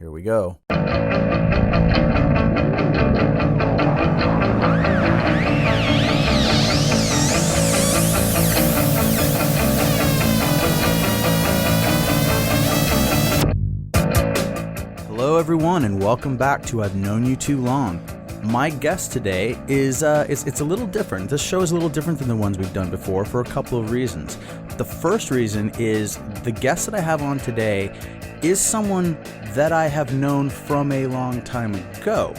Here we go. Hello everyone and welcome back to I've Known You Too Long. My guest today is it's a little different. This show is a little different than the ones we've done before for a couple of reasons. The first reason is the guest that I have on today is someone that I have known from a long time ago,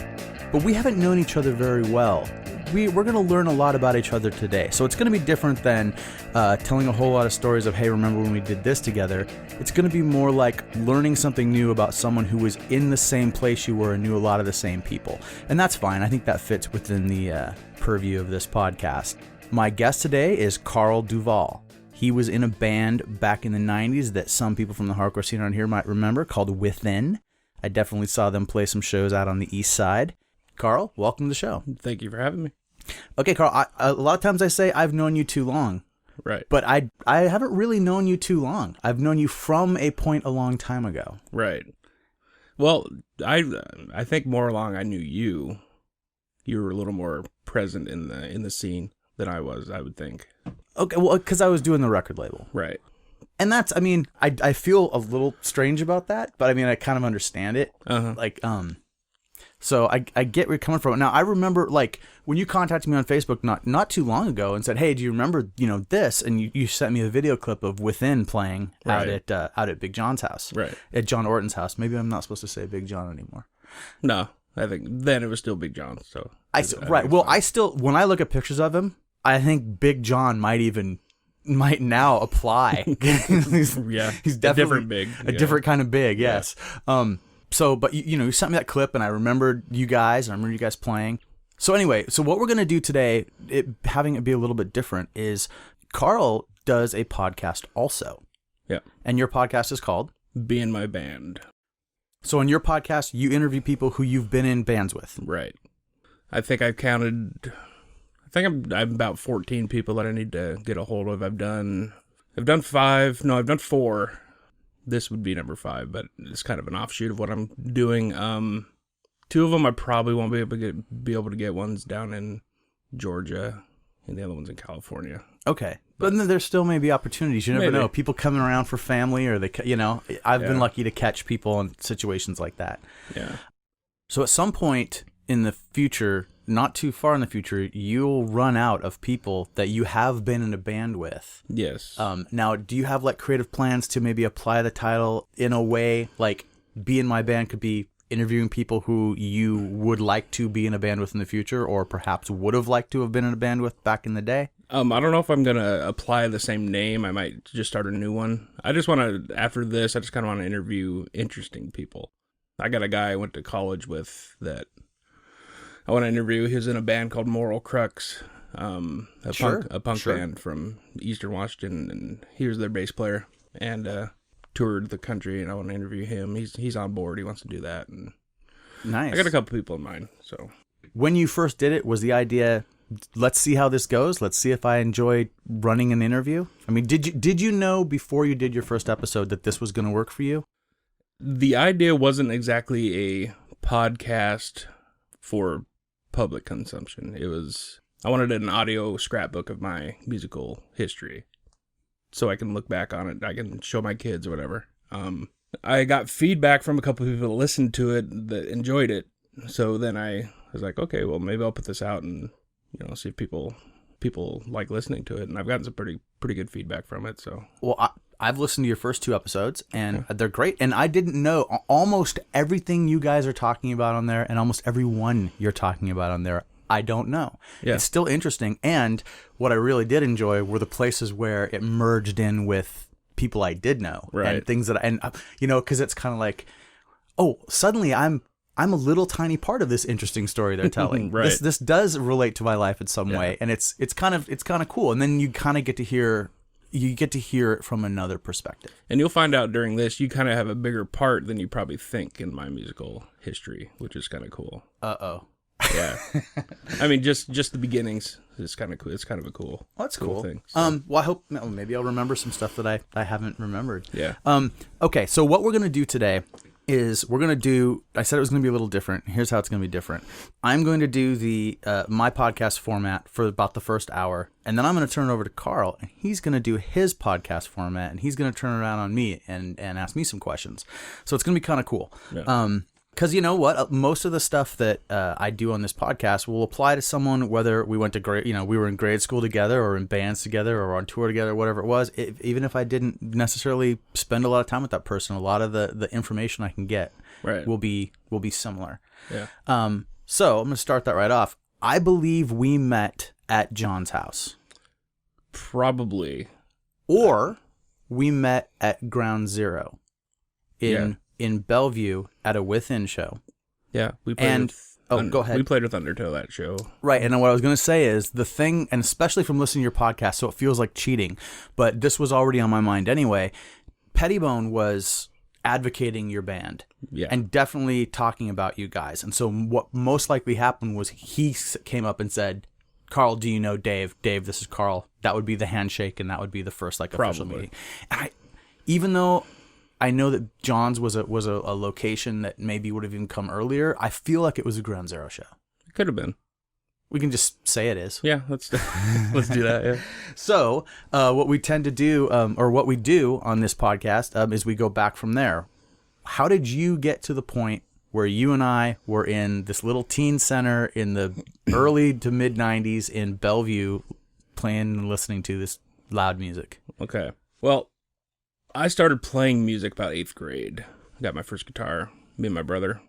but we haven't known each other very well. We're going to learn a lot about each other today, so it's going to be different than telling a whole lot of stories of, hey, remember when we did this together? It's going to be more like learning something new about someone who was in the same place you were and knew a lot of the same people. And that's fine. I think that fits within the purview of this podcast. My guest today is DUVALL. He was in a band back in the 90s that some people from the hardcore scene around here might remember called Within. I definitely saw them play some shows out on the east side. Carl, welcome to the show. Thank you for having me. Okay, Carl, a lot of times I say I've known you too long. Right. But I haven't really known you too long. I've known you from a point a long time ago. Right. Well, I think more along I knew you. You were a little more present in the scene than I was, I would think. Okay, well, because I was doing the record label. Right. And that's, I mean, I feel a little strange about that, but I mean, I kind of understand it. Uh-huh. So I get where you're coming from. Now, I remember, like, when you contacted me on Facebook not too long ago and said, hey, do you remember, this? And you sent me a video clip of Within playing right. out at Big John's house. Right. At John Orton's house. Maybe I'm not supposed to say Big John anymore. No, I think then it was still Big John. So right. Well, I still, when I look at pictures of him, I think Big John might now apply. he's definitely a different kind of big. Yes. Yeah. So, but you sent me that clip and I remembered you guys and I remember you guys playing. So anyway, so what we're going to do today, having it be a little bit different, is Carl does a podcast also. Yeah. And your podcast is called? Be in My Band. So in your podcast, you interview people who you've been in bands with. Right. I think I've counted, I'm about 14 people that I need to get a hold of. I've done 4. This would be number 5, but it's kind of an offshoot of what I'm doing. 2 of them I probably won't be able to get. One's down in Georgia, and the other one's in California. Okay, but then there still may be opportunities. You never know. People coming around for family, or I've been lucky to catch people in situations like that. Yeah. So at some point in the future, not too far in the future, you'll run out of people that you have been in a band with. Yes. Now, do you have like creative plans to maybe apply the title in a way like Be in My Band could be interviewing people who you would like to be in a band with in the future, or perhaps would have liked to have been in a band with back in the day? I don't know if I'm going to apply the same name. I might just start a new one. I just want to, after this, I just kind of want to interview interesting people. I got a guy I went to college with that I want to interview. He was in a band called Moral Crux, a punk band from Eastern Washington, and he was their bass player and toured the country. And I want to interview him. He's on board. He wants to do that. And nice. I got a couple people in mind. So when you first did it, was the idea, let's see how this goes. Let's see if I enjoy running an interview. I mean, did you know before you did your first episode that this was going to work for you? The idea wasn't exactly a podcast for public consumption. I wanted an audio scrapbook of my musical history so I can look back on it. I can show my kids or whatever. I got feedback from a couple of people that listened to it that enjoyed it. So then I was like, okay, well, maybe I'll put this out and see if people like listening to it. And I've gotten some pretty good feedback from it. So well, I've listened to your first 2 episodes, and they're great. And I didn't know almost everything you guys are talking about on there, and almost everyone you're talking about on there, I don't know. Yeah. It's still interesting. And what I really did enjoy were the places where it merged in with people I did know. Right. And things because it's kind of like, oh, suddenly I'm a little tiny part of this interesting story they're telling. Right. This does relate to my life in some way, and it's kind of cool. And then you kind of get to hear it from another perspective. And you'll find out during this, you kind of have a bigger part than you probably think in my musical history, which is kind of cool. Uh-oh. Yeah. I mean, just the beginnings is kind of cool. It's kind of a cool, that's cool thing. So. Well, I hope maybe I'll remember some stuff that I haven't remembered. Yeah. Okay, so what we're going to do today is we're going to do, I said it was going to be a little different. Here's how it's going to be different. I'm going to do the my podcast format for about the first hour, and then I'm going to turn it over to Carl, and he's going to do his podcast format, and he's going to turn it around on me and ask me some questions. So it's going to be kind of cool. Yeah. Because you know what? Most of the stuff that I do on this podcast will apply to someone, whether we went to grade, we were in grade school together or in bands together or on tour together, whatever it was. Even if I didn't necessarily spend a lot of time with that person, a lot of the information I can get will be similar. Yeah. So I'm going to start that right off. I believe we met at John's house. Probably. Or we met at Ground Zero in Bellevue at a Within show. Yeah, we played go ahead. We played with Undertow that show. Right, and what I was going to say is the thing, and especially from listening to your podcast, so it feels like cheating, but this was already on my mind anyway. Pettibone was advocating your band, and definitely talking about you guys. And so what most likely happened was he came up and said, "Carl, do you know Dave? Dave, this is Carl." That would be the handshake, and that would be the first official meeting. And even though I know that John's was a location that maybe would have even come earlier, I feel like it was a Ground Zero show. It could have been. We can just say it is. Yeah, let's do that. Yeah. So what we tend to do, or what we do on this podcast, is we go back from there. How did you get to the point where you and I were in this little teen center in the early to mid 90s in Bellevue playing and listening to this loud music? Okay. Well, I started playing music about 8th grade. I got my first guitar. Me and my brother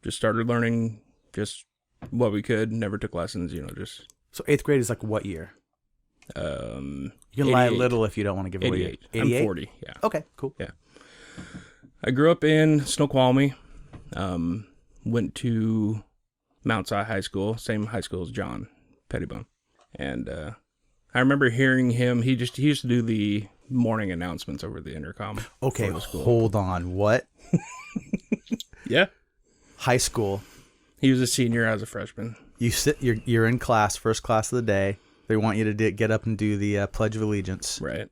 just started learning just what we could. Never took lessons, just. So 8th grade is like what year? You can lie a little if you don't want to give away. 88. 88? I'm 40, yeah. Okay, cool. Yeah. I grew up in Snoqualmie. Went to Mount Si High School, same high school as John Pettibone. And I remember hearing him. He used to do the morning announcements over the intercom. Okay, hold on. What? Yeah. High school. He was a senior. I was a freshman. You're in class, first class of the day. They want you to get up and do the Pledge of Allegiance. Right.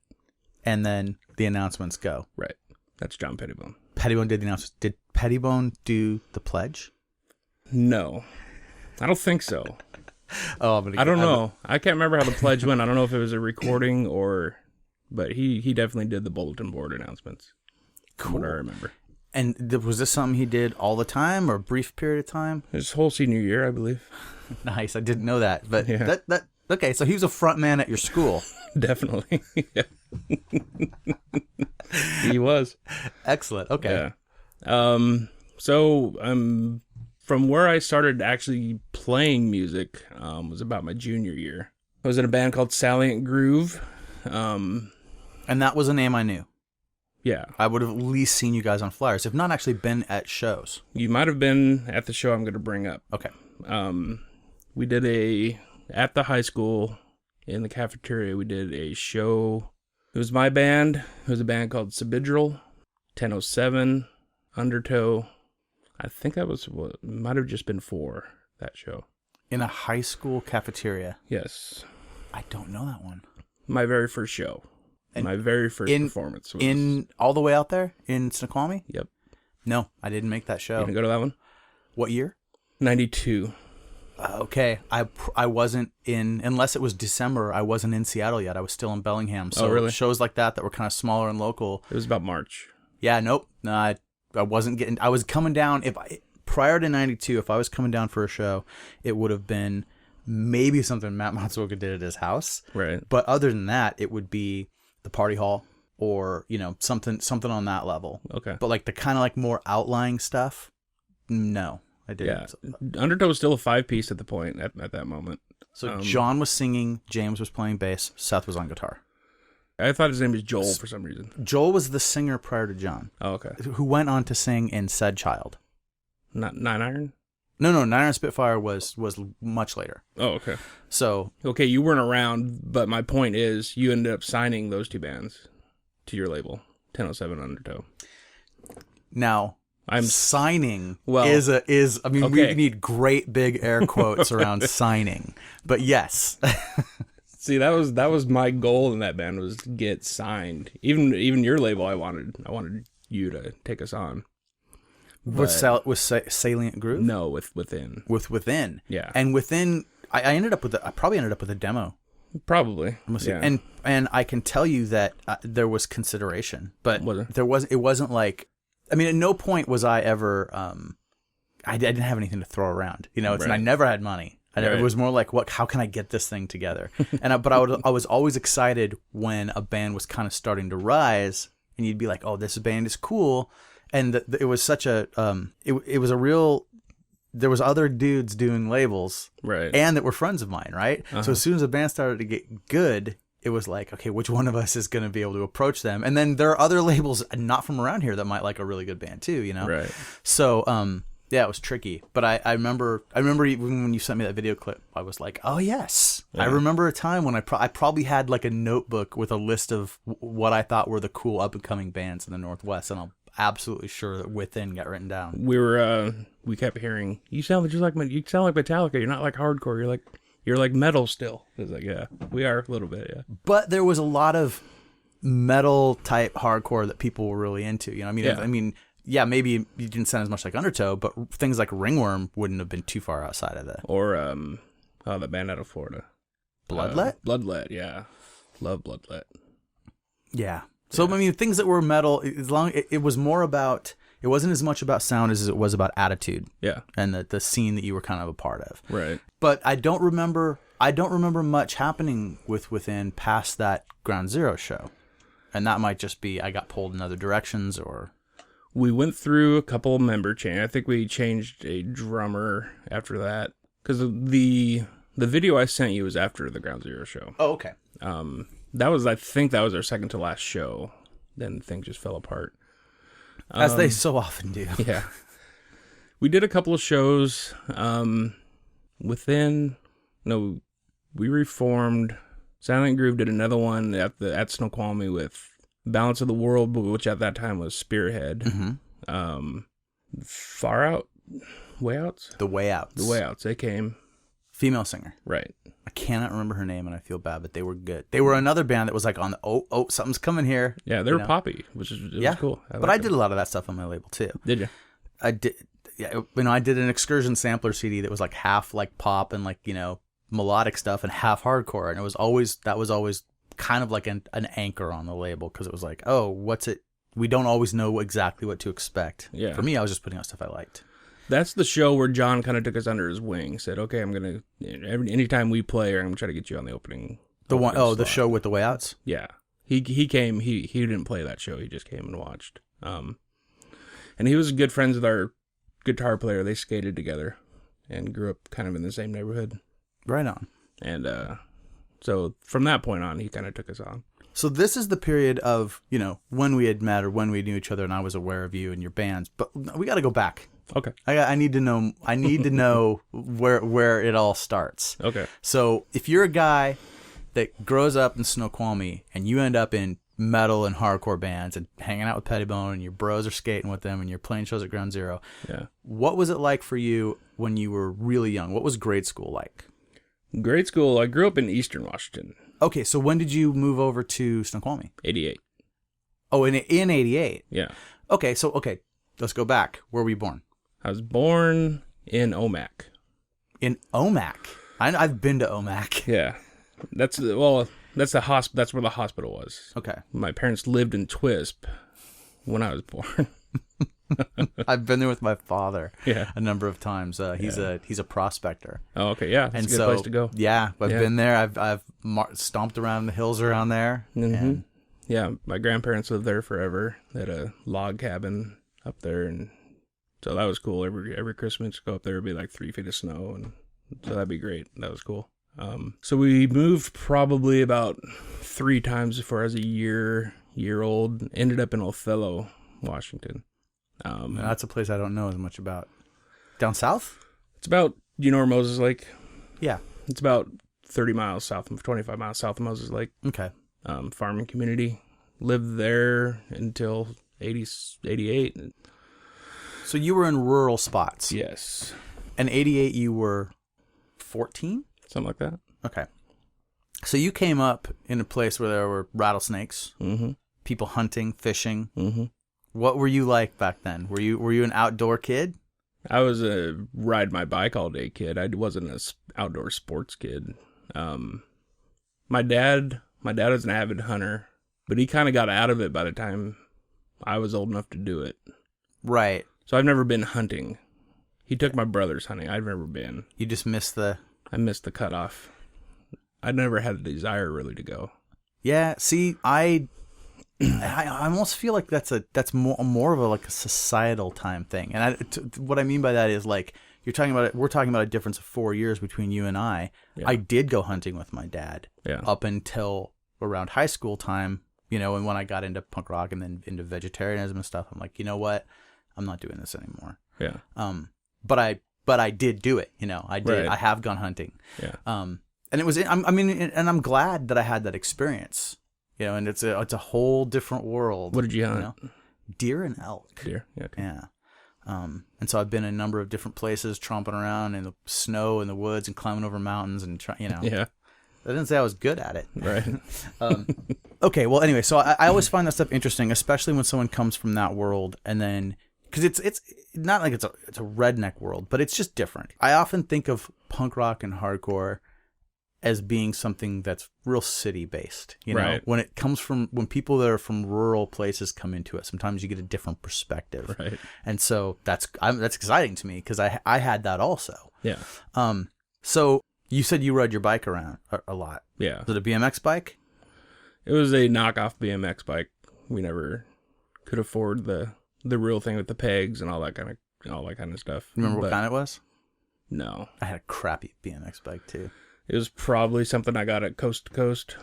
And then the announcements go. Right. That's John Pettibone. Pettibone did the announcements. Did Pettibone do the pledge? No. I don't think so. I don't know. I can't remember how the pledge went. I don't know if it was a recording or... But he definitely did the bulletin board announcements. Cool. From what I remember. And was this something he did all the time or a brief period of time? His whole senior year, I believe. Nice. I didn't know that. But yeah. Okay, so he was a front man at your school. Definitely. Yeah. He was. Excellent. Okay. Yeah. From where I started actually playing music was about my junior year. I was in a band called Salient Groove. And that was a name I knew. Yeah. I would have at least seen you guys on flyers, if not actually been at shows. You might have been at the show I'm going to bring up. Okay. We did at the high school, in the cafeteria, we did a show. It was my band. It was a band called Sabidral, 1007, Undertow. I think that was what might have just been for that show. In a high school cafeteria? Yes. I don't know that one. My very first show. And my very first performance was... In all the way out there in Snoqualmie? Yep. No, I didn't make that show. You didn't go to that one? What year? 92. Okay. I wasn't in... Unless it was December, I wasn't in Seattle yet. I was still in Bellingham. So really? Shows like that were kind of smaller and local. It was about March. Yeah, nope. No, I wasn't getting... I was coming down... Prior to 92, if I was coming down for a show, it would have been maybe something Matt Matsuoka did at his house. Right. But other than that, it would be the party hall or, something on that level. Okay. But like the kind of like more outlying stuff, no, I didn't. Yeah. Undertow was still a 5-piece at the point at that moment. So John was singing, James was playing bass, Seth was on guitar. I thought his name was Joel for some reason. Joel was the singer prior to John. Oh, okay. Who went on to sing in Said Child. Not Nine Iron? No, Nine Iron Spitfire was much later. Oh, okay. So... Okay, you weren't around, but my point is you ended up signing those two bands to your label, 1007 Undertow. Now, signing we okay. need great big air quotes around signing. But yes. See, that was my goal in that band, was to get signed. Even your label, I wanted you to take us on. With Salient Groove? No, Within. With Within. Yeah. And Within, I probably ended up with a demo. Probably. Yeah. And I can tell you that there was consideration, but it wasn't like, I mean, at no point was I ever, I didn't have anything to throw around. You know, and I never had money. It was more like, how can I get this thing together? But I was always excited when a band was kind of starting to rise, and you'd be like, oh, this band is cool. And it was such a, it was a real, there was other dudes doing labels, right, and that were friends of mine, right? So as soon as the band started to get good, it was like, okay, which one of us is going to be able to approach them? And then there are other labels not from around here that might like a really good band too, you know? Right. So, yeah, it was tricky. But I remember even when you sent me that video clip, I was like, oh yes. Yeah. I remember a time when I probably had like a notebook with a list of what I thought were the cool up and coming bands in the Northwest, and I'm absolutely sure that Within got written down. We kept hearing, you sound like Metallica. You're not like hardcore. You're like metal still. I was like, yeah, we are a little bit, yeah. But there was a lot of metal type hardcore that people were really into. You know, I mean, yeah, maybe you didn't sound as much like Undertow, but things like Ringworm wouldn't have been too far outside of that. Or the band out of Florida, Bloodlet. Bloodlet, yeah, love Bloodlet. Yeah. So I mean, things that were metal, it was more about. It wasn't as much about sound as it was about attitude. Yeah. And the scene that you were kind of a part of. Right. But I don't remember much happening with Within past that Ground Zero show. And that might just be I got pulled in other directions, or we went through a couple of member change. I think we changed a drummer after that, cuz the video I sent you was after the Ground Zero show. Oh, okay. I think that was our second to last show. Then things just fell apart. As they so often do. Yeah. We did a couple of shows. We reformed. Silent Groove did another one at Snoqualmie with Balance of the World, which at that time was Spearhead. Mm-hmm. Far Out? Way Outs? The Way Outs. The Way Outs. They came. Female singer. Right. I cannot remember her name, and I feel bad, but they were good. They were another band that was like on the, something's coming here. Yeah, they were poppy, which was cool. I did a lot of that stuff on my label, too. Did you? I did. Yeah, I did an Excursion sampler CD that was like half like pop and like, melodic stuff and half hardcore. And that was always kind of like an anchor on the label, because it was like, oh, what's it? We don't always know exactly what to expect. Yeah. For me, I was just putting out stuff I liked. That's the show where John kind of took us under his wing. Said, "Okay, I'm gonna anytime we play, I'm gonna try to get you on the opening." The show with the Way Outs. Yeah, he came. He didn't play that show. He just came and watched. And he was good friends with our guitar player. They skated together, and grew up kind of in the same neighborhood. Right on. And so from that point on, he kind of took us on. So this is the period of when we had met or when we knew each other, and I was aware of you and your bands. But we got to go back. Okay. I need to know where it all starts. Okay. So if you're a guy that grows up in Snoqualmie and you end up in metal and hardcore bands and hanging out with Pettibone and your bros are skating with them and you're playing shows at Ground Zero, what was it like for you when you were really young? What was grade school like? Grade school, I grew up in Eastern Washington. Okay, so when did you move over to Snoqualmie? 88. Oh, in 88? Yeah. Okay, let's go back. Where were you born? I was born in Omak. In Omak? I've been to Omak. Yeah. That's the that's where the hospital was. Okay. My parents lived in Twisp when I was born. I've been there with my father a number of times. He's a prospector. Oh, okay, yeah, that's a good place to go. Yeah, I've been there. I've stomped around the hills around there. Mm-hmm. And yeah, my grandparents lived there forever. They had a log cabin up there, and so that was cool. Every Christmas, go up there, it'd be like 3 feet of snow, and so that'd be great. That was cool. So we moved probably about 3 times before I was a year old. Ended up in Othello, Washington. That's a place I don't know as much about. Down south? It's about, where Moses Lake? Yeah. It's about 25 miles south of Moses Lake. Okay. Farming community. Lived there until 88. So you were in rural spots? Yes. And 88 you were 14? Something like that. Okay. So you came up in a place where there were rattlesnakes, people hunting, fishing. What were you like back then? Were you an outdoor kid? I was a ride my bike all day kid. I wasn't a outdoor sports kid. My dad was an avid hunter, but he kind of got out of it by the time I was old enough to do it. Right. So I've never been hunting. He took my brothers hunting. I've never been. You just missed I missed the cutoff. I never had the desire really to go. Yeah. See, I almost feel like that's more of a societal time thing. And what I mean by that is like we're talking about a difference of 4 years between you and I. Yeah. I did go hunting with my dad up until around high school time, and when I got into punk rock and then into vegetarianism and stuff, I'm like, you know what? I'm not doing this anymore. Yeah. But I did do it. I did. Right. I have gone hunting. Yeah. And it was. And I'm glad that I had that experience. And it's a whole different world. What did you hunt? Deer and elk. Deer. Yeah. Okay. Yeah. And so I've been in a number of different places, tromping around in the snow in the woods and climbing over mountains and Yeah. I didn't say I was good at it. Right. Okay. Well, anyway, so I always find that stuff interesting, especially when someone comes from that world, and then because it's not like it's a redneck world, but it's just different. I often think of punk rock and hardcore as being something that's real city based, Right. when people that are from rural places come into it, sometimes you get a different perspective. Right. And so that's exciting to me because I had that also. Yeah. So you said you rode your bike around a lot. Yeah. Was it a BMX bike? It was a knockoff BMX bike. We never could afford the real thing with the pegs and all that kind of stuff. Remember what kind it was? No. I had a crappy BMX bike too. It was probably something I got at Coast to Coast.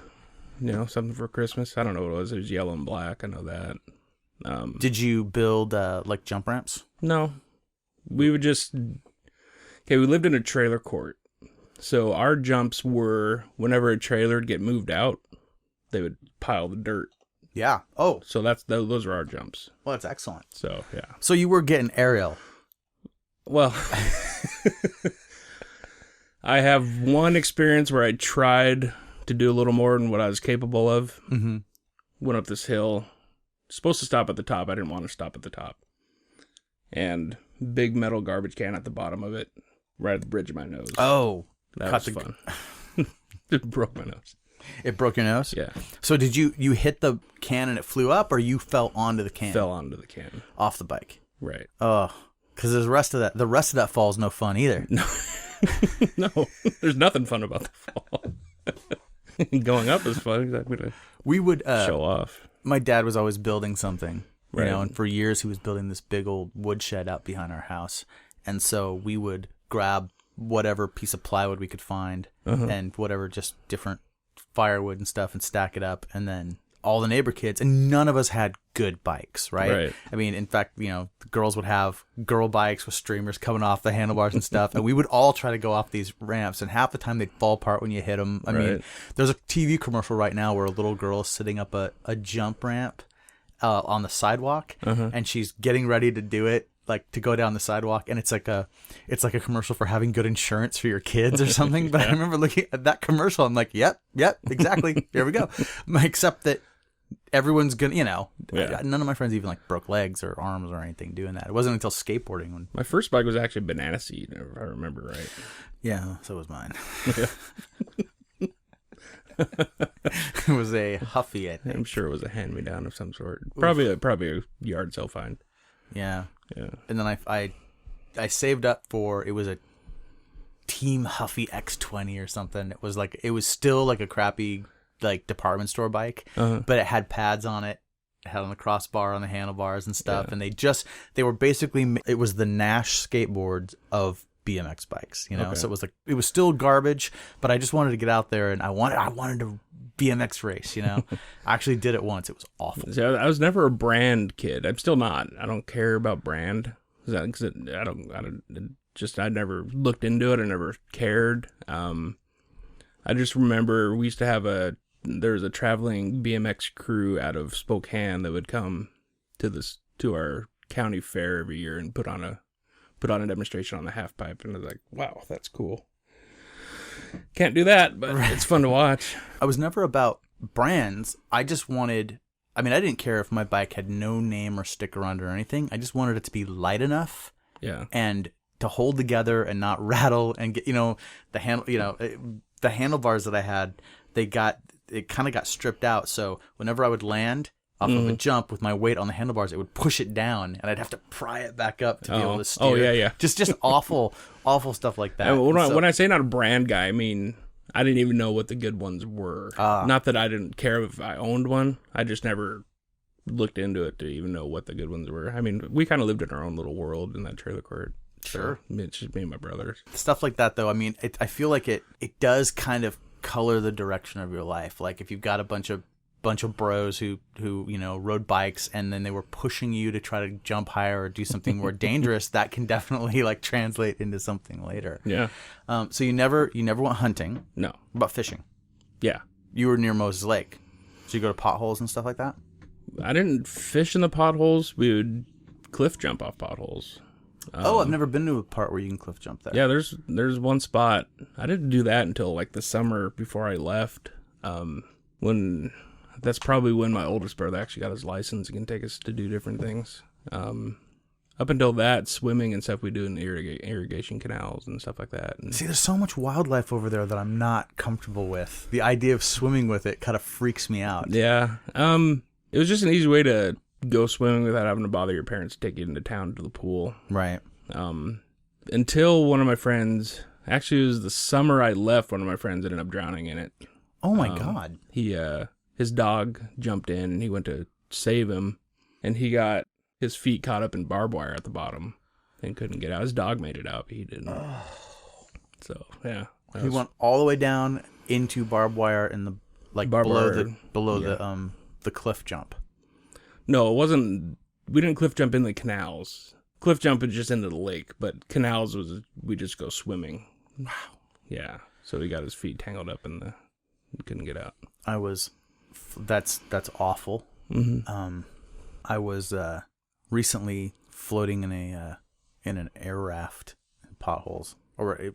Something for Christmas. I don't know what it was. It was yellow and black. I know that. Did you build like jump ramps? No. We would just... Okay, we lived in a trailer court. So our jumps were, whenever a trailer would get moved out, they would pile the dirt. Yeah. Oh. So those are our jumps. Well, that's excellent. So, yeah. So you were getting aerial. Well... I have one experience where I tried to do a little more than what I was capable of. Mm-hmm. Went up this hill. Supposed to stop at the top. I didn't want to stop at the top. And big metal garbage can at the bottom of it. Right at the bridge of my nose. Oh. That was fun. It broke my nose. It broke your nose? Yeah. So did you hit the can and it flew up, or you fell onto the can? Fell onto the can. Off the bike. Right. Oh. Because the rest of that fall is no fun either. No. No, there's nothing fun about the fall. Going up is fun. Exactly. We would show off. My dad was always building something, right. And for years he was building this big old woodshed out behind our house, and so we would grab whatever piece of plywood we could find and whatever just different firewood and stuff and stack it up, and then all the neighbor kids, and none of us had good bikes, right? I mean, in fact, the girls would have girl bikes with streamers coming off the handlebars and stuff, and we would all try to go off these ramps, and half the time they'd fall apart when you hit them. I mean, there's a TV commercial right now where a little girl is sitting up a jump ramp on the sidewalk, and she's getting ready to do it, like to go down the sidewalk, and it's like a commercial for having good insurance for your kids or something. But I remember looking at that commercial, I'm like, yep, exactly. Here we go. Except that everyone's gonna, none of my friends even like broke legs or arms or anything doing that. It wasn't until skateboarding when my first bike was actually banana seed, if I remember right. Yeah, so was mine. It was a Huffy, I think. I'm sure it was a hand-me-down of some sort. Probably a yard sale find. Yeah. Yeah. And then I saved up for, it was a Team Huffy X20 or something. It was still like a crappy like department store bike, but it had pads on it. It had on the crossbar on the handlebars and stuff, and they were basically, it was the Nash skateboards of BMX bikes, So it was still garbage, but I just wanted to get out there and I wanted to BMX race, I actually did it once. It was awful. See, I was never a brand kid. I'm still not. I don't care about brand. I never looked into it. I never cared. I just remember we used to have there was a traveling BMX crew out of Spokane that would come to our county fair every year and put on a demonstration on the half pipe, and I was like, wow, that's cool. Can't do that, but it's fun to watch. I was never about brands. I just wanted I mean, I didn't care if my bike had no name or sticker on it or anything. I just wanted it to be light enough. Yeah. And to hold together and not rattle and get, the handlebars that I had, it kind of got stripped out. So whenever I would land off of a jump with my weight on the handlebars, it would push it down and I'd have to pry it back up to be able to steer. Oh, yeah. Just awful stuff like that. When I say not a brand guy, I mean, I didn't even know what the good ones were. Not that I didn't care if I owned one. I just never looked into it to even know what the good ones were. I mean, we kind of lived in our own little world in that trailer court. Sure. So it's just me and my brothers. Stuff like that, though, I mean, I feel like it does kind of color the direction of your life. Like if you've got a bunch of bros who rode bikes and then they were pushing you to try to jump higher or do something more dangerous, that can definitely like translate into something later. Yeah. So you never went hunting? No. What about fishing? Yeah. You were near Moses Lake, so you go to potholes and stuff like that? I didn't fish in the potholes. We would cliff jump off potholes. I've never been to a part where you can cliff jump there. Yeah, there's one spot. I didn't do that until like the summer before I left. That's probably when my oldest brother actually got his license and can take us to do different things. Up until that, swimming and stuff we do in irrigation canals and stuff like that. And see, there's so much wildlife over there that I'm not comfortable with. The idea of swimming with it kind of freaks me out. Yeah. It was just an easy way to go swimming without having to bother your parents to take you into town to the pool. Right. Until one of my friends, actually it was the summer I left, one of my friends ended up drowning in it. Oh my God. His dog jumped in and he went to save him and he got his feet caught up in barbed wire at the bottom and couldn't get out. His dog made it out, but he didn't. So, yeah. He went all the way down into barbed wire in the below the cliff jump. No, it wasn't. We didn't cliff jump in the canals. Cliff jump is just into the lake, but canals we just go swimming. Wow. Yeah. So he got his feet tangled up couldn't get out. That's awful. Mm-hmm. I was recently floating in an air raft in potholes, I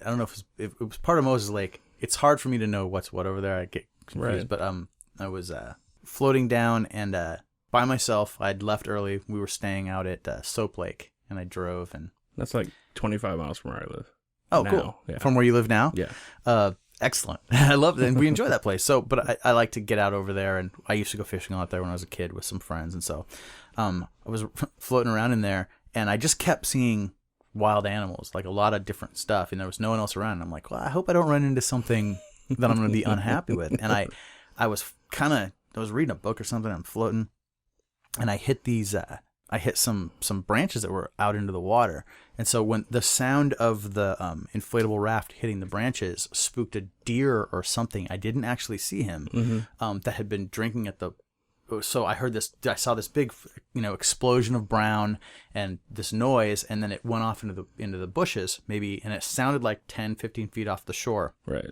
don't know if it was part of Moses Lake. It's hard for me to know what's what over there. I get confused, but I was floating down and by myself. I'd left early. We were staying out at Soap Lake, and I drove. And that's like 25 miles from where I live. Oh, now. Cool. Yeah. From where you live now? Yeah. Excellent. I love it, and we enjoy that place. So, but I like to get out over there, and I used to go fishing out there when I was a kid with some friends, and so I was floating around in there, and I just kept seeing wild animals, like a lot of different stuff, and there was no one else around. And I'm like, well, I hope I don't run into something that I'm going to be unhappy with. And I was reading a book or something. I'm floating, and I hit I hit some branches that were out into the water. And so when the sound of the inflatable raft hitting the branches spooked a deer or something, I didn't actually see him, that had been drinking at the. So I saw this big, explosion of brown and this noise, and then it went off into the bushes maybe, and it sounded like 10, 15 feet off the shore. Right.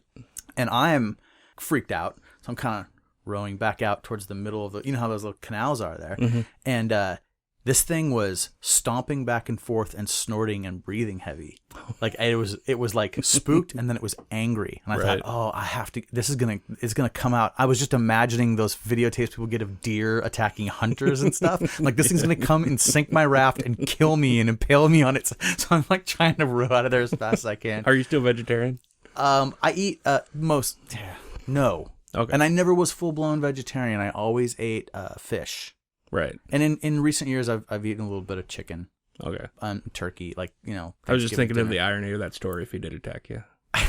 And I'm freaked out, so I'm kind of rowing back out towards the middle of how those little canals are there, and this thing was stomping back and forth and snorting and breathing heavy. Like it was like spooked, and then it was angry. And I thought, oh, I have to, it's gonna come out. I was just imagining those videotapes people get of deer attacking hunters and stuff. Like this thing's gonna come and sink my raft and kill me and impale me on it. So I'm like trying to row out of there as fast as I can. Are you still vegetarian? I eat no. Okay. And I never was full blown vegetarian. I always ate fish. Right. And in recent years, I've eaten a little bit of chicken. Okay. Turkey, I was just thinking of the irony of that story. If he did attack you, it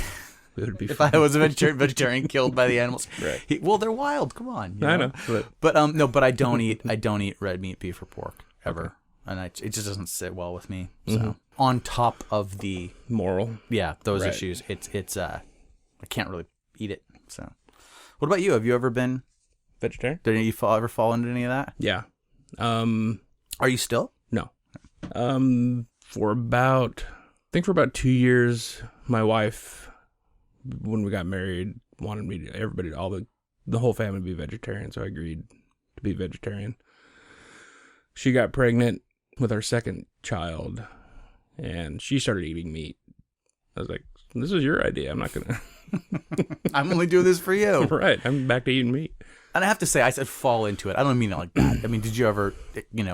would be. If I was a vegetarian killed by the animals, right? Well, they're wild. Come on. I know. But no. But I don't eat red meat, beef, or pork ever, and it just doesn't sit well with me. So on top of the moral, those issues, it's I can't really eat it. So, what about you? Have you ever been vegetarian? Did you ever fall into any of that? Yeah. Are you still? No. For about 2 years, my wife, when we got married, wanted everybody, the whole family to be vegetarian, so I agreed to be vegetarian. She got pregnant with our second child, and she started eating meat. I was like, this is your idea. I'm not going to... I'm only doing this for you. Right. I'm back to eating meat. And I have to say, I said fall into it. I don't mean it like that. I mean, did you ever,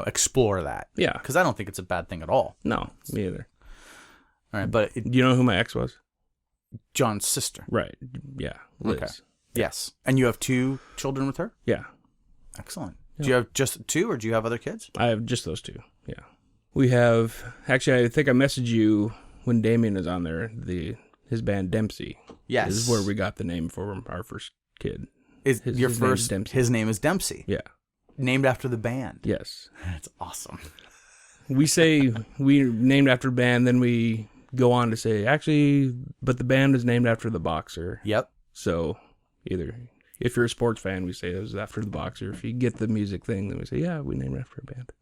explore that? Yeah. Because I don't think it's a bad thing at all. No, me either. All right, but Do you know who my ex was? John's sister. Right. Yeah. Liz. Okay. Yes. And you have 2 children with her? Yeah. Excellent. Yeah. Do you have just 2, or do you have other kids? I have just those 2. Yeah. We have, actually, I think I messaged you when Damien is on there, his band Dempsey. Yes. This is where we got the name for our first kid. His name is Dempsey. Yeah. Named after the band. Yes. That's awesome. We say we named after a band, then we go on to say, actually, but the band is named after the boxer. Yep. So either, if you're a sports fan, we say it was after the boxer. If you get the music thing, then we say, yeah, we named it after a band.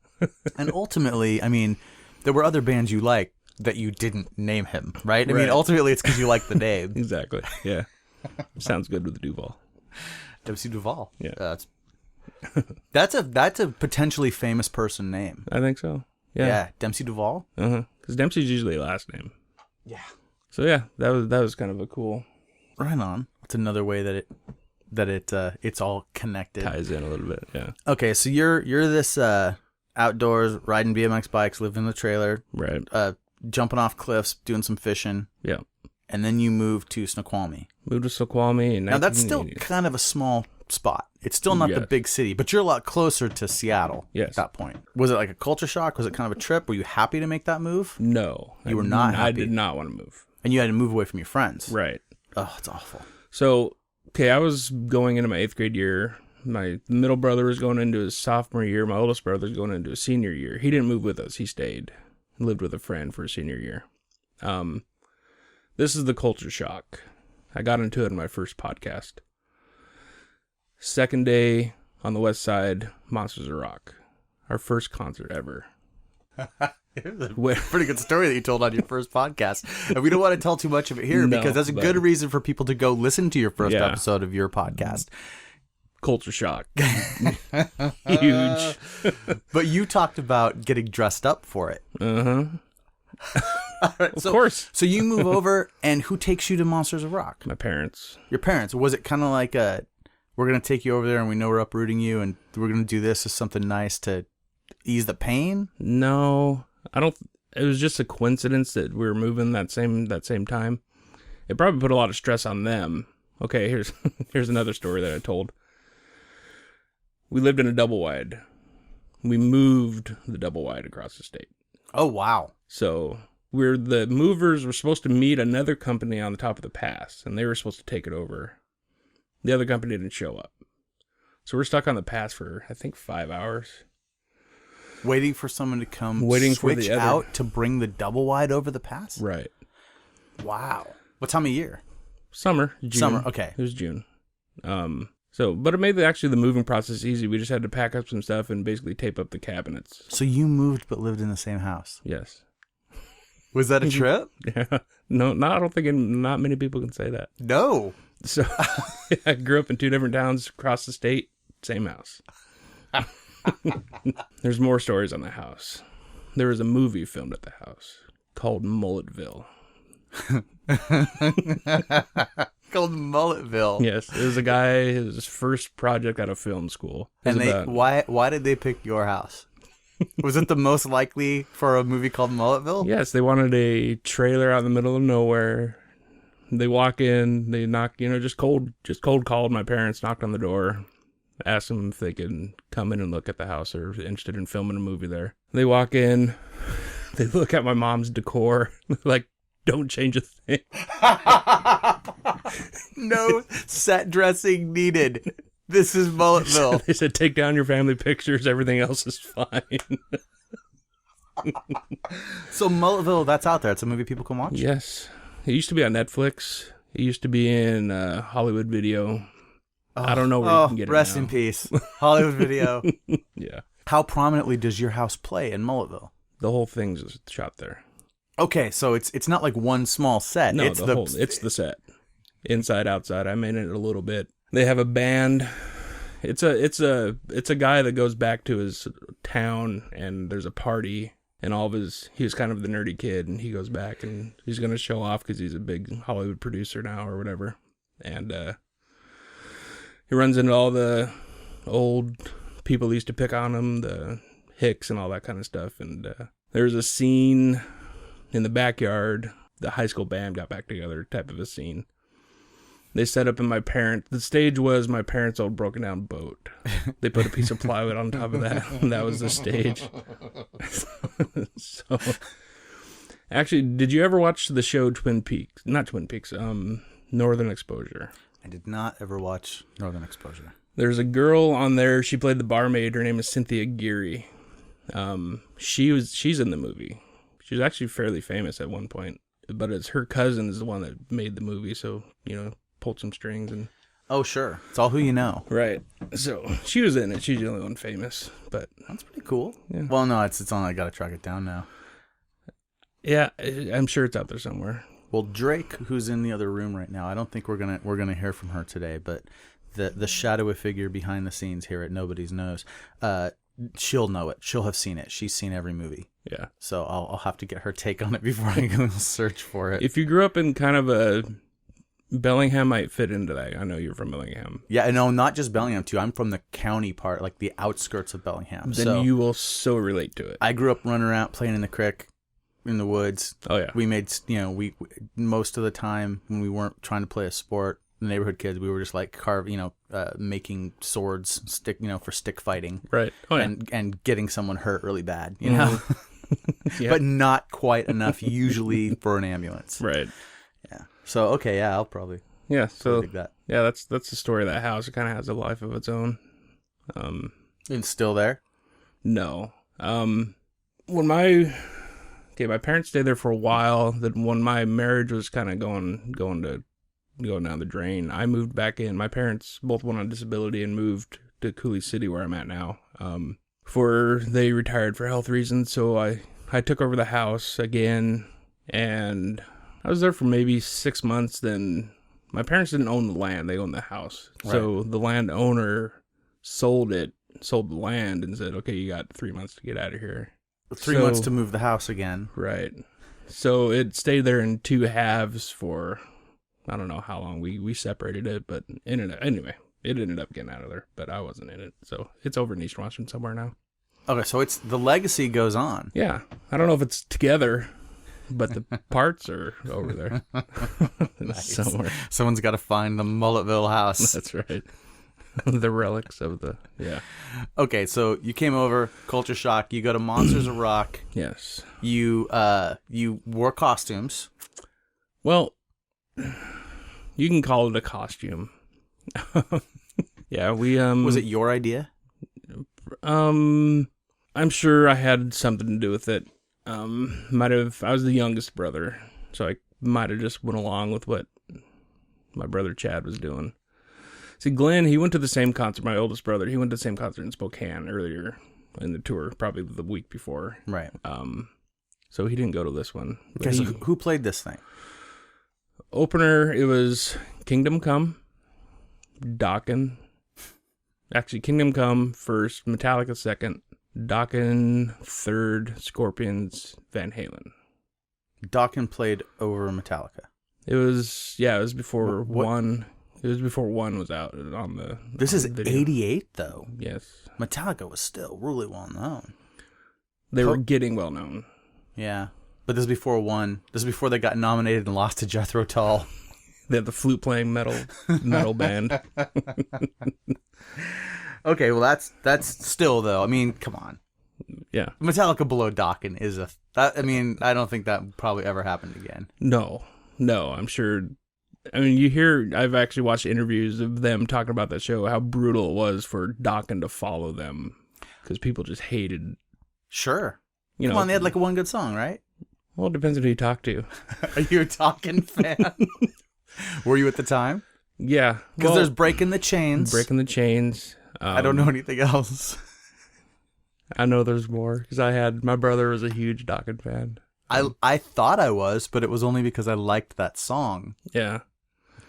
And ultimately, I mean, there were other bands you liked that you didn't name him, right? I mean, ultimately, it's because you like the name. Exactly. Yeah. Sounds good with the DUVALL. W.C. DUVALL. Yeah. That's a potentially famous person name. I think so. Yeah. Dempsey DUVALL. Because Dempsey's usually a last name. Yeah. So yeah, that was kind of a cool. Right on. It's another way that it's all connected. Ties in a little bit. Yeah. Okay, so you're this outdoors riding BMX bikes, living in the trailer, Right. jumping off cliffs, doing some fishing. Yeah. And then you moved to Snoqualmie. Moved to Snoqualmie. Now that's still kind of a small spot. It's still not the big city, but you're a lot closer to Seattle at that point. Was it like a culture shock? Was it kind of a trip? Were you happy to make that move? No. You were not happy? I did not want to move. And you had to move away from your friends. Right. Oh, it's awful. So, okay, I was going into my 8th grade year. My middle brother was going into his sophomore year. My oldest brother was going into his senior year. He didn't move with us. He stayed. Lived with a friend for his senior year. This is the culture shock. I got into it in my first podcast. Second day on the west side, Monsters of Rock. Our first concert ever. It was a pretty good story that you told on your first podcast. And we don't want to tell too much of it here because that's a good reason for people to go listen to your first episode of your podcast. Culture shock. Huge. But you talked about getting dressed up for it. Uh-huh. All right, of course. So you move over, and who takes you to Monsters of Rock? My parents. Your parents. Was it kind of like we're going to take you over there and we know we're uprooting you and we're going to do this as something nice to ease the pain? No, I don't. It was just a coincidence that we were moving that same time. It probably put a lot of stress on them. Okay, here's another story that I told. We lived in a double wide. We moved the double wide across the state. Oh, wow. So the movers were supposed to meet another company on the top of the pass, and they were supposed to take it over. The other company didn't show up. So we're stuck on the pass for, I think, 5 hours. Waiting for someone to come switch out to bring the double wide over the pass? Right. Wow. What time of year? Summer. June. Summer, okay. It was June. But it made actually the moving process easy. We just had to pack up some stuff and basically tape up the cabinets. So you moved but lived in the same house? Yes. Was that a trip? Yeah. No, I don't think not many people can say that. No. So I grew up in 2 different towns across the state, same house. There's more stories on the house. There was a movie filmed at the house called Mulletville. Called Mulletville. Yes, it was a guy, his first project out of film school. And why did they pick your house? Was it the most likely for a movie called Mulletville? Yes, they wanted a trailer out in the middle of nowhere. They walk in, they knock, just cold called my parents, knocked on the door, asked them if they could come in and look at the house or interested in filming a movie there. They walk in, they look at my mom's decor, like, don't change a thing. No set dressing needed. This is Mulletville. They said, take down your family pictures. Everything else is fine. So Mulletville, that's out there. It's a movie people can watch? Yes. It used to be on Netflix. It used to be in Hollywood Video. I don't know where you can get it rest now. in peace. Hollywood Video. Yeah. How prominently does your house play in Mulletville? The whole thing's shot there. Okay, so it's not like one small set. No, it's the set. Inside, outside. I made it a little bit. They have a band. It's a guy that goes back to his town and there's a party and he was kind of the nerdy kid and he goes back and he's going to show off because he's a big Hollywood producer now or whatever. And he runs into all the old people used to pick on them, the Hicks and all that kind of stuff. And there's a scene in the backyard. The high school band got back together, type of a scene. They set up in the stage was my parents' old broken down boat. They put a piece of plywood on top of that, and that was the stage. So, actually, did you ever watch the show Twin Peaks? Not Twin Peaks, Northern Exposure. I did not ever watch Northern Exposure. There's a girl on there. She played the barmaid. Her name is Cynthia Geary. She's in the movie. She was actually fairly famous at one point, but it's her cousin is the one that made the movie. So, pulled some strings and. Oh, sure. It's all who you know. Right. So she was in it. She's the only one famous, but. That's pretty cool. Yeah. Well, no, it's on. I got to track it down now. Yeah. I'm sure it's out there somewhere. Well, Drake, who's in the other room right now, I don't think we're gonna hear from her today, but the shadowy figure behind the scenes here at Nobody's Knows, she'll know it. She'll have seen it. She's seen every movie. Yeah. So I'll have to get her take on it before I go search for it. If you grew up in kind of a Bellingham, might fit into that. I know you're from Bellingham. Yeah, no, not just Bellingham too. I'm from the county part, like the outskirts of Bellingham. Then you will so relate to it. I grew up running around playing in the creek, in the woods. Oh yeah. We made we most of the time when we weren't trying to play a sport, the neighborhood kids, we were just like making swords, for stick fighting. Right. Oh yeah. And getting someone hurt really bad, Yeah. But not quite enough usually for an ambulance. Right. Yeah. So okay, yeah, I'll probably. Yeah. So dig that. Yeah, that's the story of that house. It kind of has a life of its own. It's still there? No. When my parents stayed there for a while. Then when my marriage was kind of going down the drain, I moved back in. My parents both went on disability and moved to Cooley City, where I'm at now. They retired for health reasons, so I took over the house again, and I was there for maybe 6 months. Then my parents didn't own the land; they owned the house. Right. So the landowner sold the land, and said, "Okay, you got 3 months to get out of here." 3 months to move the house again. Right. So it stayed there in two halves for, I don't know how long we separated it, but anyway, it ended up getting out of there, but I wasn't in it. So it's over in East Washington somewhere now. Okay, so it's the legacy goes on. Yeah. I don't know if it's together, but the parts are over there. Nice. Somewhere. Someone's got to find the Mulletville house. That's right. The relics of yeah. Okay, so you came over, culture shock. You go to Monsters of Rock. Yes. You wore costumes. Well, you can call it a costume. Yeah, we Was it your idea? I'm sure I had something to do with it. I was the youngest brother, so I might have just went along with what my brother Chad was doing. See, Glenn, he went to the same concert, my oldest brother, he went to the same concert in Spokane earlier in the tour, probably the week before. Right. So he didn't go to this one. Okay, so who played this thing? Opener, it was Kingdom Come, Dokken. Actually, Kingdom Come first, Metallica second, Dokken third, Scorpions, Van Halen. Dokken played over Metallica. It was before one. It was before one was out on the. This is video. 88 though. Yes. Metallica was still really well known. They were getting well known. Yeah, but this is before one. This is before they got nominated and lost to Jethro Tull. They had the flute playing metal band. Okay, well that's still though. I mean, come on. Yeah. Metallica below Dokken is I don't think that probably ever happened again. No, I'm sure. I mean, I've actually watched interviews of them talking about that show, how brutal it was for Dokken to follow them because people just hated. Sure. Come on, they had like one good song, right? Well, it depends on who you talk to. Are you a Dokken fan? Were you at the time? Yeah. Because there's Breaking the Chains. Breaking the Chains. I don't know anything else. I know there's more because my brother was a huge Dokken fan. I thought I was, but it was only because I liked that song. Yeah.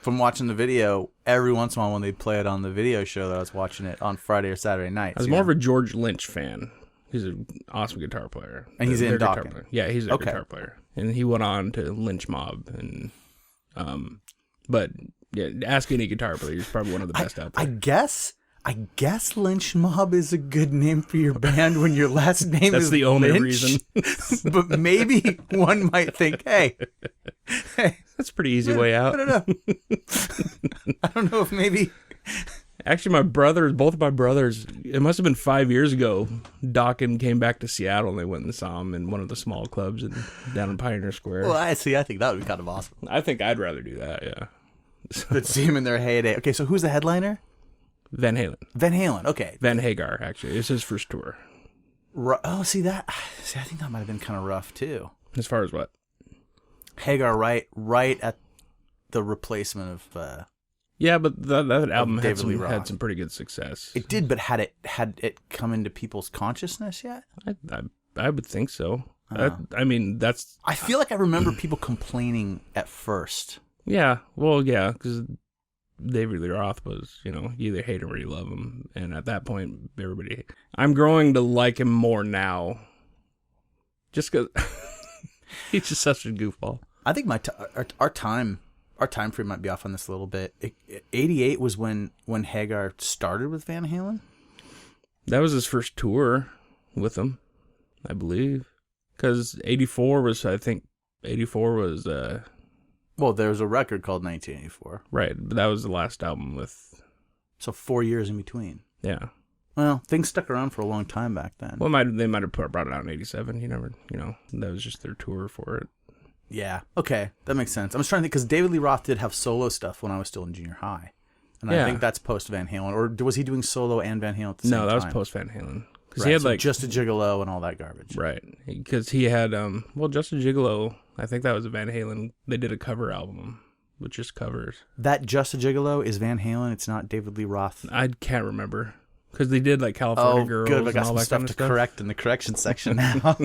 From watching the video, every once in a while when they'd play it on the video show that I was watching it on Friday or Saturday nights. I was more of a George Lynch fan. He's an awesome guitar player. And he's in Dokken. Yeah, he's a guitar player. And he went on to Lynch Mob. And, but yeah, ask any guitar player. He's probably one of the best out there. I guess I guess Lynch Mob is a good name for your band when your last name That's is the only Lynch. reason. But maybe one might think, hey, That's a pretty easy way out. I don't know. I don't know if maybe... Actually, both of my brothers, it must have been 5 years ago, Dawkins came back to Seattle and they went and saw him in one of the small clubs down in Pioneer Square. Well, I think that would be kind of awesome. I think I'd rather do that, yeah. Let's see him in their heyday. Okay, so who's the headliner? Van Halen. Van Halen, okay. Van Hagar, actually. It's his first tour. See, I think that might have been kind of rough, too. As far as what? Hagar, right at the replacement of... Yeah, but that album David Lee Roth. had some pretty good success. It did, but had it come into people's consciousness yet? I would think so. I mean, that's... I feel like I remember people complaining at first. Yeah, well, yeah, because David Lee Roth was, you either hate him or you love him. And at that point, everybody... I'm growing to like him more now. Just because he's just such a goofball. I think our time frame might be off on this a little bit. 88 was when Hagar started with Van Halen? That was his first tour with them, I believe. Because 84 was... Well, there was a record called 1984. Right, but that was the last album with... So 4 years in between. Yeah. Well, things stuck around for a long time back then. Well, they might have brought it out in 87. You never, that was just their tour for it. Yeah. Okay, that makes sense. I'm just trying to think, because David Lee Roth did have solo stuff when I was still in junior high. And I think that's post Van Halen. Or was he doing solo and Van Halen at the same time? No, that was post Van Halen. Because right, he had so Just a Gigolo and all that garbage. Right. Because he had, Just a Gigolo, I think that was a Van Halen. They did a cover album with just covers. That Just a Gigolo is Van Halen. It's not David Lee Roth. I can't remember. Because they did like California Girls. Good. I got and all some that stuff kind to of stuff. correct in the correction section now.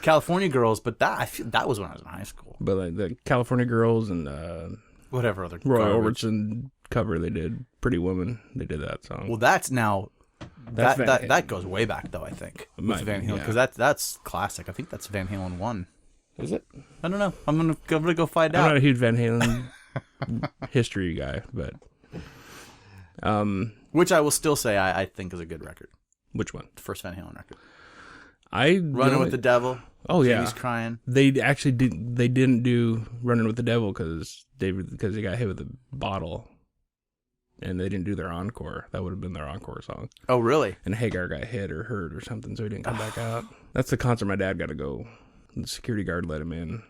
California Girls, but that was when I was in high school. But like the California Girls and whatever other Roy garbage. Orbison cover they did, Pretty Woman, they did that song. Well, that's now... That's That goes way back, though, I think, with Van Halen. Because that's classic. I think that's Van Halen 1. Is it? I don't know. I'm gonna go find I'm out. not a huge Van Halen history guy, but... Which I will still say I think is a good record. Which one? The first Van Halen record. Running with the Devil. Oh yeah, Jimmy's crying. They actually they didn't do Running with the Devil because he got hit with a bottle, and they didn't do their encore. That would have been their encore song. Oh really? And Hagar got hit or hurt or something, so he didn't come back out. That's the concert my dad got to go. The security guard let him in.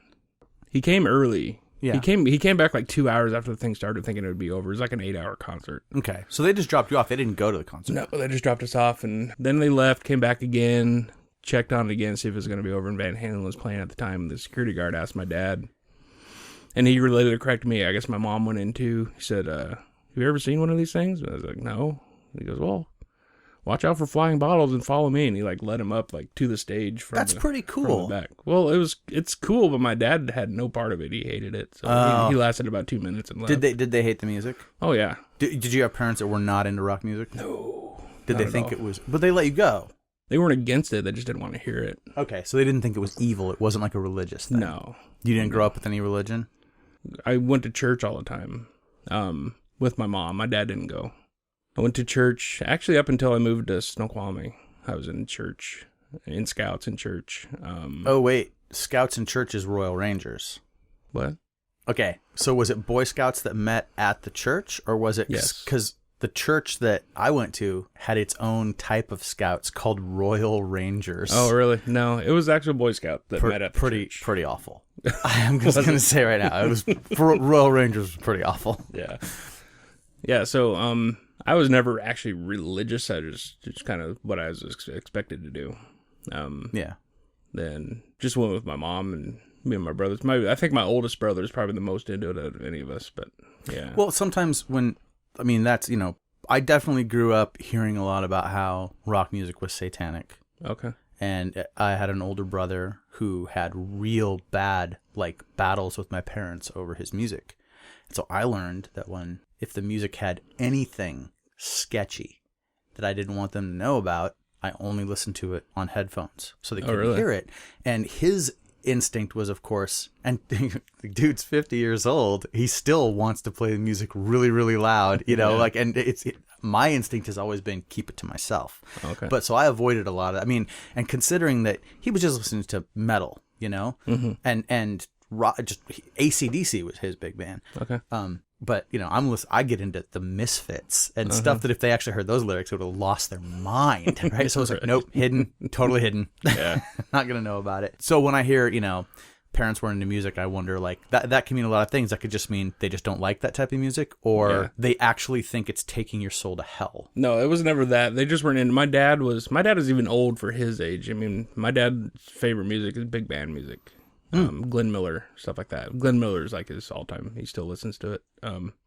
He came early. Yeah. He came back like 2 hours after the thing started, thinking it would be over. It was like an 8-hour concert. Okay, so they just dropped you off. They didn't go to the concert. No, they just dropped us off, and then they left, came back again, checked on it again, see if it was going to be over, and Van Halen was playing at the time. The security guard asked my dad, and he related it correct to me. I guess my mom went in too. He said, have you ever seen one of these things? And I was like, no. And he goes, well, watch out for flying bottles and follow me. And he like led him up like to the stage. That's pretty cool. From the back. Well, it's cool, but my dad had no part of it. He hated it. So he lasted about 2 minutes and left. Did they hate the music? Oh yeah. Did you have parents that were not into rock music? No. Did they think it was? But they let you go. They weren't against it. They just didn't want to hear it. Okay, so they didn't think it was evil. It wasn't like a religious thing. No. You didn't grow up with any religion? I went to church all the time with my mom. My dad didn't go. I went to church, actually up until I moved to Snoqualmie. I was in church, in Scouts in church. Oh, wait. Scouts in church is Royal Rangers. What? Okay, so was it Boy Scouts that met at the church? Or was it... Yes. Because the church that I went to had its own type of scouts called Royal Rangers. Oh, really? No, it was actual Boy Scout that met at the church. Pretty awful. I'm just going to say right now, it was Royal Rangers was pretty awful. Yeah. Yeah, so I was never actually religious. I just kind of what I was expected to do. Yeah. Then just went with my mom and me and my brothers. I think my oldest brother is probably the most into it out of any of us, but yeah. Well, sometimes that's, I definitely grew up hearing a lot about how rock music was satanic. Okay. And I had an older brother who had real bad, battles with my parents over his music. And so I learned that if the music had anything sketchy that I didn't want them to know about, I only listened to it on headphones so they couldn't hear it. And his instinct was, of course, and the dude's 50 years old, he still wants to play the music really, really loud, and my instinct has always been keep it to myself. Okay. But so I avoided a lot of, I mean, and considering that he was just listening to metal, you know, and rock, just AC/DC was his big band. Okay. But you know, I get into the Misfits and stuff that if they actually heard those lyrics, they would have lost their mind, right? So it's like, nope, hidden, totally hidden. Yeah. Not gonna know about it. So when I hear, you know, parents were into music, I wonder, like, that can mean a lot of things. That could just mean they just don't like that type of music, or they actually think it's taking your soul to hell. No, it was never that. They just weren't into. My dad was even old for his age. I mean, my dad's favorite music is big band music. Glenn Miller, stuff like that. Glenn Miller's like his all-time. He still listens to it.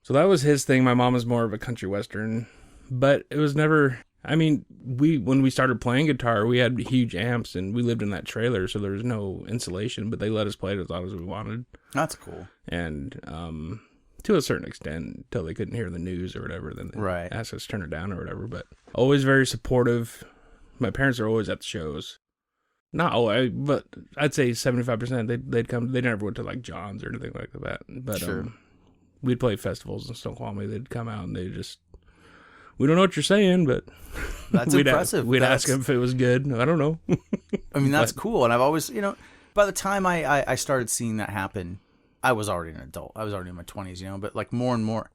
So that was his thing. My mom was more of a country western, but it was never. I mean, when we started playing guitar, we had huge amps, and we lived in that trailer, so there was no insulation. But they let us play it as long as we wanted. That's cool. And to a certain extent, until they couldn't hear the news or whatever, then they asked us to turn it down or whatever. But always very supportive. My parents are always at the shows. Not always, but I'd say 75%. They'd come. They never went to like John's or anything like that. But we'd play festivals in Snoqualmie. They'd come out and they just, we don't know what you're saying, but that's impressive. We'd ask them if it was good. I don't know. I mean, that's cool. And I've always, you know, by the time I started seeing that happen, I was already an adult. I was already in my 20s, you know. But like more and more,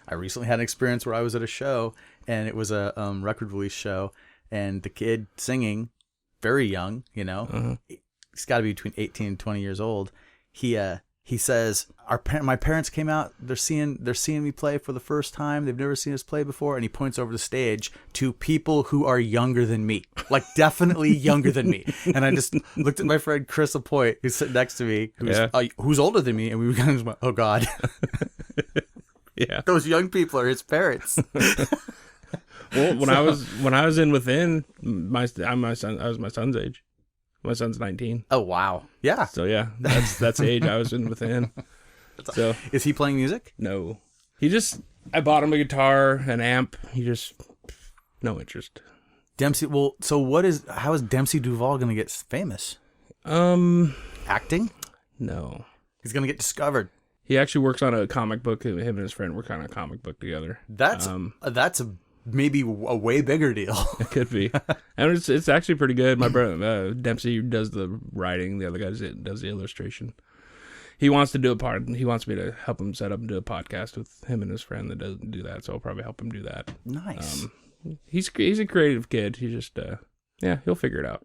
I recently had an experience where I was at a show, and it was a record release show, and the kid singing, very young, you know, he's got to be between 18 and 20 years old. He says, my parents came out, they're seeing me play for the first time. They've never seen us play before. And he points over the stage to people who are younger than me, like definitely younger than me. And I just looked at my friend Chris Lapointe, who's sitting next to me, who's older than me. And we kind of went, oh God. Yeah. Those young people are his parents. Well, when I was in Within, I was my son's age. My son's 19. Oh wow, yeah. So yeah, that's the age I was in Within. So is he playing music? No, I bought him a guitar, an amp. No interest. Dempsey. Well, so how is Dempsey DUVALL going to get famous? Acting? No. He's going to get discovered. He actually works on a comic book. Him and his friend work on a comic book together. That's maybe a way bigger deal. It could be. And it's actually pretty good. My brother, Dempsey, does the writing. The other guy does the illustration. He wants to do He wants me to help him set up and do a podcast with him and his friend that doesn't do that. So I'll probably help him do that. Nice. He's a creative kid. He just, he'll figure it out.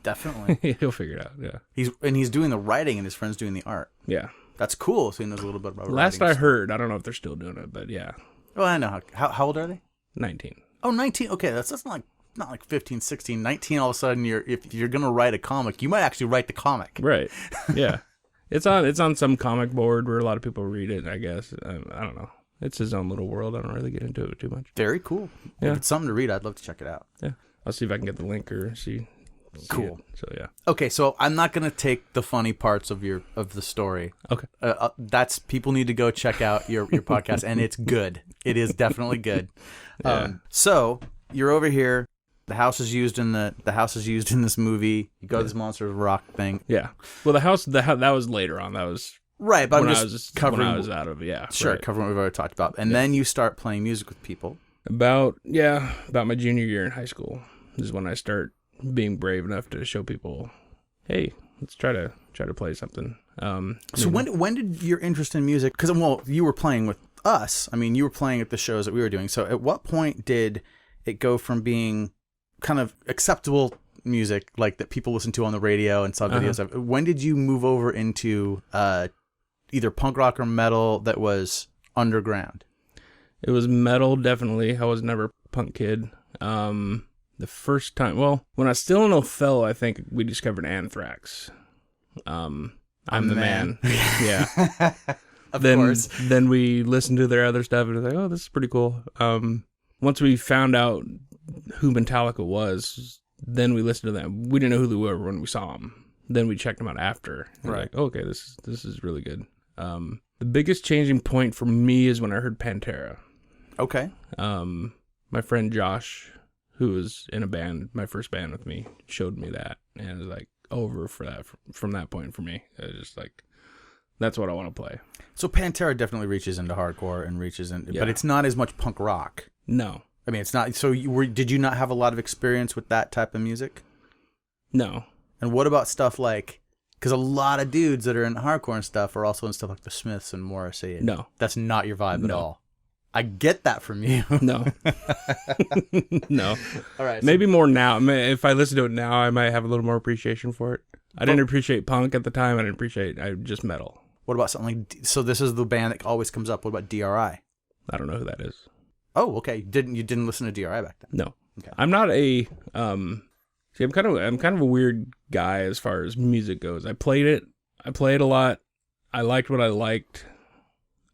Definitely. He'll figure it out. Yeah. He's doing the writing and his friend's doing the art. Yeah. That's cool. So he knows a little bit about Last I heard, I don't know if they're still doing it, but yeah. Well, I know. How old are they? 19. Oh, 19. Okay, that's not like 15, 16, 19. All of a sudden, if you're gonna write a comic, you might actually write the comic. Right. Yeah. It's on some comic board where a lot of people read it. I guess I don't know. It's his own little world. I don't really get into it too much. Very cool. Yeah. If it's something to read, I'd love to check it out. Yeah. I'll see if I can get the link or see cool. It. So yeah. Okay, so I'm not gonna take the funny parts of the story. Okay. That's people need to go check out your podcast, and it's good. It is definitely good. Yeah. So you're over here. The house is used in this movie. You go to this Monsters of Rock thing. Yeah. Well, the house that was later on. That was right. But when I'm just covering. When I was out of Sure, right. covering what we've already talked about, and then you start playing music with people. About my junior year in high school is when I start being brave enough to show people, hey, let's try to play something. So when did your interest in music? Because you were playing with us. I mean, you were playing at the shows that we were doing. So at what point did it go from being kind of acceptable music, like that people listen to on the radio and saw videos of? When did you move over into either punk rock or metal that was underground? It was metal, definitely. I was never a punk kid. The first time, when I was still in Othello, I think we discovered Anthrax. I'm the man. Yeah. Of course. Then we listened to their other stuff and was like, oh, this is pretty cool. Once we found out who Metallica was, then we listened to them. We didn't know who they were when we saw them. Then we checked them out after. Right. Like, okay, this is really good. The biggest changing point for me is when I heard Pantera. Okay. My friend Josh, who was in a band, my first band with me, showed me that, and it was like over for that. From that point for me, it was just like That's what I want to play. So Pantera definitely reaches into hardcore and reaches in, Yeah. but it's not as much punk rock. No. I mean, it's not. So did you not have a lot of experience with that type of music? No. And what about stuff like, because a lot of dudes that are in hardcore and stuff are also in stuff like the Smiths and Morrissey. And No. that's not your vibe at No. all. I get that from you. No. No. All right. Maybe more now. I mean, if I listen to it now, I might have a little more appreciation for it. I didn't appreciate punk at the time. I didn't appreciate just metal. What about something like, so this is the band that always comes up. What about DRI? I don't know who that is. Oh, okay. You didn't listen to DRI back then? No. Okay. I'm not a see, I'm kind of a weird guy as far as music goes. I played it a lot. I liked what I liked,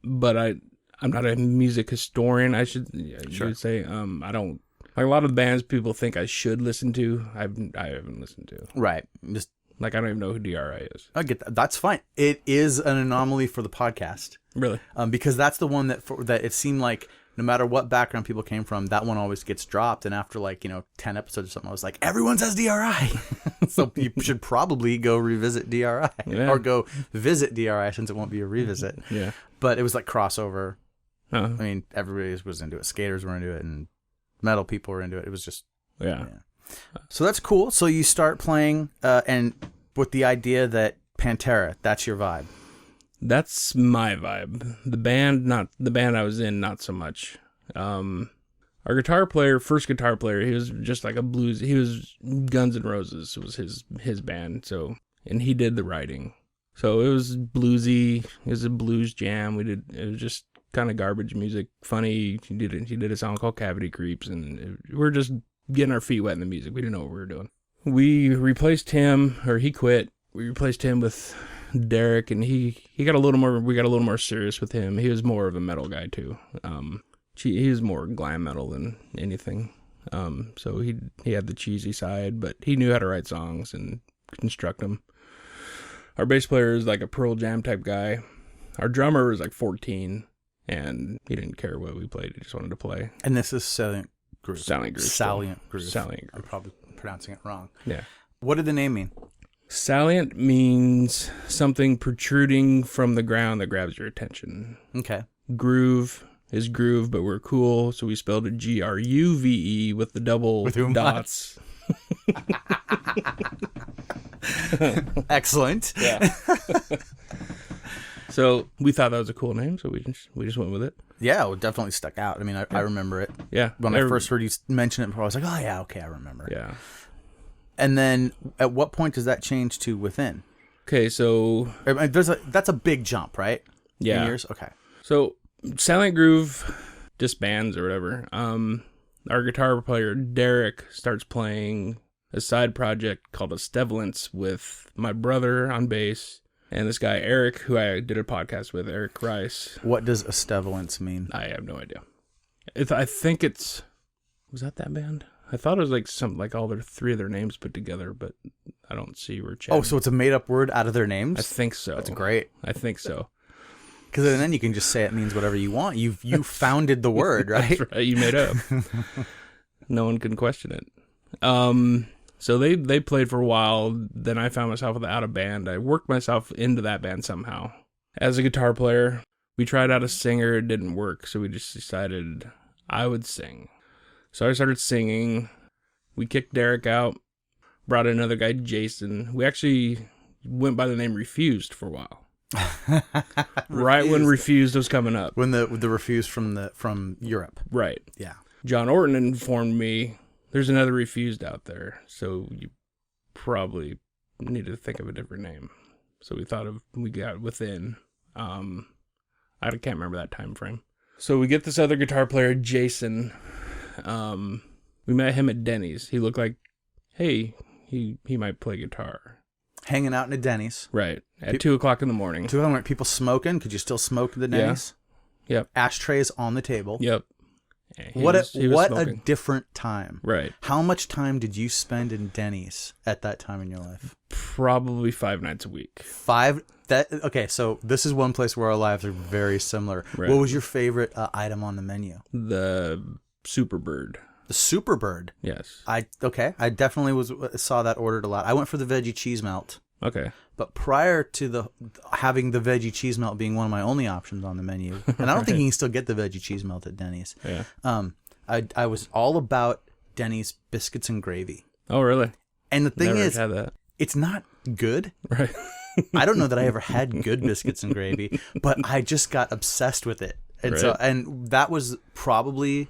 but I'm not a music historian. I should say. I don't like a lot of the bands people think I should listen to. I haven't listened to. Right. Just Like, I don't even know who DRI is. I get that. That's fine. It is an anomaly for the podcast. Really? Because that's the one that it seemed like no matter what background people came from, that one always gets dropped. And after 10 episodes or something, I was like, everyone says DRI. So you should probably go revisit DRI or go visit DRI since it won't be a revisit. Yeah. But it was like crossover. Uh-huh. I mean, everybody was into it. Skaters were into it and metal people were into it. It was just, Yeah. So that's cool. So you start playing and with the idea that Pantera, that's your vibe. That's my vibe. The band I was in, not so much. Our first guitar player, he was just like a blues. He was Guns N' Roses. It was his band. So, and he did the writing. So it was bluesy. It was a blues jam. It was just kind of garbage music, funny. He did a song called Cavity Creeps, and we're just getting our feet wet in the music. We didn't know what we were doing. We replaced him, or he quit. We replaced him with Derek, and he got a little more. We got a little more serious with him. He was more of a metal guy too. He was more glam metal than anything. So he had the cheesy side, but he knew how to write songs and construct them. Our bass player is like a Pearl Jam type guy. Our drummer was like 14, and he didn't care what we played. He just wanted to play. And this is Salient Groove. Salient Groove. I'm probably pronouncing it wrong. Yeah. What did the name mean? Salient means something protruding from the ground that grabs your attention. Okay. Groove is groove, but we're cool, so we spelled it GRUVE with the double dots. Excellent. Yeah. So we thought that was a cool name, so we just went with it. Yeah, it definitely stuck out. I mean, I remember it. Yeah. When I first heard you mention it before, I was like, oh yeah, okay, I remember. Yeah. And then at what point does that change to Within? Okay, so I mean, that's a big jump, right? Yeah. In years? Okay. So Silent Groove disbands or whatever. Our guitar player Derek starts playing a side project called Estevalence with my brother on bass and this guy Eric, who I did a podcast with, Eric Rice. What does Estevalence mean? I have no idea. I think it's, was that band? I thought it was like all their three of their names put together, but I don't see where. Oh, so it's a made up word out of their names? I think so. That's great. I think so. Because then you can just say it means whatever you want. You founded the word, right? That's right. You made up. No one can question it. So they played for a while. Then I found myself without a band. I worked myself into that band somehow. As a guitar player, we tried out a singer. It didn't work. So we just decided I would sing. So I started singing. We kicked Derek out. Brought in another guy, Jason. We actually went by the name Refused for a while. Right when Refused was coming up. When the Refused from Europe. Right. Yeah. John Orton informed me there's another Refused out there, so you probably need to think of a different name. So we got Within. I can't remember that time frame. So we get this other guitar player, Jason. We met him at Denny's. He looked like, hey, he might play guitar. Hanging out in a Denny's. Right. At 2 o'clock in the morning. 2 o'clock, people smoking. Could you still smoke in the Denny's? Yeah. Yep. Ashtrays on the table. Yep. What a different time. Right. How much time did you spend in Denny's at that time in your life? Probably 5 nights a week. Okay, so this is one place where our lives are very similar. Right. What was your favorite item on the menu? The Superbird. The Superbird? Yes. I definitely saw that ordered a lot. I went for the veggie cheese melt. Okay. But prior to having the veggie cheese melt being one of my only options on the menu, and I don't think you can still get the veggie cheese melt at Denny's. Yeah. I was all about Denny's biscuits and gravy. Oh, really? And the thing Never is, had that. it's not good. Right. I don't know that I ever had good biscuits and gravy, but I just got obsessed with it. And Right. and that was probably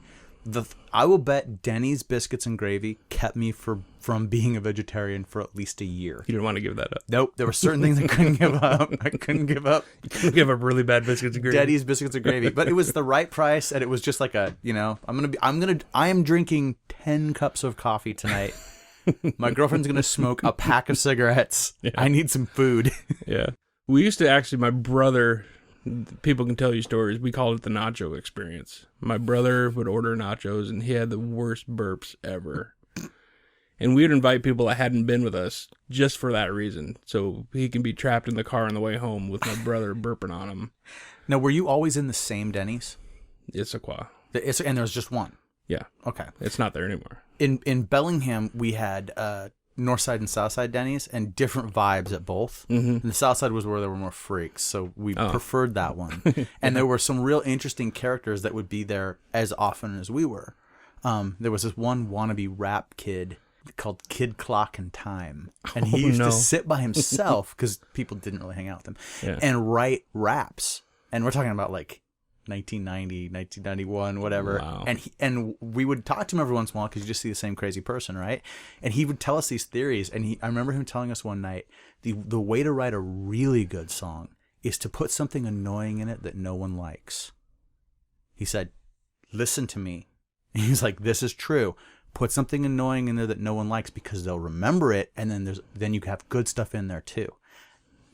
I will bet Denny's biscuits and gravy kept me from being a vegetarian for at least a year. You didn't want to give that up. Nope, there were certain things I couldn't give up. I couldn't give up. You couldn't give up really bad biscuits and gravy. Denny's biscuits and gravy, but it was the right price, and it was just like I am drinking 10 cups of coffee tonight. My girlfriend's gonna smoke a pack of cigarettes. Yeah. I need some food. Yeah, we used to actually. My brother. People can tell you stories. We called it the nacho experience. My brother would order nachos, and he had the worst burps ever. And we would invite people that hadn't been with us just for that reason, so he can be trapped in the car on the way home with my brother burping on him. Now, were you always in the same Denny's? Issaquah. And there was just one? Yeah. Okay. It's not there anymore. In Bellingham, we had North Side and South Side Denny's, and different vibes at both. Mm-hmm. And the South Side was where there were more freaks, so we preferred that one. And there were some real interesting characters that would be there as often as we were. There was this one wannabe rap kid called Kid Clock and Time, and he used to sit by himself because people didn't really hang out with him and write raps. And we're talking about like 1990, 1991, whatever. Wow. And we would talk to him every once in a while because you just see the same crazy person, right? And he would tell us these theories. And I remember him telling us one night, the way to write a really good song is to put something annoying in it that no one likes. He said, listen to me. And he was like, this is true. Put something annoying in there that no one likes because they'll remember it. And then you have good stuff in there too.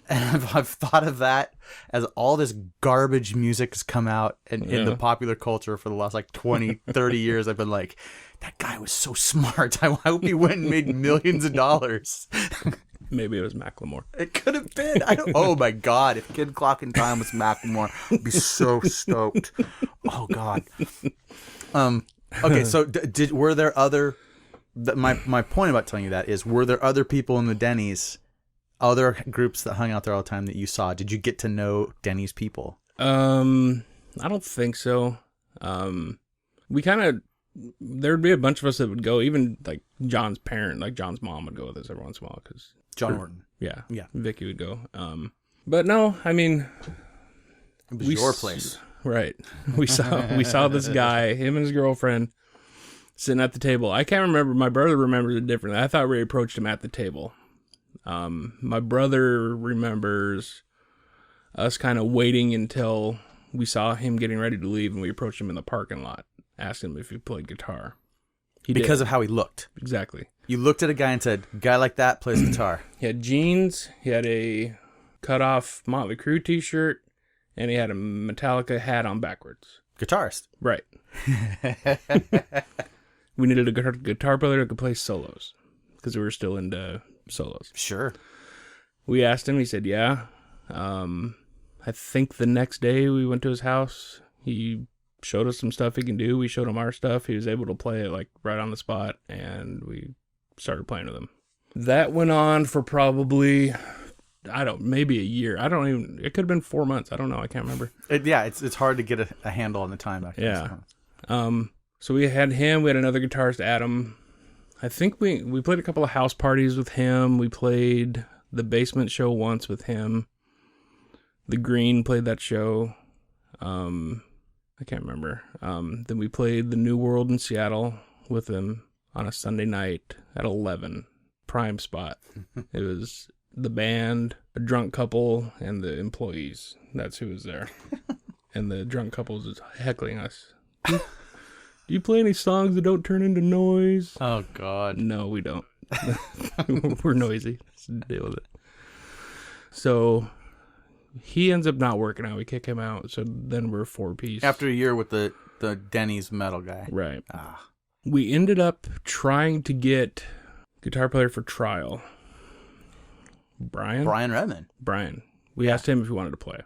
And I've thought of that as all this garbage music has come out in the popular culture for the last like 20, 30 years. I've been like, that guy was so smart. I hope he went and made millions of dollars. Maybe it was Macklemore. It could have been. Oh my God. If Kid Clock in Time was Macklemore, I'd be so stoked. Oh God. Okay. So were there other, my point about telling you that is, were there other people in the Denny's, other groups that hung out there all the time that you saw? Did you get to know Denny's people? I don't think so. We kind of, there'd be a bunch of us that would go, even like John's parent, like John's mom would go with us every once in a while. Cause John Horton. Yeah. Yeah. Vicky would go. But no, I mean. It was your place. Right. We saw this guy, him and his girlfriend, sitting at the table. I can't remember. My brother remembers it differently. I thought we approached him at the table. My brother remembers us kind of waiting until we saw him getting ready to leave, and we approached him in the parking lot, asked him if he played guitar. Because of how he looked. Exactly. You looked at a guy and said, guy like that plays guitar. He had jeans, he had a cut-off Motley Crue t-shirt, and he had a Metallica hat on backwards. Guitarist. Right. We needed a guitar player who could play solos, because we were still into solos. Sure. We asked him, he said, yeah. I think the next day we went to his house. He showed us some stuff he can do. We showed him our stuff. He was able to play it like right on the spot, and we started playing with him. That went on for probably, maybe a year. It could have been 4 months. I don't know. I can't remember. It's hard to get a handle on the time. Yeah. So we had him. We had another guitarist, Adam. I think we played a couple of house parties with him. We played the Basement Show once with him. The Green played that show. I can't remember. Then we played the New World in Seattle with him on a Sunday night at 11. Prime spot. It was the band, a drunk couple, and the employees. That's who was there. And the drunk couple was heckling us. Do you play any songs that don't turn into noise? Oh, God. No, we don't. We're noisy. Let's deal with it. So he ends up not working out. We kick him out. So then we're 4-piece. After a year with the Denny's metal guy. Right. We ended up trying to get guitar player for trial. Brian Redman. Brian. We asked him if he wanted to play.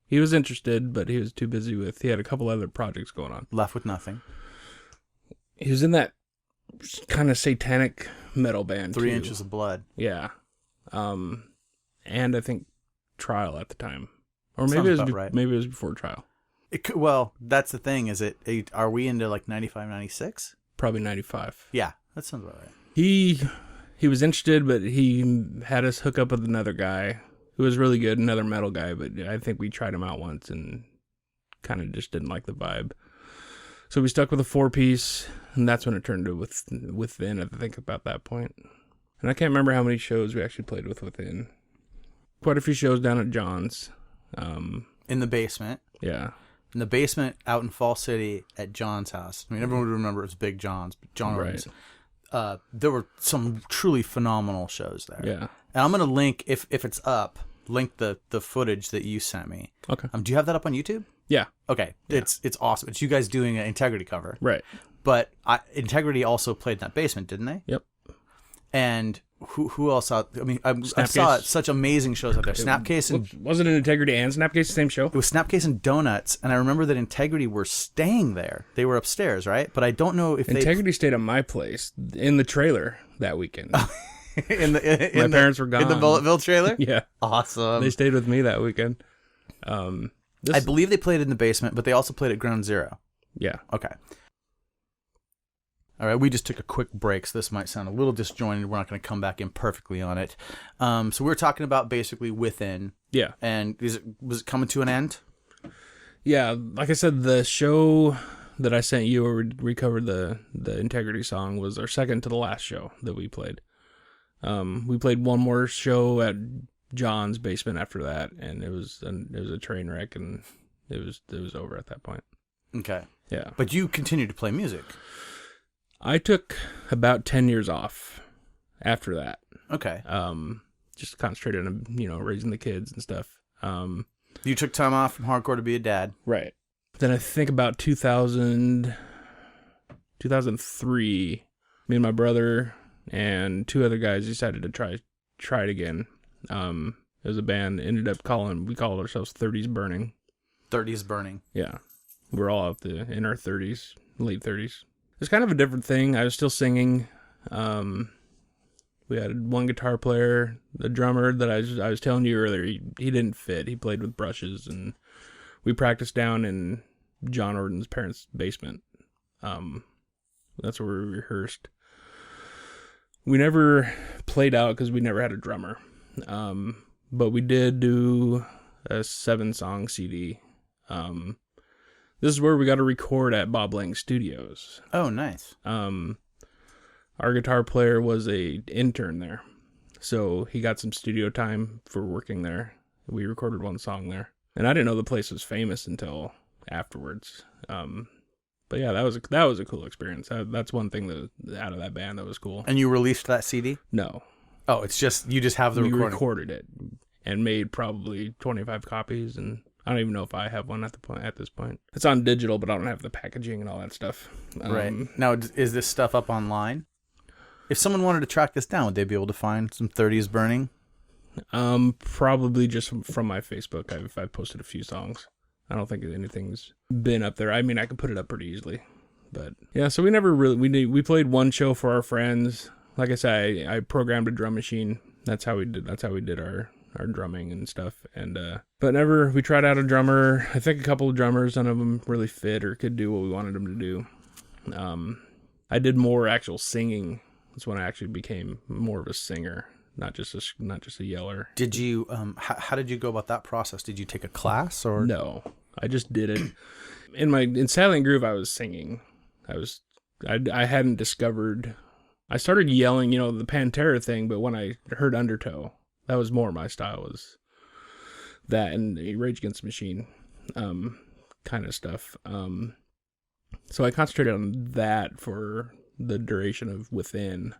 He was interested, but he was too busy he had a couple other projects going on. Left with nothing. He was in that kind of satanic metal band. 3 Inches of Blood. Yeah. and I think Trial at the time. Or Sounds maybe about right. maybe it was before Trial. Well, that's the thing. Are we into like 95, 96? Probably 95. Yeah, that sounds about right. He was interested, but he had us hook up with another guy who was really good, another metal guy, but I think we tried him out once and kind of just didn't like the vibe. So we stuck with a 4-piece, and that's when it turned to Within, I think, about that point. And I can't remember how many shows we actually played with Within. Quite a few shows down at John's. In the basement. Yeah. In the basement out in Fall City at John's house. I mean, everyone would remember it was Big John's, but John Owens. There were some truly phenomenal shows there. Yeah. And I'm going to link, if it's up, link the footage that you sent me. Okay. Do you have that up on YouTube? Yeah. Okay. Yeah. It's awesome. It's you guys doing an Integrity cover. Right. But Integrity also played in that basement, didn't they? Yep. And who else out? I mean, I saw such amazing shows out there. Snapcase and wasn't it Integrity and Snapcase the same show? It was Snapcase and Donuts, and I remember that Integrity were staying there. They were upstairs, right? But I don't know if Integrity stayed at my place in the trailer that weekend. My parents were gone in the Bulletville trailer. Yeah, awesome. They stayed with me that weekend. I believe they played in the basement, but they also played at Ground Zero. Yeah. Okay. All right, we just took a quick break, so this might sound a little disjointed. We're not going to come back in perfectly on it. So we were talking about basically Within. Yeah. And was it coming to an end? Yeah, like I said, the show that I sent you where we covered the Integrity song was our second to the last show that we played. We played one more show at John's basement after that, and it was a train wreck, and it was over at that point. Okay. Yeah. But you continued to play music. I took about 10 years off after that. Okay. Just concentrated on, raising the kids and stuff. You took time off from hardcore to be a dad. Right. Then I think about 2003, me and my brother and two other guys decided to try it again. It was a band, we called ourselves 30s Burning. 30s Burning. Yeah. We're all in our 30s, late 30s. It's kind of a different thing. I was still singing. We had one guitar player, the drummer that I was telling you earlier. He didn't fit. He played with brushes, and we practiced down in John Orton's parents' basement. That's where we rehearsed. We never played out because we never had a drummer. But we did do a 7-song CD. This is where we got to record at Bob Lang Studios. Oh, nice. Our guitar player was a intern there, so he got some studio time for working there. We recorded one song there, and I didn't know the place was famous until afterwards. But yeah, that was a cool experience. That's one thing out of that band that was cool. And you released that CD? No. Oh, it's just you just have the recording. We recorded it and made probably 25 copies, and I don't even know if I have one at this point. It's on digital, but I don't have the packaging and all that stuff. Right. Now, is this stuff up online? If someone wanted to track this down, would they be able to find some 30s Burning? Probably just from my Facebook. I've posted a few songs. I don't think anything's been up there. I mean, I could put it up pretty easily. But yeah, so we never really, we played one show for our friends. Like I said, I programmed a drum machine. That's how we did our drumming and stuff. And but we tried out a drummer. I think a couple of drummers, none of them really fit or could do what we wanted them to do. I did more actual singing. That's when I actually became more of a singer, not just a yeller. Did you how did you go about that process? Did you take a class or no? I just did it. In Silent Groove I was singing. I hadn't discovered. I started yelling, the Pantera thing, but when I heard Undertow, that was more my style, was that and Rage Against the Machine kind of stuff. So I concentrated on that for the duration of Within.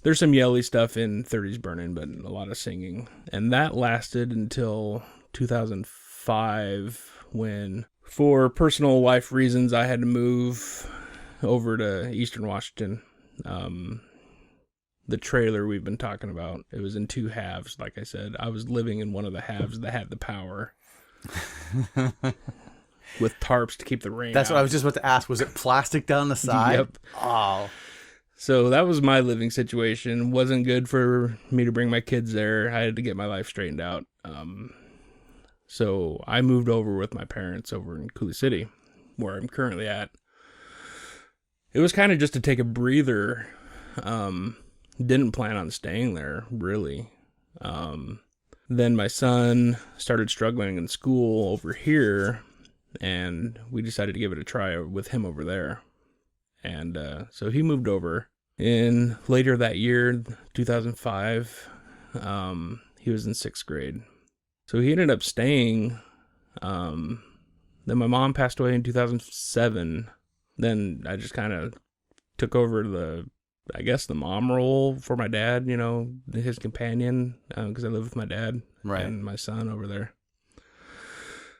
There's some yelly stuff in 30s Burning, but a lot of singing. And that lasted until 2005 when, for personal life reasons, I had to move over to Eastern Washington. The trailer we've been talking about, it was in 2 halves, like I said. I was living in one of the halves that had the power. With tarps to keep the rain That's out. what I was just about to ask. Was it plastic down the side? Yep. Oh. So that was my living situation. Wasn't good for me to bring my kids there. I had to get my life straightened out. So I moved over with my parents over in Coulee City, where I'm currently at. It was kind of just to take a breather. Didn't plan on staying there, really. Then my son started struggling in school over here, and we decided to give it a try with him over there. And so he moved over in later that year, 2005. He was in 6th grade. So he ended up staying. Then my mom passed away in 2007. Then I just kind of took over the mom role for my dad, his companion, because I live with my dad and my son over there.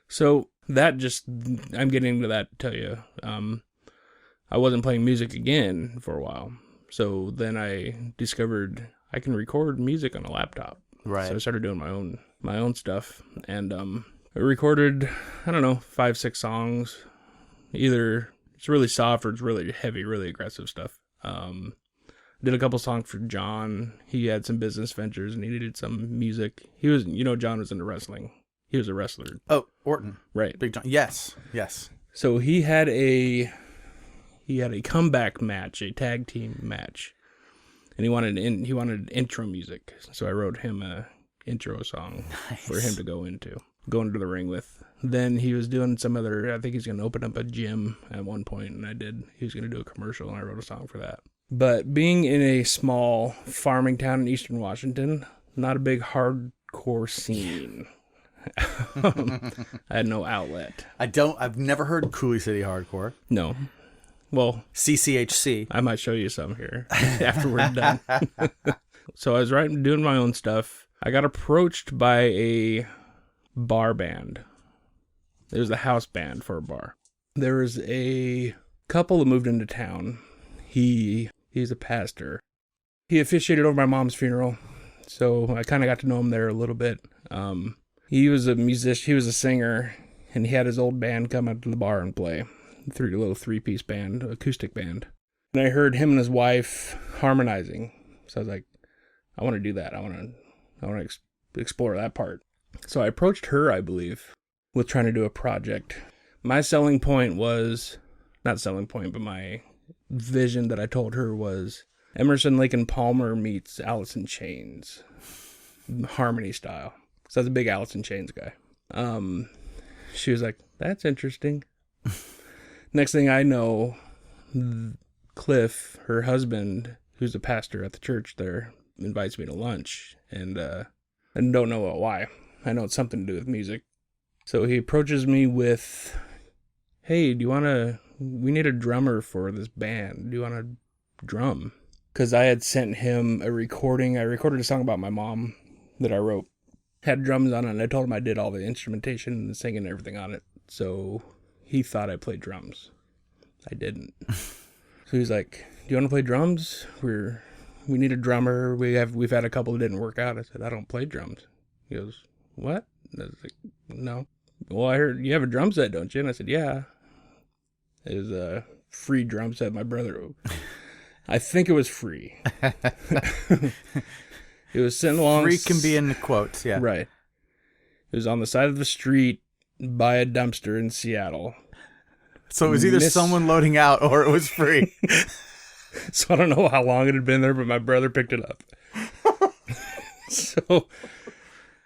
So I'm getting into that to tell you. I wasn't playing music again for a while. So then I discovered I can record music on a laptop. Right. So I started doing my own stuff. And I recorded, 5, 6 songs. Either it's really soft or it's really heavy, really aggressive stuff. Did a couple songs for John. He had some business ventures and he needed some music. He was, John was into wrestling. He was a wrestler. Oh, Orton. Right. Big John. Yes. So he had a comeback match, a tag team match. And he wanted intro music. So I wrote him a intro song for him to go into the ring with. Then he was doing some other, I think he's going to open up a gym at one point, and he was going to do a commercial, and I wrote a song for that. But being in a small farming town in eastern Washington, not a big hardcore scene. I had no outlet. I've never heard Coulee City hardcore. No. Well, CCHC. I might show you some here after we're done. So I was doing my own stuff. I got approached by a bar band. It was a house band for a bar. There was a couple that moved into town. He's a pastor. He officiated over my mom's funeral, so I kind of got to know him there a little bit. He was a musician. He was a singer, and he had his old band come out to the bar and play. A little 3-piece band, acoustic band. And I heard him and his wife harmonizing. So I was like, I want to do that. I want to explore that part. So I approached her, I believe, with trying to do a project. My but my vision that I told her was Emerson, Lake and Palmer meets Alice in Chains, harmony style. So I was a big Alice in Chains guy. She was like, that's interesting. Next thing I know, Cliff, her husband, who's a pastor at the church there, invites me to lunch, and I don't know why. I know it's something to do with music. So he approaches me with, hey, we need a drummer for this band. Do you want to drum? Because I had sent him a recording. I recorded a song about my mom that I wrote. Had drums on it, and I told him I did all the instrumentation and the singing and everything on it. So he thought I played drums. I didn't. So he's like, do you want to play drums? We need a drummer. We've had a couple that didn't work out. I said, I don't play drums. He goes, what? I was like, no. Well, I heard you have a drum set, don't you? And I said, yeah. It was a free drum set. My brother, I think it was free. It was sitting along. Free can be in the quotes, yeah. Right. It was on the side of the street by a dumpster in Seattle. So it was either someone loading out or it was free. So I don't know how long it had been there, but my brother picked it up. So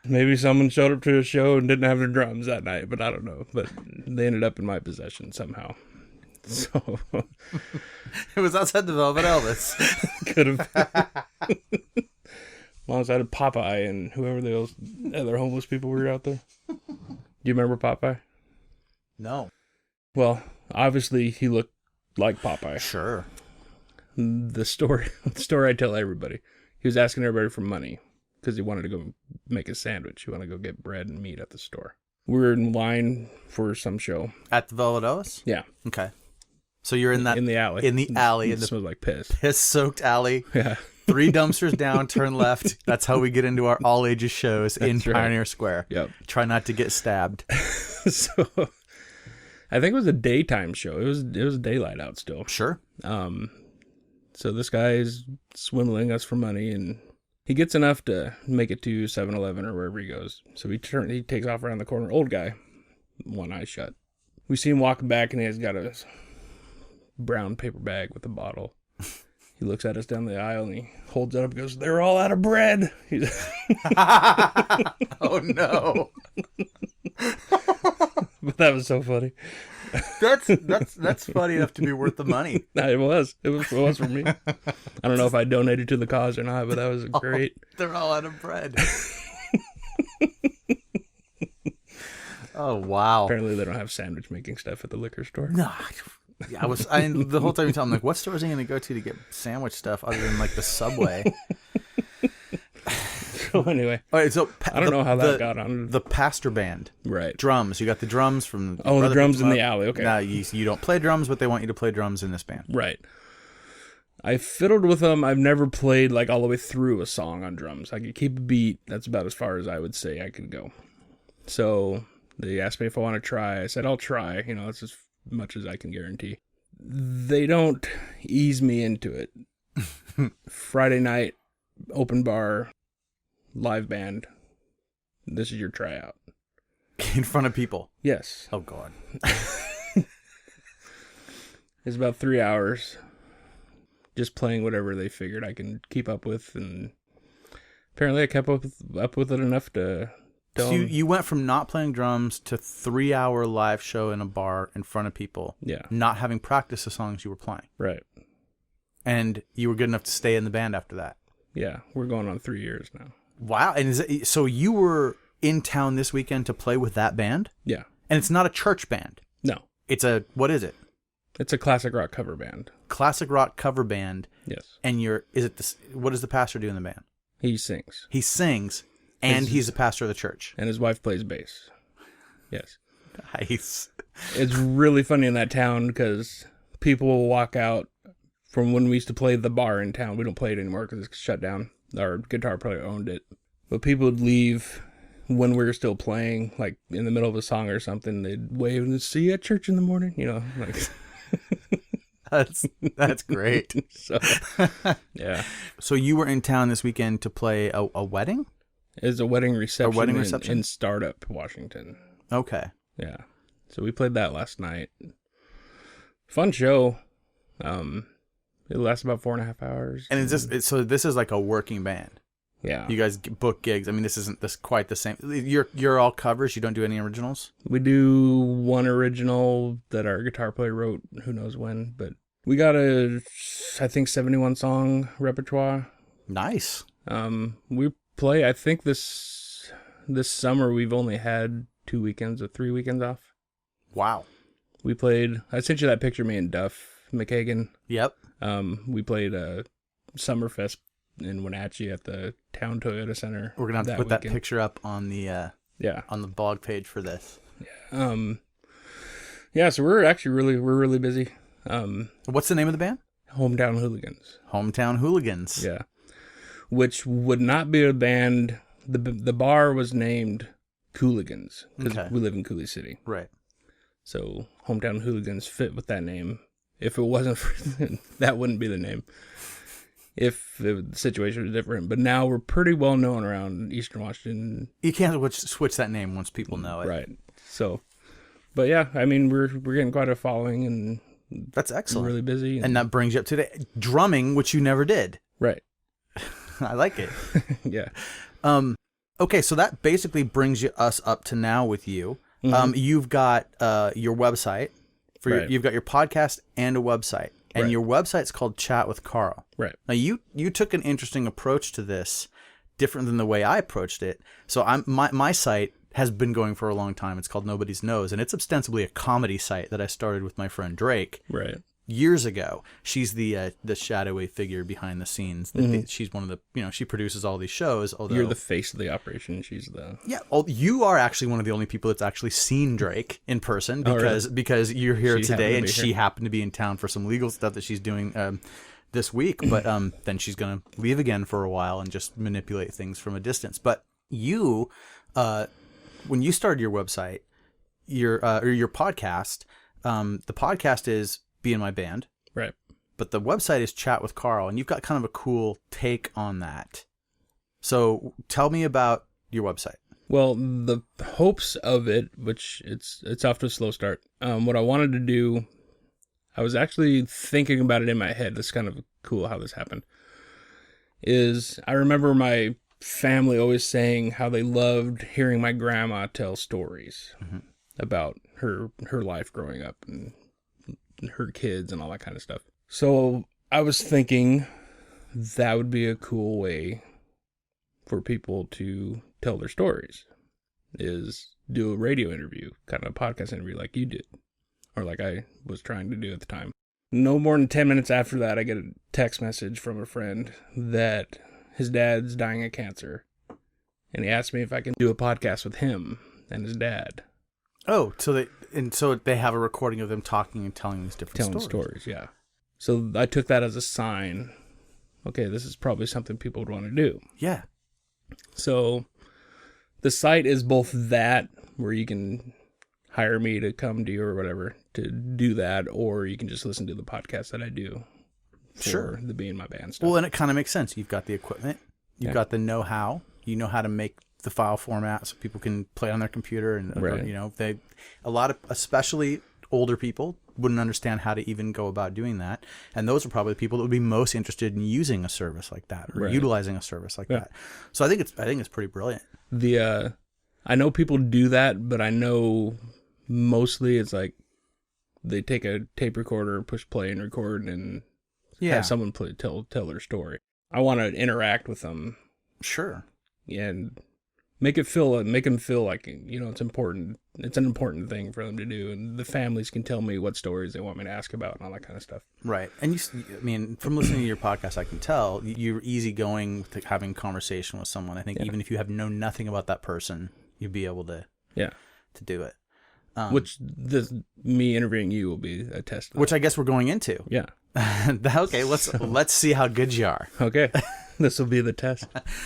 maybe someone showed up to a show and didn't have their drums that night, but I don't know. But they ended up in my possession somehow. So it was outside the Velvet Elvis. Could have. Alongside of Popeye and whoever the other homeless people were out there. Do you remember Popeye? No. Well, obviously he looked like Popeye. Sure. The story I tell everybody. He was asking everybody for money because he wanted to go make a sandwich. He wanted to go get bread and meat at the store. We were in line for some show. At the Velvet Elvis? Yeah. Okay. So you're in the alley. In the alley. It smells like piss. Piss-soaked alley. Yeah. 3 dumpsters down, turn left. That's how we get into our all-ages shows in Pioneer Square. Yep. Try not to get stabbed. So, I think it was a daytime show. It was daylight out still. Sure. So this guy is swindling us for money, and he gets enough to make it to 7-Eleven or wherever he goes. So he takes off around the corner. Old guy, one eye shut. We see him walking back, and he's got a brown paper bag with a bottle. He looks at us down the aisle, and he holds it up and goes, "They're all out of bread." Oh, no. But that was so funny. That's funny enough to be worth the money. It was for me. I don't know if I donated to the cause or not, but that was great. Oh, they're all out of bread. Oh, wow. Apparently they don't have sandwich making stuff at the liquor store. No. Yeah, the whole time you tell him, like, what store is he going to go to get sandwich stuff other than, like, the Subway? So anyway, all right, so I don't know how that got on. The pastor band. Right. Drums. You got the drums from... the drums in the alley. Okay. Now, you don't play drums, but they want you to play drums in this band. Right. I fiddled with them. I've never played, like, all the way through a song on drums. I could keep a beat. That's about as far as I would say I could go. So they asked me if I want to try. I said, I'll try. That's as much as I can guarantee. They don't ease me into it. Friday night, open bar, live band. This is your tryout. In front of people? Yes. Oh, God. It's about 3 hours. Just playing whatever they figured I can keep up with. And apparently I kept up with it enough to... So you went from not playing drums to 3-hour live show in a bar in front of people. Yeah. Not having practiced the songs you were playing. Right. And you were good enough to stay in the band after that. Yeah. We're going on 3 years now. Wow. And so you were in town this weekend to play with that band? Yeah. And it's not a church band? No. What is it? It's a classic rock cover band. Classic rock cover band. Yes. And what does the pastor do in the band? He sings. He sings. And he's the pastor of the church. And his wife plays bass. Yes. Nice. It's really funny in that town because people will walk out from when we used to play the bar in town. We don't play it anymore because it's shut down. Our guitar player owned it. But people would leave when we were still playing, like in the middle of a song or something. They'd wave and see you at church in the morning. Like... That's great. So, yeah. So you were in town this weekend to play a wedding? It's a wedding reception, in Startup, Washington. Okay. Yeah. So we played that last night. Fun show. It lasted about 4.5 hours. And so this is like a working band. Yeah. You guys book gigs. I mean, this isn't quite the same. You're all covers. You don't do any originals? We do one original that our guitar player wrote who knows when, but we got I think 71 song repertoire. Nice. We play, I think this summer we've only had 2 weekends or 3 weekends off. Wow. We played, I sent you that picture of me and Duff McKagan. Yep. We played a Summerfest in Wenatchee at the Town Toyota Center. We're gonna have to put that picture up on the on the blog page for this. Yeah. So we're actually really busy. What's the name of the band? Hometown Hooligans. Hometown Hooligans. Yeah. Which would not be a band. The bar was named Cooligans because we live in Cooley City. Right. So Hometown Hooligans fit with that name. If it wasn't for that wouldn't be the name. If the situation was different. But now we're pretty well known around Eastern Washington. You can't switch that name once people know it. Right. So, but yeah, I mean, we're getting quite a following and that's excellent. We're really busy. And that brings you up to drumming, which you never did. Right. I like it. Yeah. Okay, so that basically brings us up to now with you. Mm-hmm. You've got your website. You've got your podcast and a website. And your website's called Chat with Carl. Right. Now, you took an interesting approach to this, different than the way I approached it. So my site has been going for a long time. It's called Nobody's Knows, and it's ostensibly a comedy site that I started with my friend Drake. Right. Years ago. She's the shadowy figure behind the scenes. She's one of the, she produces all these shows. Although you're the face of the operation. She's the... Yeah. You are actually one of the only people that's actually seen Drake in person because you're here today and she happened to be in town for some legal stuff that she's doing this week. But then she's going to leave again for a while and just manipulate things from a distance. But you, when you started your website, your podcast, the podcast is Be in My Band. Right. but the website is Chat with Carl, and you've got kind of a cool take on that. So tell me about your website. Well, the hopes of it, which it's off to a slow start. What I wanted to do, I was actually thinking about it in my head. This is kind of cool how this happened. Is I remember my family always saying how they loved hearing my grandma tell stories about her life growing up and her kids and all that kind of stuff. So I was thinking that would be a cool way for people to tell their stories, is do a radio interview, kind of a podcast interview like you did, or like I was trying to do at the time. No more than 10 minutes after that, I get a text message from a friend that his dad's dying of cancer, and he asked me if I can do a podcast with him and his dad. Oh, so they have a recording of them talking and telling these different stories, yeah. So I took that as a sign. Okay, this is probably something people would want to do. Yeah. So the site is both that, where you can hire me to come to you or whatever to do that, or you can just listen to the podcast that I do for the Be In My Band stuff. Well, and it kind of makes sense. You've got the equipment. You've got the know-how. You know how to make the file format so people can play on their computer. And, you know, a lot of, especially older people, wouldn't understand how to even go about doing that. And those are probably the people that would be most interested in using a service like that or utilizing a service like that. So I think it's pretty brilliant. I know people do that, but I know mostly it's like they take a tape recorder, push play and record, and have someone tell their story. I want to interact with them. Sure. And make them feel like, you know, it's important. It's an important thing for them to do, and the families can tell me what stories they want me to ask about and all that kind of stuff. Right. And I mean, from listening to your podcast, I can tell you're easygoing with having conversation with someone. I think even if you have known nothing about that person, you'd be able to do it. Which me interviewing you will be a test. Which I guess we're going into. Yeah. Okay, let's see how good you are. Okay. This will be the test.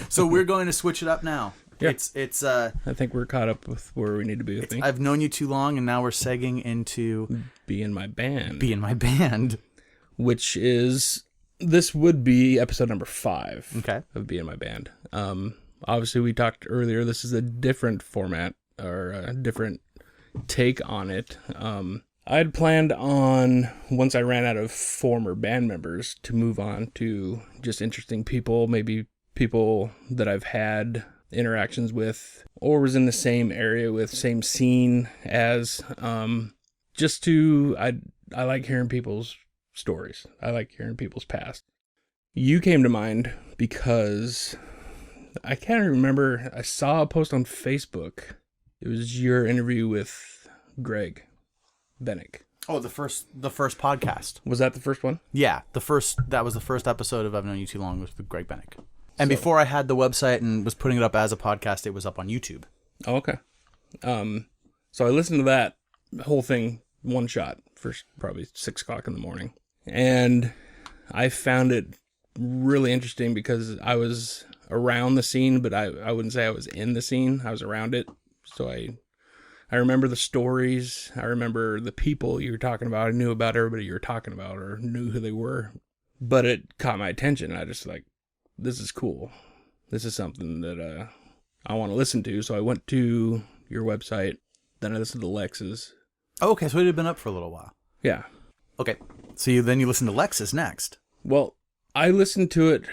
So we're going to switch it up now. Yeah. It's I think we're caught up with where we need to be with me. I've known you too long, and now we're segging into Be In My Band. Be In My Band. Which is, this would be episode number 5 of Be In My Band. Obviously we talked earlier, this is a different format or a different take on it. I'd planned on, once I ran out of former band members, to move on to just interesting people, maybe people that I've had interactions with or was in the same area with, same scene as, just to, I like hearing people's stories. I like hearing people's past. You came to mind because I can't remember, I saw a post on Facebook. It was your interview with Greg Bennick. Oh, the first podcast. Was that the first one? Yeah, that was the first episode of I've Known You Too Long, was with Greg Bennick. And before I had the website and was putting it up as a podcast, it was up on YouTube. Oh, okay. So I listened to that whole thing one shot for probably 6 o'clock in the morning. And I found it really interesting because I was around the scene, but I wouldn't say I was in the scene. I was around it. So I remember the stories. I remember the people you were talking about. I knew about everybody you were talking about or knew who they were. But it caught my attention. I just like, this is cool. This is something that I want to listen to. So I went to your website. Then I listened to Lex's. Oh, okay, so it had been up for a little while. Yeah. Okay. So then you listened to Lex's next. Well, I listened to it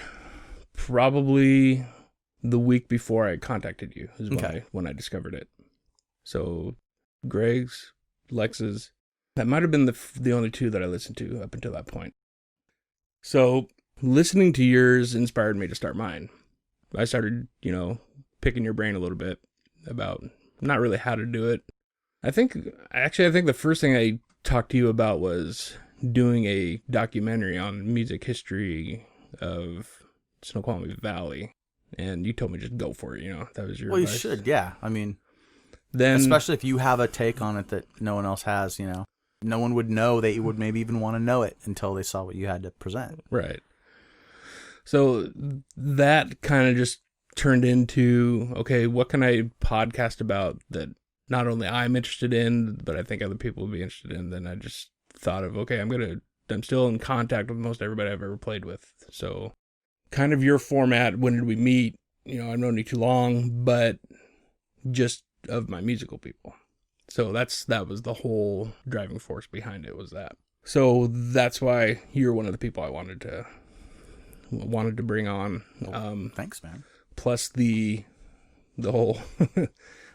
probably the week before I contacted you. Is when I discovered it. So Greg's, Lex's, that might have been the only 2 that I listened to up until that point. So listening to yours inspired me to start mine. I started, picking your brain a little bit about not really how to do it. I think the first thing I talked to you about was doing a documentary on music history of Snoqualmie Valley. And you told me just go for it, that was your advice. You should, yeah. I mean, then, especially if you have a take on it that no one else has, no one would know. They would maybe even want to know it until they saw what you had to present. Right. So that kind of just turned into, okay, what can I podcast about that not only I'm interested in, but I think other people would be interested in? Then I just thought of, okay, I'm going to I'm still in contact with most everybody I've ever played with. So kind of your format, when did we meet? You know, I've known you too long, but just of my musical people. So that was the whole driving force behind it, was that. So that's why you're one of the people I wanted to bring on. Thanks, man. Plus the whole,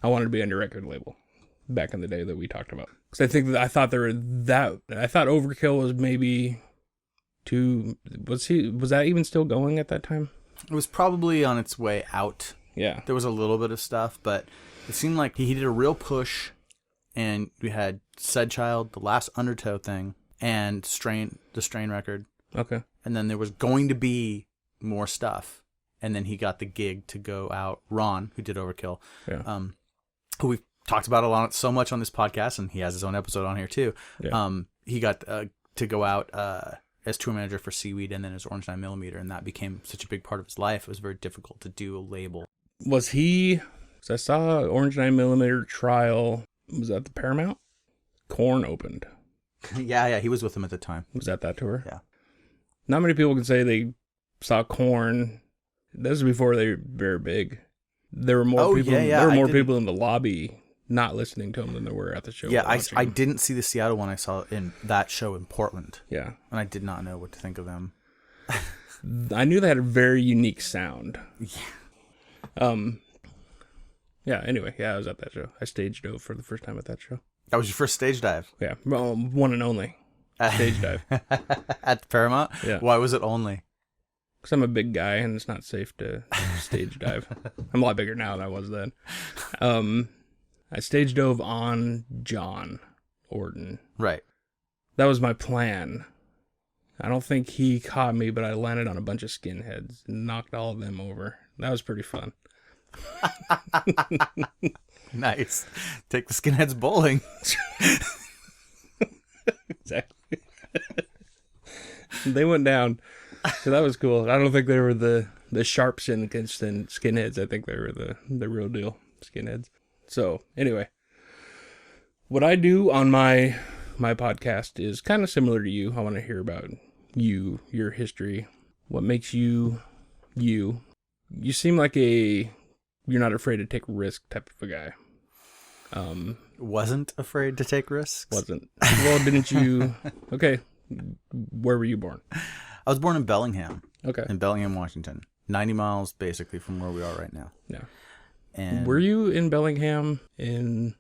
I wanted to be on your record label back in the day that we talked about. Because I thought Overkill was maybe too, was that even still going at that time? It was probably on its way out. Yeah. There was a little bit of stuff, but it seemed like he did a real push, and we had Said Child, the last Undertow thing, and the Strain record. Okay. And then there was going to be more stuff. And then he got the gig to go out. Ron, who did Overkill, who we've talked about a lot, so much on this podcast, and he has his own episode on here too. Yeah. He got to go out as tour manager for Seaweed and then as Orange 9mm, and that became such a big part of his life. It was very difficult to do a label. Was he... So I saw Orange 9mm Trial. Was that the Paramount? Korn opened. Yeah, he was with them at the time. Was that tour? Yeah. Not many people can say they saw Korn. This was before they were very big. There were more people. Yeah, there were more people in the lobby not listening to them than there were at the show. Yeah, I didn't see the Seattle one. I saw in that show in Portland. Yeah, and I did not know what to think of them. I knew they had a very unique sound. Yeah. Yeah. Anyway, I was at that show. I stage dove for the first time at that show. That was your first stage dive? Yeah, well, one and only stage dive at the Paramount. Yeah. Why was it only? Because I'm a big guy and it's not safe to stage dive. I'm a lot bigger now than I was then. I stage dove on John Orton. Right. That was my plan. I don't think he caught me, but I landed on a bunch of skinheads and knocked all of them over. That was pretty fun. Nice. Take the skinheads bowling. Exactly. They went down. So that was cool. I don't think they were the sharps and skinheads. I think they were the real deal skinheads. So anyway, what I do on my podcast is kind of similar to you. I want to hear about you, your history, what makes you you. You seem like you're not afraid to take risk type of a guy. Wasn't afraid to take risks? Wasn't. Well, didn't you? Okay. Where were you born? I was born in Bellingham. Okay. In Bellingham, Washington. 90 miles basically from where we are right now. Yeah. And were you in Bellingham you're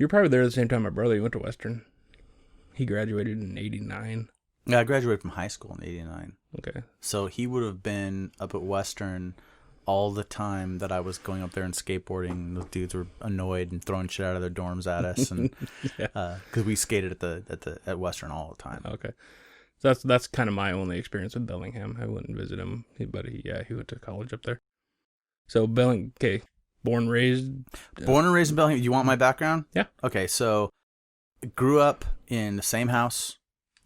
probably there at the same time my brother. He went to Western. He graduated in 89. Yeah, I graduated from high school in 89. Okay. So he would have been up at Western all the time that I was going up there and skateboarding. The dudes were annoyed and throwing shit out of their dorms at us, and because we skated at Western all the time. Okay. So that's kind of my only experience with Bellingham. I wouldn't visit him, but he went to college up there. So born and raised in Bellingham. You want my background? Yeah. Okay, so grew up in the same house.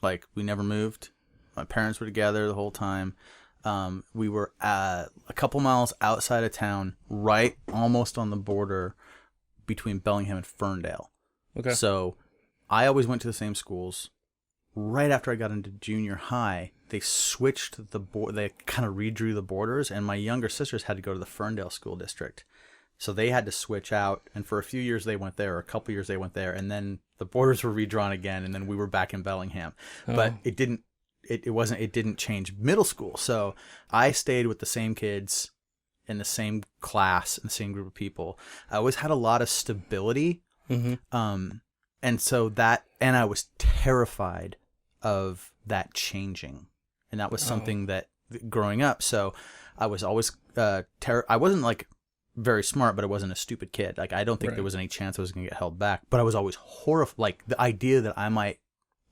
Like, we never moved. My parents were together the whole time. We were a couple miles outside of town, right almost on the border between Bellingham and Ferndale. Okay. So I always went to the same schools. Right after I got into junior high, they switched they kind of redrew the borders, and my younger sisters had to go to the Ferndale school district. So they had to switch out, and for a few years they went there, or a couple years they went there, and then the borders were redrawn again, and then we were back in Bellingham. Oh. But it didn't change middle school. So I stayed with the same kids in the same class and the same group of people. I always had a lot of stability. Mm-hmm. And so and I was terrified of that changing. And that was something that growing up. So I was always, I wasn't like very smart, but I wasn't a stupid kid. Like, I don't think there was any chance I was going to get held back, but I was always horrified. Like, the idea that I might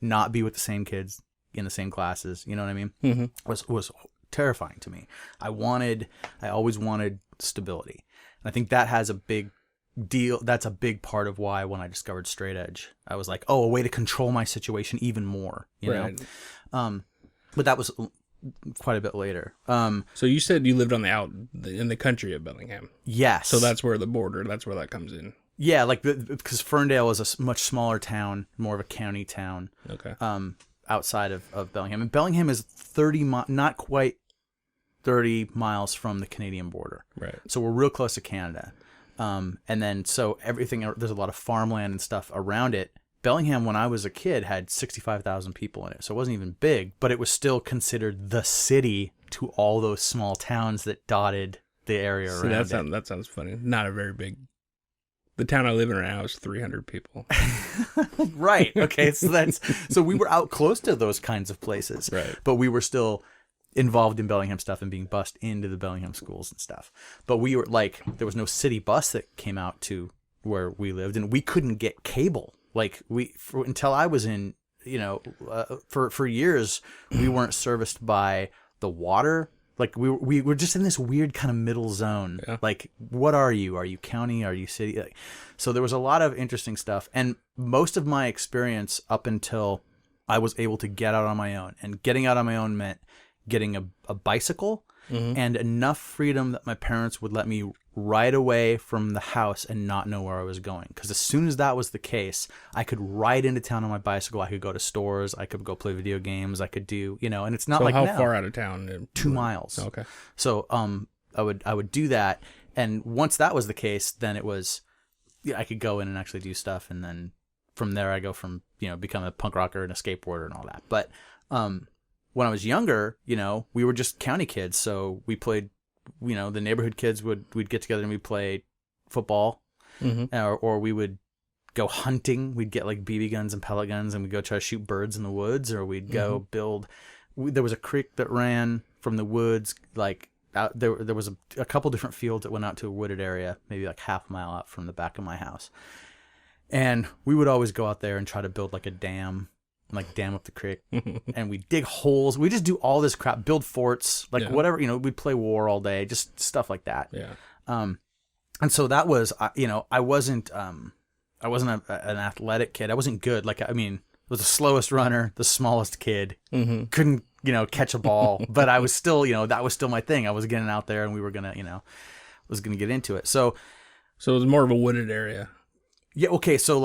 not be with the same kids in the same classes, you know what I mean? Mm-hmm. was terrifying to me. I always wanted stability. And I think that has a big deal. That's a big part of why when I discovered straight edge, I was like, a way to control my situation even more, you know? But that was quite a bit later. So you said you lived in the country of Bellingham. Yes. So that's where that's where that comes in. Yeah, like because Ferndale is a much smaller town, more of a county town. Okay. outside of Bellingham. And Bellingham is not quite 30 miles from the Canadian border. Right. So we're real close to Canada. And then so there's a lot of farmland and stuff around it. Bellingham, when I was a kid, had 65,000 people in it. So it wasn't even big, but it was still considered the city to all those small towns that dotted the area around it. That sounds funny. Not a very big. The town I live in right now is 300 people. Right. Okay. So we were out close to those kinds of places. Right. But we were still involved in Bellingham stuff and being bussed into the Bellingham schools and stuff. But we were there was no city bus that came out to where we lived, and we couldn't get cable. Until I was in, for years, we weren't serviced by the water. Like we were just in this weird kind of middle zone. Yeah. Like, what are you? Are you county? Are you city? So there was a lot of interesting stuff. And most of my experience up until I was able to get out on my own, and getting out on my own meant getting a bicycle and enough freedom that my parents would let me ride away from the house and not know where I was going. Because as soon as that was the case, I could ride into town on my bicycle. I could go to stores. I could go play video games. I could do, and it's not so like how now. far out of town? 2 miles. Okay. So I would do that, and once that was the case, then it was I could go in and actually do stuff, and then from there I go from become a punk rocker and a skateboarder and all that. But when I was younger, we were just county kids, so we played. The neighborhood kids we'd get together and we'd play football, or we would go hunting. We'd get like BB guns and pellet guns, and we'd go try to shoot birds in the woods, or we'd go build. There was a creek that ran from the woods, like out there. There was a couple different fields that went out to a wooded area, maybe like half a mile out from the back of my house, and we would always go out there and try to build like a dam. Dam up the creek, and we dig holes. We just do all this crap, build forts, whatever, we'd play war all day, just stuff like that. Yeah. And so that was, I wasn't an athletic kid. I wasn't good. I was the slowest runner, the smallest kid, couldn't, catch a ball, but I was still, that was still my thing. I was getting out there, and we were gonna, was gonna get into it. So it was more of a wooded area. Yeah. Okay. So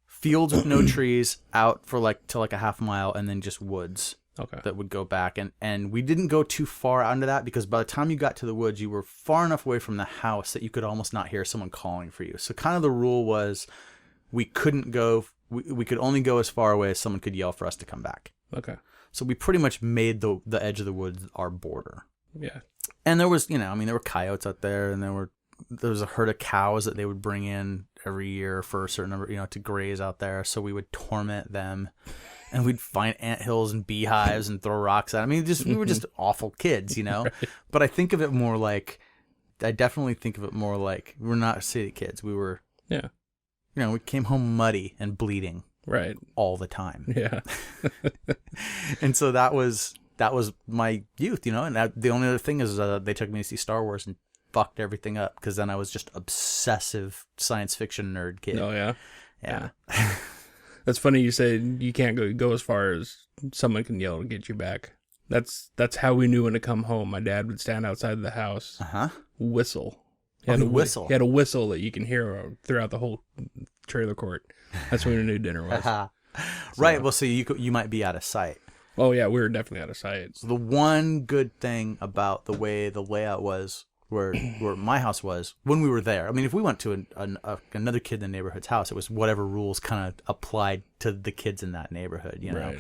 fields with no trees out for to a half mile, and then just woods that would go back. And we didn't go too far out into that, because by the time you got to the woods, you were far enough away from the house that you could almost not hear someone calling for you. So kind of the rule was we couldn't go, we could only go as far away as someone could yell for us to come back. Okay. So we pretty much made the edge of the woods our border. Yeah. And there was, there were coyotes out there, and there was a herd of cows that they would bring in every year for a certain number, to graze out there. So we would torment them, and we'd find anthills and beehives and throw rocks at them. We were just awful kids, Right. But I think of it more I definitely think of it more like we're not city kids. We were, we came home muddy and bleeding, right, all the time. Yeah. And so that was my youth, and the only other thing is they took me to see Star Wars and fucked everything up, because then I was just obsessive science fiction nerd kid. Oh yeah. Yeah. That's funny you say you can't go as far as someone can yell to get you back. That's how we knew when to come home. My dad would stand outside the house, whistle. He had a whistle. He had a whistle that you can hear throughout the whole trailer court. That's when we knew dinner was. Right. Well, so you might be out of sight. Oh yeah, we were definitely out of sight. So the one good thing about the way the layout was, where my house was when we were there. If we went to another kid in the neighborhood's house, it was whatever rules kind of applied to the kids in that neighborhood, Right.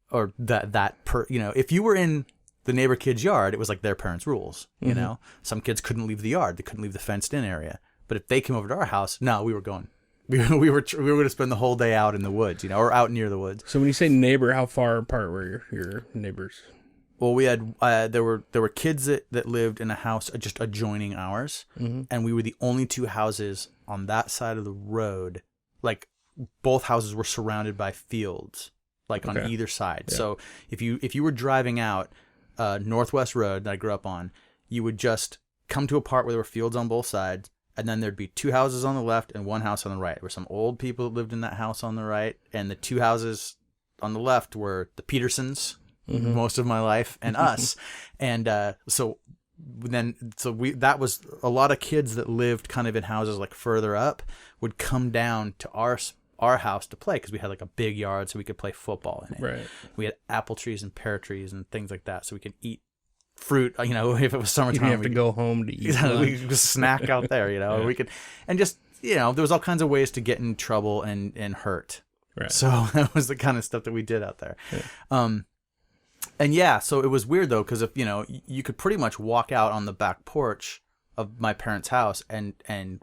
Or if you were in the neighbor kid's yard, it was like their parents' rules. Some kids couldn't leave the yard; they couldn't leave the fenced-in area. But if they came over to our house, no, we were going. We were going to spend the whole day out in the woods, or out near the woods. So when you say neighbor, how far apart were your neighbors? Well, we had there were kids that lived in a house just adjoining ours, and we were the only two houses on that side of the road. Both houses were surrounded by fields, on either side. Yeah. So if you were driving out Northwest Road that I grew up on, you would just come to a part where there were fields on both sides, and then there'd be two houses on the left and one house on the right. There were some old people that lived in that house on the right, and the two houses on the left were the Petersons. Most of my life, and us. And that was a lot of kids that lived kind of in houses further up would come down to our our house to play because we had like a big yard so we could play football in it. Right. We had apple trees and pear trees and things like that so we could eat fruit, you know, if it was summertime. You didn't have to go home to eat lunch. We could snack out there, you know. Yeah. We could, and just, you know, there was all kinds of ways to get in trouble and hurt. Right. So that was the kind of stuff that we did out there. Yeah. And yeah, so it was weird though, because if, you know, you could pretty much walk out on the back porch of my parents' house and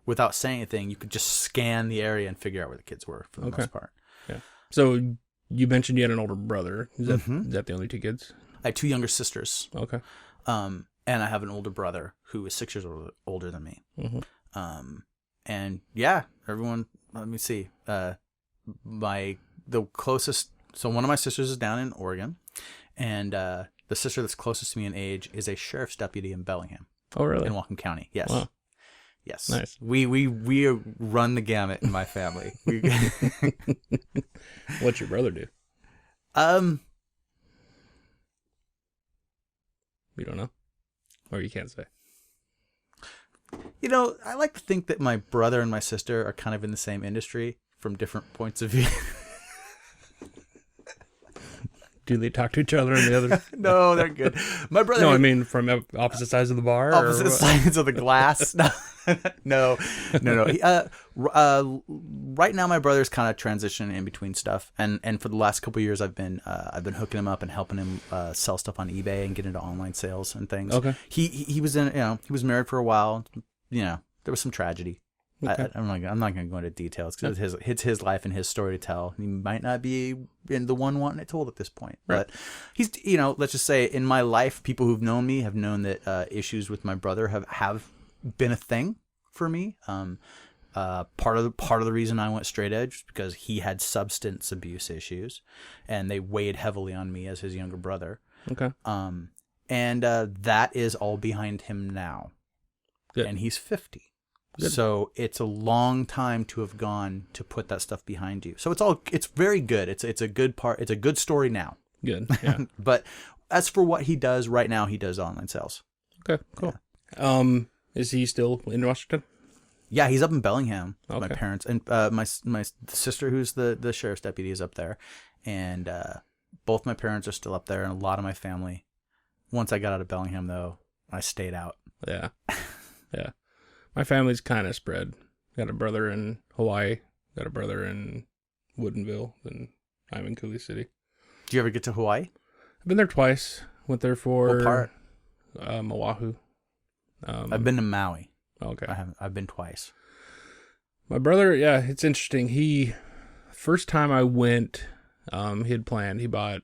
without saying anything, you could just scan the area and figure out where the kids were for the most part. Yeah. So you mentioned you had an older brother. Is that the only two kids? I had two younger sisters. Okay. And I have an older brother who is 6 years older than me. And yeah, everyone, let me see. The closest, so one of my sisters is down in Oregon, and the sister that's closest to me in age is a sheriff's deputy in Bellingham. Oh, really? In Whatcom County. Yes. Wow. Yes. Nice. We run the gamut in my family. What's your brother do? You don't know? Or you can't say? You know, I like to think that my brother and my sister are kind of in the same industry from different points of view. Do they talk to each other and the other? No, they're good. My brother. No, I mean from opposite sides of the bar. Opposite sides of the glass. No. Right now, my brother's kind of transitioning in between stuff, and for the last couple of years, I've been hooking him up and helping him sell stuff on eBay and get into online sales and things. Okay. He was in, you know, he was married for a while. You know, there was some tragedy. Okay. I'm not going to go into details because it's his life and his story to tell. He might not be the one wanting it told at this point, right. But he's, you know, let's just say in my life, people who've known me have known that issues with my brother have been a thing for me. Part of the reason I went straight edge was because he had substance abuse issues, and they weighed heavily on me as his younger brother. Okay. And that is all behind him now. Good. And he's 50. Good. So it's a long time to have gone to put that stuff behind you. So it's very good. It's a good part. It's a good story now. Good. Yeah. But as for what he does right now, he does online sales. Okay. Cool. Yeah. Is he still in Washington? Yeah, he's up in Bellingham with Okay. my parents, and my sister, who's the sheriff's deputy, is up there, and both my parents are still up there, and a lot of my family. Once I got out of Bellingham, though, I stayed out. Yeah. Yeah. My family's kind of spread. Got a brother in Hawaii. Got a brother in Woodinville. And I'm in Cooley City. Do you ever get to Hawaii? I've been there twice. Went there for What part? Oahu. I've been to Maui. Okay. I've been twice. My brother, yeah, it's interesting. First time I went, he had planned. He bought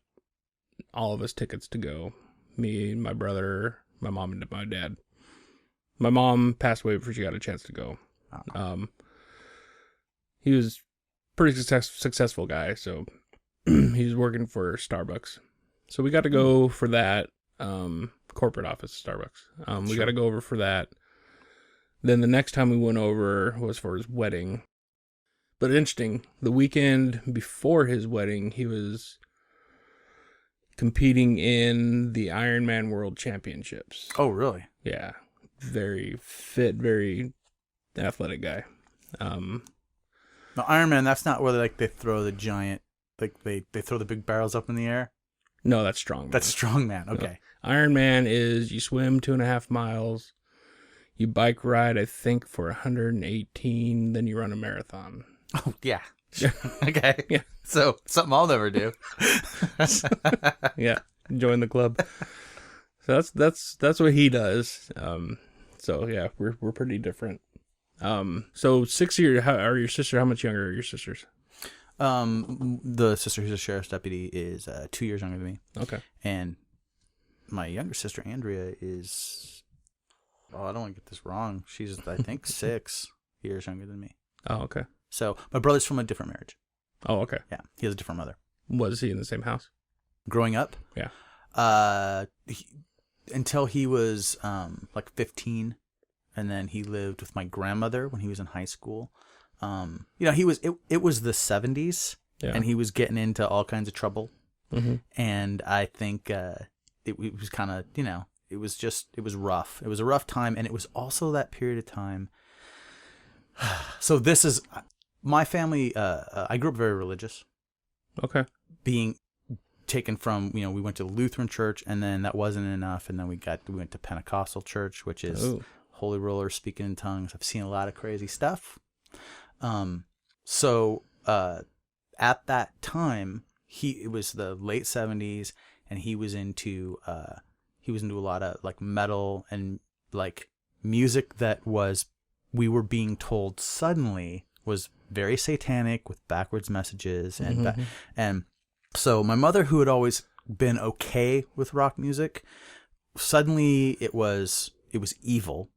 all of us tickets to go. Me, my brother, my mom, and my dad. My mom passed away before she got a chance to go. Oh. He was pretty successful guy, so he was working for Starbucks. So we got to go for that corporate office, Starbucks. We got to go over for that. Then the next time we went over was for his wedding. But interesting, the weekend before his wedding, he was competing in the Ironman World Championships. Oh, really? Yeah. Very fit, very athletic guy. No, Ironman, that's not where they throw the giant, like they throw the big barrels up in the air? No, that's strongman. That's strongman, okay. No. Ironman is you swim 2.5 miles, you bike ride, I think, for 118, then you run a marathon. Oh, yeah. Okay. Yeah. So, something I'll never do. Yeah. Join the club. So that's what he does. So yeah, we're pretty different. So 6 years. How are your sister? How much younger are your sisters? The sister who's a sheriff's deputy is 2 years younger than me. Okay. And my younger sister Andrea is, I don't want to get this wrong. She's I think 6 years younger than me. Oh, okay. So my brother's from a different marriage. Oh, okay. Yeah, he has a different mother. Was he in the same house? Growing up? Yeah. Until he was like 15, and then he lived with my grandmother when he was in high school. You know, it was the 70s, Yeah. and he was getting into all kinds of trouble. Mm-hmm. And I think it was kind of, you know, it was rough. It was a rough time, and it was also that period of time. So this is my family, I grew up very religious. Okay. Being taken from, we went to the Lutheran church, and then that wasn't enough, and then we went to Pentecostal church, which is holy rollers, speaking in tongues. I've seen a lot of crazy stuff. So at that time, it was the late 70s, and he was into a lot of like metal and like music that we were being told suddenly was very satanic with backwards messages, and so my mother, who had always been okay with rock music, suddenly it was evil.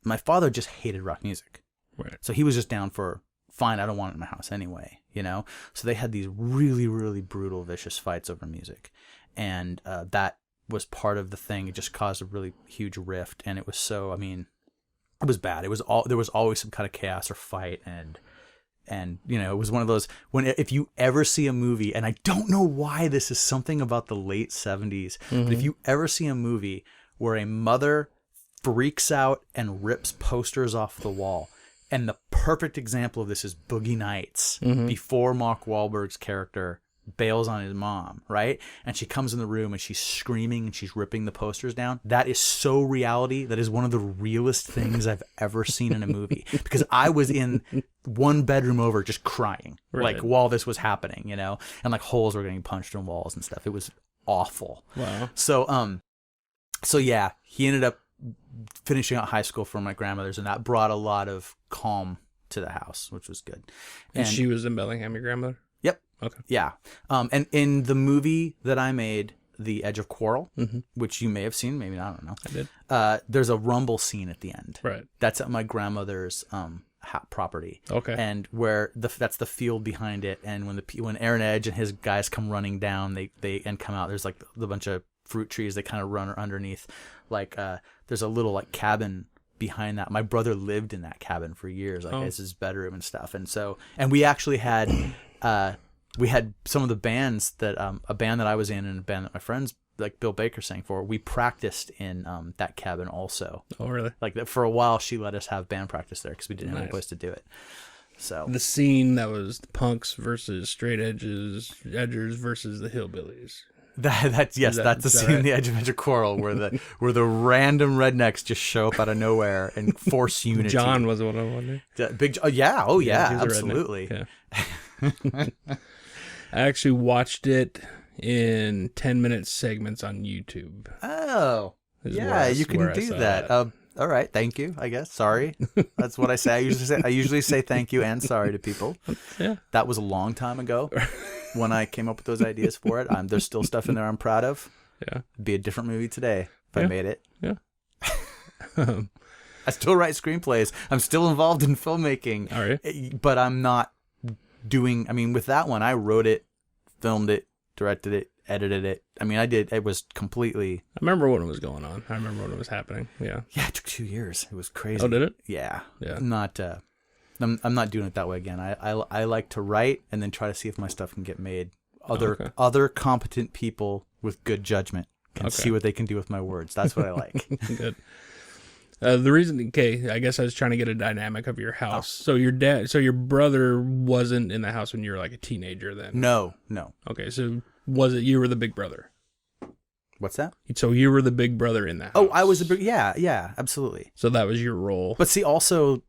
My father just hated rock music. Right. So he was just down for, fine, I don't want it in my house anyway, So they had these really, really brutal, vicious fights over music. And that was part of the thing. It just caused a really huge rift. And it was it was bad. There was always some kind of chaos or fight. And it was one of those, if you ever see a movie, and I don't know why this is something about the late 70s, but if you ever see a movie where a mother freaks out and rips posters off the wall, and the perfect example of this is Boogie Nights, before Mark Wahlberg's character bails on his mom, right? And she comes in the room and she's screaming and she's ripping the posters down. That is so reality. That is one of the realest things I've ever seen in a movie, because I was in one bedroom over just crying, like while this was happening, and like holes were getting punched in walls and stuff. It was awful. Wow. So yeah, he ended up finishing out high school from my grandmother's, and that brought a lot of calm to the house, which was good. And she was in Bellingham, your grandmother? Yep. Okay. Yeah. And in the movie that I made, The Edge of Quarrel, which you may have seen, maybe not, I don't know. I did. There's a rumble scene at the end. Right. That's at my grandmother's property. Okay. And where that's the field behind it, and when Aaron Edge and his guys come running down, they come out. There's like the bunch of fruit trees they kind of run underneath. Like there's a little like cabin behind that. My brother lived in that cabin for years, like as his bedroom and stuff. And we actually had we had some of the bands that a band that I was in and a band that my friends like Bill Baker sang for. We practiced in that cabin also. Oh, really? Like for a while, she let us have band practice there because we didn't have a place to do it. So the scene that was the punks versus straight edgers versus the hillbillies. That's the scene in The Edge of Quarrel where the random rednecks just show up out of nowhere and force unity. John was one of them. Absolutely. Yeah. I actually watched it in 10-minute segments on YouTube. Oh, yeah, you can do that. All right, thank you, I guess. Sorry. That's what I say. I usually say thank you and sorry to people. Yeah. That was a long time ago when I came up with those ideas for it. There's still stuff in there I'm proud of. Yeah. It'd be a different movie today if I made it. Yeah. I still write screenplays. I'm still involved in filmmaking. All right. But I'm not doing, with that one, I wrote it, filmed it, directed it, edited it. It was completely... I remember when it was going on. I remember when it was happening. Yeah. Yeah, it took 2 years. It was crazy. Oh, did it? Yeah. Yeah. I'm not doing it that way again. I like to write and then try to see if my stuff can get made. Other competent people with good judgment can see what they can do with my words. That's what I like. Good. The reason, I guess I was trying to get a dynamic of your house. So your brother wasn't in the house when you were like a teenager then? No. Okay, so was it you were the big brother? What's that? So you were the big brother in the house. Oh, I was the big, yeah, absolutely. So that was your role. But see, also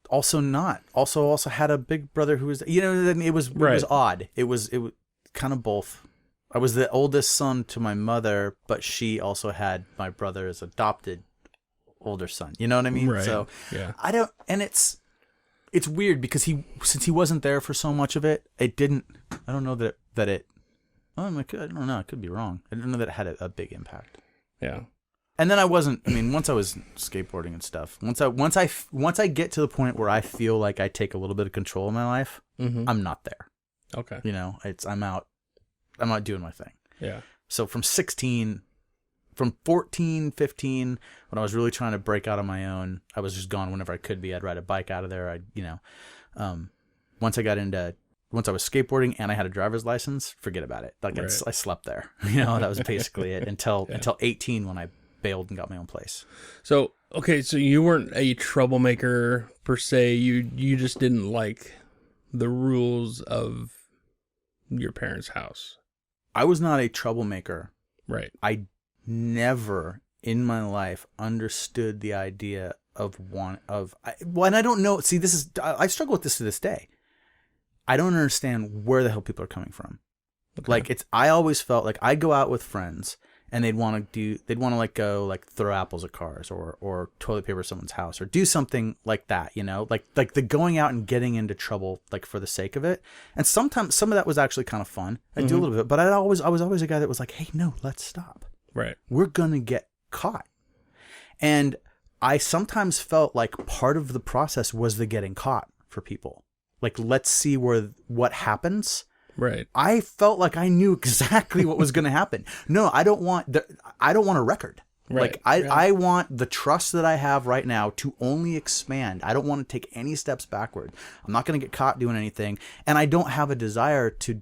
not. Also had a big brother who was, it was odd. It was kind of both. I was the oldest son to my mother, but she also had my brother as adopted older son. You know what I mean? Right. So yeah. It's weird because since he wasn't there for so much of it, I don't know that it. Oh, I don't know. I could be wrong. I didn't know that it had a big impact. Yeah. And then I wasn't. Once I was skateboarding and stuff. Once I get to the point where I feel like I take a little bit of control of my life, I'm not there. Okay. I'm out. I'm out doing my thing. Yeah. So from 14, 15, when I was really trying to break out on my own, I was just gone whenever I could be. I'd ride a bike out of there. Once I was skateboarding and I had a driver's license, forget about it. Like I slept there. That was basically it until 18 when I bailed and got my own place. So, okay, so you weren't a troublemaker per se. You just didn't like the rules of your parents' house. I was not a troublemaker. Right. I never in my life understood the idea of and I don't know. See, I struggle with this to this day. I don't understand where the hell people are coming from. Okay. Like I always felt like I'd go out with friends and they'd want to like go like throw apples at cars or toilet paper someone's house or do something like that, you know, like the going out and getting into trouble like for the sake of it. And sometimes some of that was actually kind of fun. I do a little bit, but I was always a guy that was like, hey, no, let's stop. Right. We're going to get caught. And I sometimes felt like part of the process was the getting caught for people. Like, let's see what happens. Right. I felt like I knew exactly what was going to happen. No, I don't want a record. Right. Like I want the trust that I have right now to only expand. I don't want to take any steps backward. I'm not going to get caught doing anything, and I don't have a desire to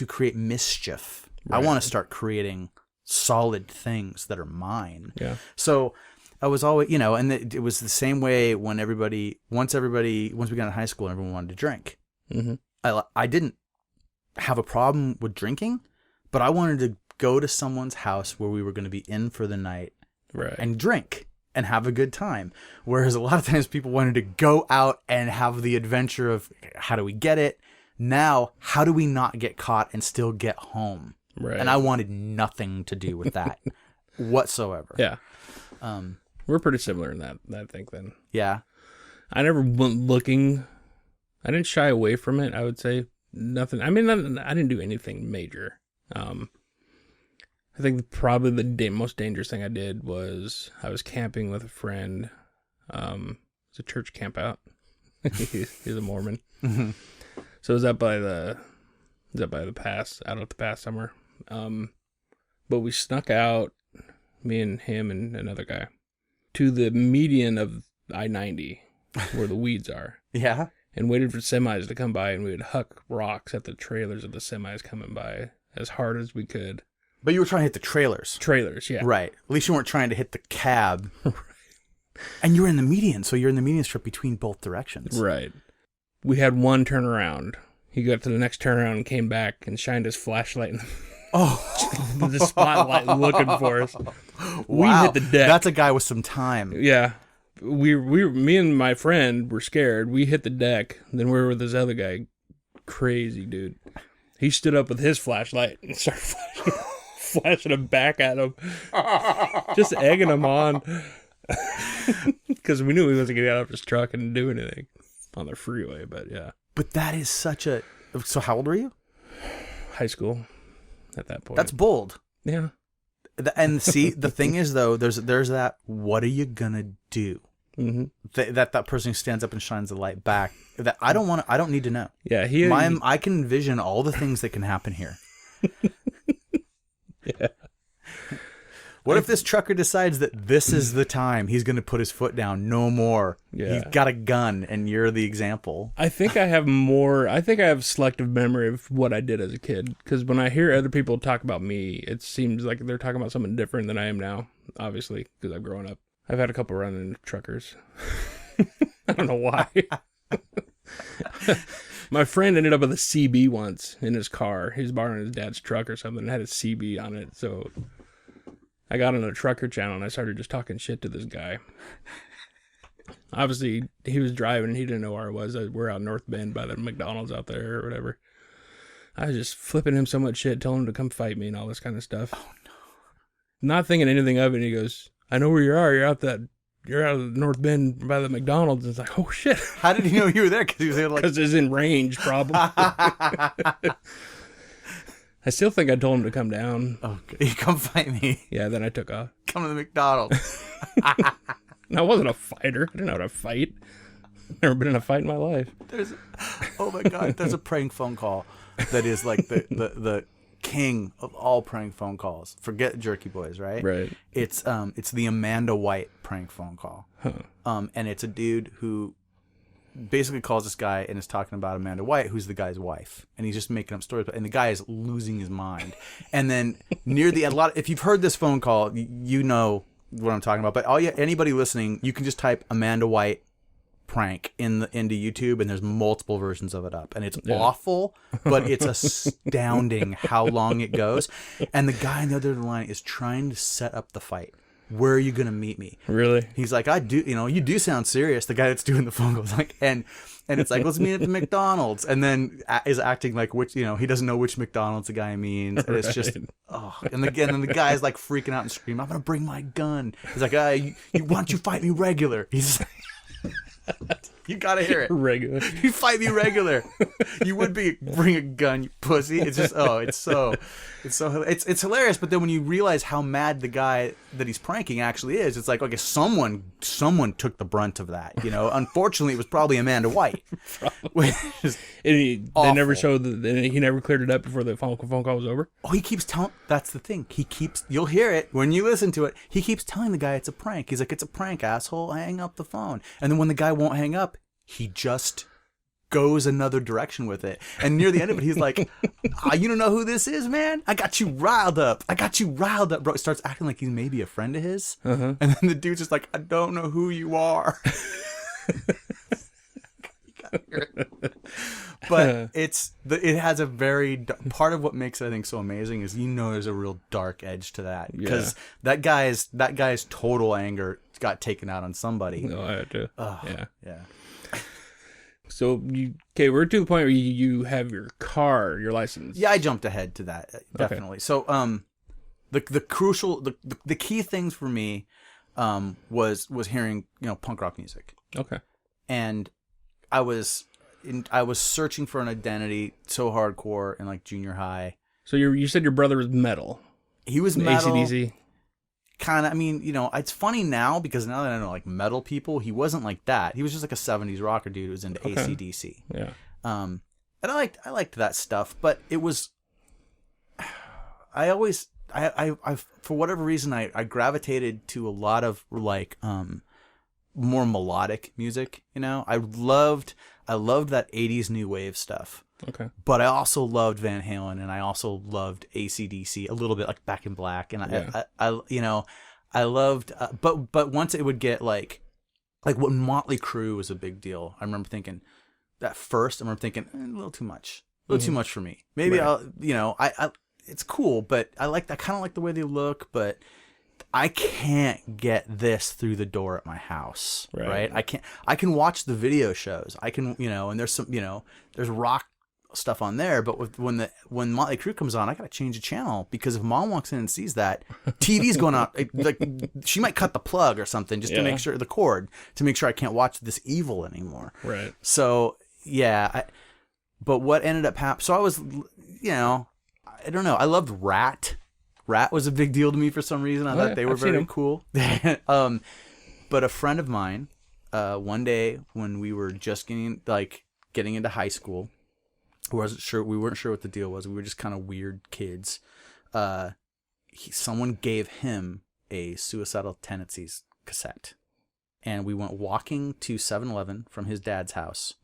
create mischief. Right. I want to start creating solid things that are mine. Yeah. So I was always, you know, and it was the same way when once we got in high school and everyone wanted to drink. Mm-hmm. I didn't have a problem with drinking, but I wanted to go to someone's house where we were going to be in for the night, right, and drink and have a good time. Whereas a lot of times people wanted to go out and have the adventure of how do we get it? Now, how do we not get caught and still get home? Right. And I wanted nothing to do with that whatsoever. Yeah. We're pretty similar in that, I think, then. Yeah. I never went looking. I didn't shy away from it, I would say. Nothing. I mean, I didn't do anything major. I think probably the most dangerous thing I did was I was camping with a friend. It's a church camp out. He's a Mormon. Mm-hmm. So it was up by the pass, out at the pass somewhere. But we snuck out, me and him and another guy, to the median of I-90 where the weeds are. Yeah. And waited for semis to come by, and we would huck rocks at the trailers of the semis coming by as hard as we could. But you were trying to hit the trailers. Trailers, yeah. Right. At least you weren't trying to hit the cab. Right. And you were in the median, so you're in the median strip between both directions. Right. We had one turnaround. He got to the next turnaround and came back and shined his flashlight in the spotlight looking for us. Wow. We hit the deck. That's a guy with some time. Yeah. Me and my friend were scared. We hit the deck. Then we were with this other guy. Crazy dude. He stood up with his flashlight and started flashing him back at him. Just egging him on. Because we knew he wasn't going to get out of his truck and do anything on the freeway, but yeah. But that is such a... So how old were you? High school at that point. That's bold. Yeah. And see, the thing is, though, there's that, what are you going to do? Mm-hmm. That person who stands up and shines the light back. That I don't need to know. Yeah. I can envision all the things that can happen here. Yeah. What if this trucker decides that this is the time he's going to put his foot down? No more. Yeah. He's got a gun, and you're the example. I think I have selective memory of what I did as a kid. Because when I hear other people talk about me, it seems like they're talking about something different than I am now. Obviously, because I've grown up. I've had a couple run-in truckers. I don't know why. My friend ended up with a CB once in his car. He was borrowing his dad's truck or something and had a CB on it. So I got on a trucker channel and I started just talking shit to this guy. Obviously, he was driving and he didn't know where I was. We're out North Bend by the McDonald's out there or whatever. I was just flipping him so much shit, telling him to come fight me and all this kind of stuff. Oh, no. Not thinking anything of it. And he goes, I know where you are. You're out of North Bend by the McDonald's. And it's like, oh, shit. How did he know you were there? Because he was there like... Because it's in range, probably. I still think I told him to come down. Okay, come fight me. Yeah, then I took off. Come to the McDonald's. I wasn't a fighter. I didn't know how to fight. Never been in a fight in my life. Oh my God, there's a prank phone call that is like the king of all prank phone calls. Forget Jerky Boys, right? Right. It's the Amanda White prank phone call. Huh. And it's a dude who basically calls this guy and is talking about Amanda White, who's the guy's wife, and he's just making up stories. And the guy is losing his mind. And then near the end, if you've heard this phone call, you know what I'm talking about. But anybody listening, you can just type Amanda White prank into YouTube, and there's multiple versions of it up, and it's awful, but it's astounding how long it goes. And the guy on the other line is trying to set up the fight. Where are you gonna meet me? Really? He's like, you do sound serious. The guy that's doing the phone goes like, and it's like, let's meet at the McDonald's, and then is acting like he doesn't know which McDonald's the guy means, and it's just and the guy's like freaking out and screaming, I'm gonna bring my gun. He's like, why don't you fight me regular? He's you gotta hear it. Regular. You fight me regular. You would bring a gun, you pussy. It's just it's hilarious. But then when you realize how mad the guy that he's pranking actually is, it's like, okay, someone took the brunt of that. Unfortunately, it was probably Amanda White. They never showed he never cleared it up before the phone call was over. Oh, he keeps telling. That's the thing. You'll hear it when you listen to it. He keeps telling the guy it's a prank. He's like, it's a prank, asshole. Hang up the phone. And then when the guy won't hang up, he just goes another direction with it. And near the end of it, he's like, you don't know who this is, man? I got you riled up, bro. He starts acting like he's maybe a friend of his. And then the dude's just like, I don't know who you are. But it has a very part of what makes it, I think, so amazing is there's a real dark edge to that, because that guy's total anger got taken out on somebody. No, I had to. Yeah. So we're to the point where you have your license. Yeah, I jumped ahead to that, definitely. Okay. So the key things for me was hearing punk rock music. Okay. And I was searching for an identity so hardcore in like junior high. So you said your brother was metal. He was metal. AC/DC. Kind of. I mean, it's funny now because now that I know like metal people, he wasn't like that. He was just like a 70s rocker dude who was into AC/DC. Yeah. And I liked that stuff, but it was. I for whatever reason I gravitated to a lot of like more melodic music. I loved that 80s new wave stuff. Okay. But I also loved Van Halen, and I also loved AC/DC a little bit, like Back in Black, and I loved. But once it would get like when Motley Crue was a big deal, I remember thinking a little too much, too much for me. Maybe right. It's cool, but I kind of like the way they look, but I can't get this through the door at my house, right? I can watch the video shows. I can, and there's some, there's rock stuff on there, but when Motley Crue comes on, I gotta change the channel, because if mom walks in and sees that TV's going out, like she might cut the plug or something just to make sure I can't watch this evil anymore. Right. So but what ended up happening? So I was, I don't know. I loved Rat. Rat was a big deal to me for some reason. I thought they were very cool. But a friend of mine, one day when we were just getting into high school, we weren't sure what the deal was. We were just kind of weird kids. Someone gave him a Suicidal Tendencies cassette, and we went walking to 7-Eleven from his dad's house,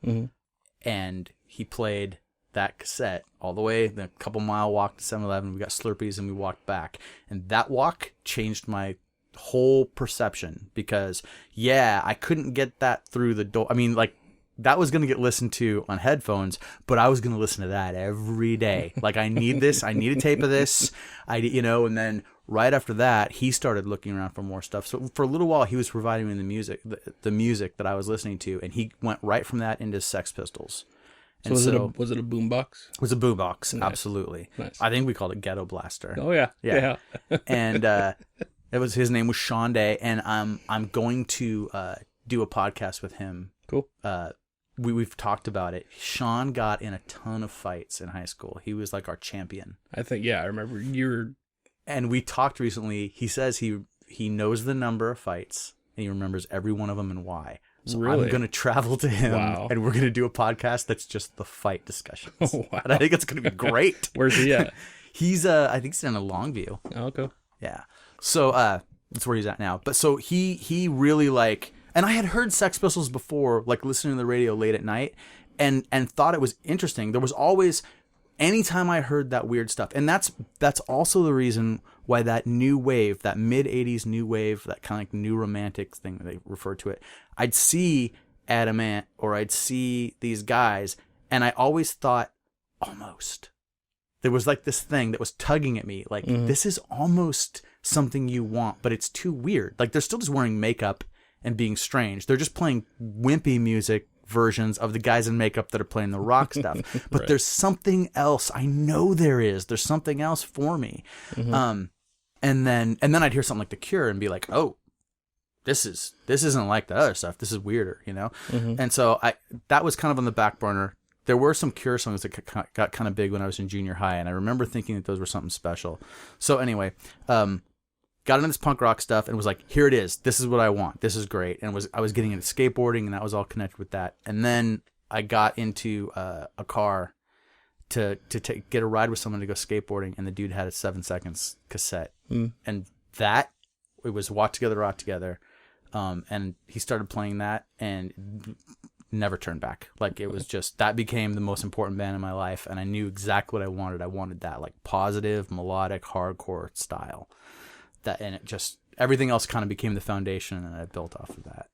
and he played that cassette all the way, the couple mile walk to 7-Eleven. We got Slurpees and we walked back, and that walk changed my whole perception, because I couldn't get that through the door. I mean, like, that was going to get listened to on headphones, but I was going to listen to that every day. Like, I need this. I need a tape of this. And then right after that, he started looking around for more stuff. So for a little while, he was providing me the music that I was listening to, and he went right from that into Sex Pistols. And was it a boombox? It was a boombox, nice. Absolutely. Nice. I think we called it Ghetto Blaster. Oh yeah. And his name was Sean Day, and I'm going to do a podcast with him. Cool. We've talked about it. Sean got in a ton of fights in high school. He was like our champion. I think, I remember you were. And we talked recently. He says he knows the number of fights, and he remembers every one of them and why. So really? I'm going to travel to him, and we're going to do a podcast that's just the fight discussions. Oh, wow. And I think it's going to be great. Where's he at? He's I think he's in a Longview. Oh, okay. Yeah. So that's where he's at now. But so he really like. And I had heard Sex Pistols before, like listening to the radio late at night, and thought it was interesting. There was always, anytime I heard that weird stuff, and that's also the reason why that new wave, that mid-'80s new wave, that kind of like new romantic thing that they refer to it, I'd see Adamant, or I'd see these guys, and I always thought, almost. There was like this thing that was tugging at me, like, this is almost something you want, but it's too weird. Like, they're still just wearing makeup and being strange. They're just playing wimpy music versions of the guys in makeup that are playing the rock stuff. But Right. there's something else. I know there is. There's something else for me. And then I'd hear something like The Cure and be like, oh, this isn't like the other stuff. This is weirder, you know? And so that was kind of on the back burner. There were some Cure songs that got kind of big when I was in junior high, and I remember thinking that those were something special. So anyway, got into this punk rock stuff and was like, here it is. This is what I want. This is great. And I was getting into skateboarding, and that was all connected with that. And then I got into a car to get a ride with someone to go skateboarding, and the dude had a 7 Seconds cassette. And that, it was Walk Together, Rock Together. And he started playing that and never turned back. Like, it was just, that became the most important band in my life, and I knew exactly what I wanted. I wanted that, like, positive, melodic, hardcore style. That, and it just, everything else kind of became the foundation, and I built off of that.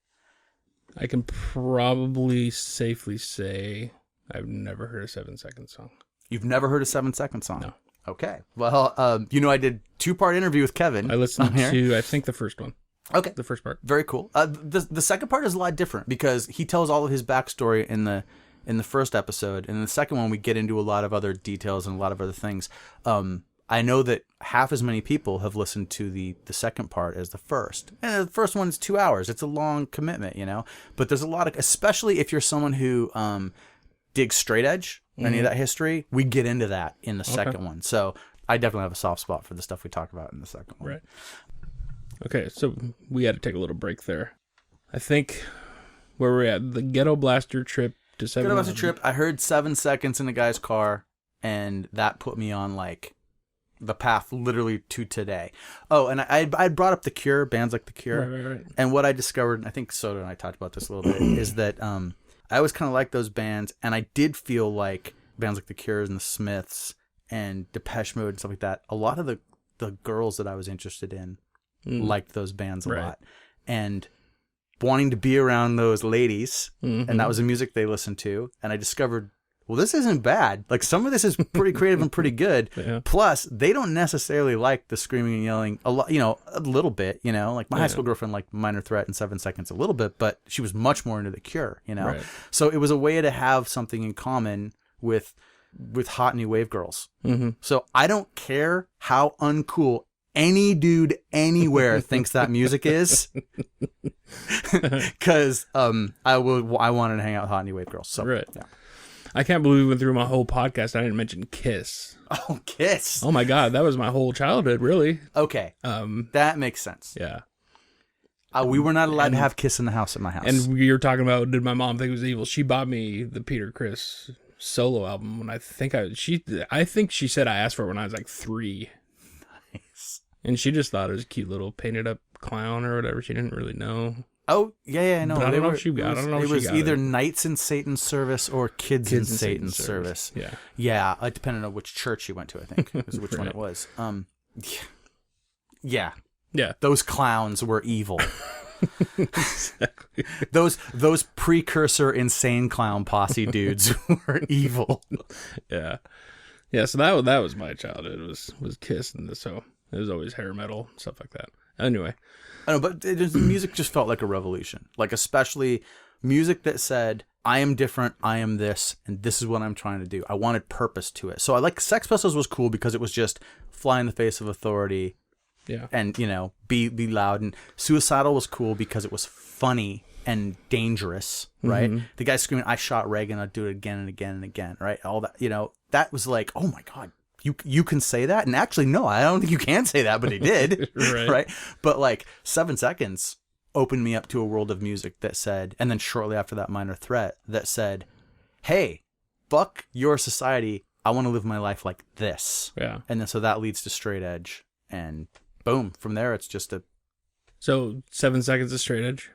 I can probably safely say I've never heard a 7 Second song. You've never heard a 7 Second song? No. Okay. Well, I did 2-part interview with Kevin. I listened to, I think, the first one. Okay. The first part. Very cool. The second part is a lot different because he tells all of his backstory in the first episode, and in the second one we get into a lot of other details and a lot of other things. I know that half as many people have listened to the second part as the first. And the first one is 2 hours. It's a long commitment, you know. But there's a lot of, especially if you're someone who digs straight edge, any of that history, we get into that in the second one. So I definitely have a soft spot for the stuff we talk about in the second one. Right. Okay, so we had to take a little break there. I think where we're at, the Ghetto Blaster trip to 7 Ghetto Blaster trip, I heard 7 Seconds in the guy's car, and that put me on, like, the path literally to today. Oh, and I brought up The Cure, bands like The Cure. Right. And what I discovered, and I think Soda and I talked about this a little bit, is that I always kind of liked those bands, and I did feel like bands like The Cure and the Smiths and Depeche Mode and stuff like that, a lot of the girls that I was interested in liked those bands a lot. And wanting to be around those ladies, and that was the music they listened to, and I discovered, well, this isn't bad. Like, some of this is pretty creative and pretty good. Yeah. Plus, they don't necessarily like the screaming and yelling a lot, you know, a little bit, you know, like my high school girlfriend liked Minor Threat and 7 Seconds a little bit, but she was much more into The Cure, you know? Right. So it was a way to have something in common with hot new wave girls. So I don't care how uncool any dude anywhere thinks that music is, because I wanted to hang out with hot new wave girls. So Right. yeah. I can't believe we went through my whole podcast. I didn't mention Kiss. Oh, Kiss. Oh my God, that was my whole childhood, really. Okay, that makes sense. Yeah. We were not allowed to have Kiss in the house at my house. And we were talking about, did my mom think it was evil? She bought me the Peter Criss solo album when I think she said I asked for it when I was like 3. Nice. And she just thought it was a cute little painted up clown or whatever. She didn't really know. Oh, yeah, I know. But I don't know if she got it. It was either Knights in Satan's Service or Kids in Satan's Service. Yeah. Yeah, it depended on which church you went to, I think, is which one it was. Yeah. Those clowns were evil. Exactly. Those precursor insane clown posse dudes were evil. Yeah. Yeah, so that was my childhood. It was Kiss, and so it was always hair metal, stuff like that. Anyway. I know, but the music just felt like a revolution. Like, especially music that said, I am different, I am this, and this is what I'm trying to do. I wanted purpose to it. So I like Sex Pistols was cool because it was just fly in the face of authority. Yeah. And, you know, be loud. And Suicidal was cool because it was funny and dangerous, right? The guy screaming, I shot Reagan, I'll do it again and again and again, right? All that, you know, that was like, oh my God. You can say that? And actually, no, I don't think you can say that, but he did. Right? But like 7 Seconds opened me up to a world of music that said, and then shortly after that, Minor Threat, that said, hey, fuck your society. I want to live my life like this. Yeah. And then so that leads to straight edge. And boom, from there, it's just a... So 7 Seconds is straight edge?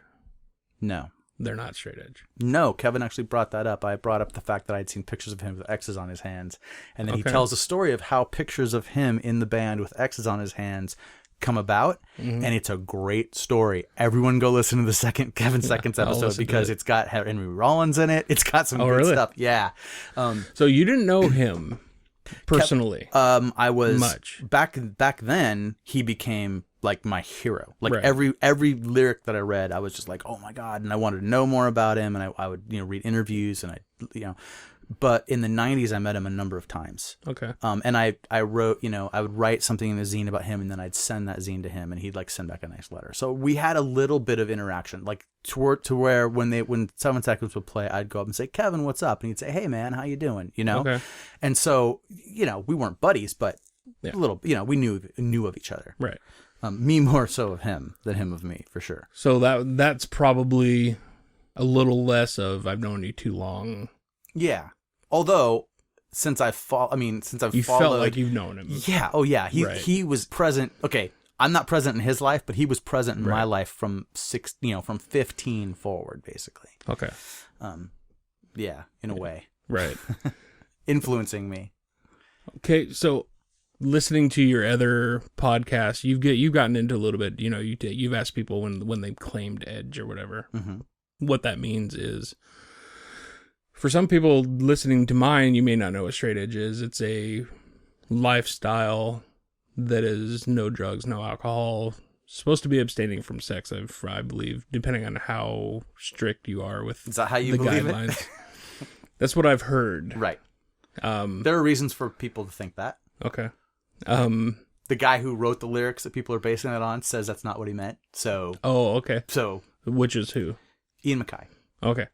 No. They're not straight edge. No, Kevin actually brought that up. I brought up the fact that I'd seen pictures of him with X's on his hands. And then he tells a story of how pictures of him in the band with X's on his hands come about, and it's a great story. Everyone go listen to the Kevin Seconds episode because it's got Henry Rollins in it. It's got some good stuff. Yeah. So you didn't know him personally? I was much. Back then, he became like my hero. Like Right. every lyric that I read, I was just like, oh my God. And I wanted to know more about him. And I would, read interviews and but in the 90s, I met him a number of times. Okay. And I wrote, I would write something in a zine about him, and then I'd send that zine to him, and he'd like send back a nice letter. So we had a little bit of interaction, like to where when 7 Seconds would play, I'd go up and say, Kevin, what's up? And he'd say, hey man, how you doing? Okay. And so, we weren't buddies, but a little, we knew of each other. Right. Me more so of him than him of me, for sure. So that's probably a little less of I've known you too long. Yeah. Although, since I've followed, you felt like you've known him. Yeah. Oh, yeah. He was present. Okay, I'm not present in his life, but he was present in my life from 15 forward, basically. Okay. Yeah, in a way. Right. Influencing me. Okay, so listening to your other podcasts, you've gotten into a little bit. You've asked people when they claimed Edge or whatever. Mm-hmm. What that means is, for some people listening to mine, you may not know what straight edge is. It's a lifestyle that is no drugs, no alcohol, supposed to be abstaining from sex, I believe, depending on how strict you are with Is that how you the believe guidelines. it? That's what I've heard. Right. There are reasons for people to think that. Okay. The guy who wrote the lyrics that people are basing it on says that's not what he meant. So. Oh, okay. So. Which is who? Ian MacKaye. Okay.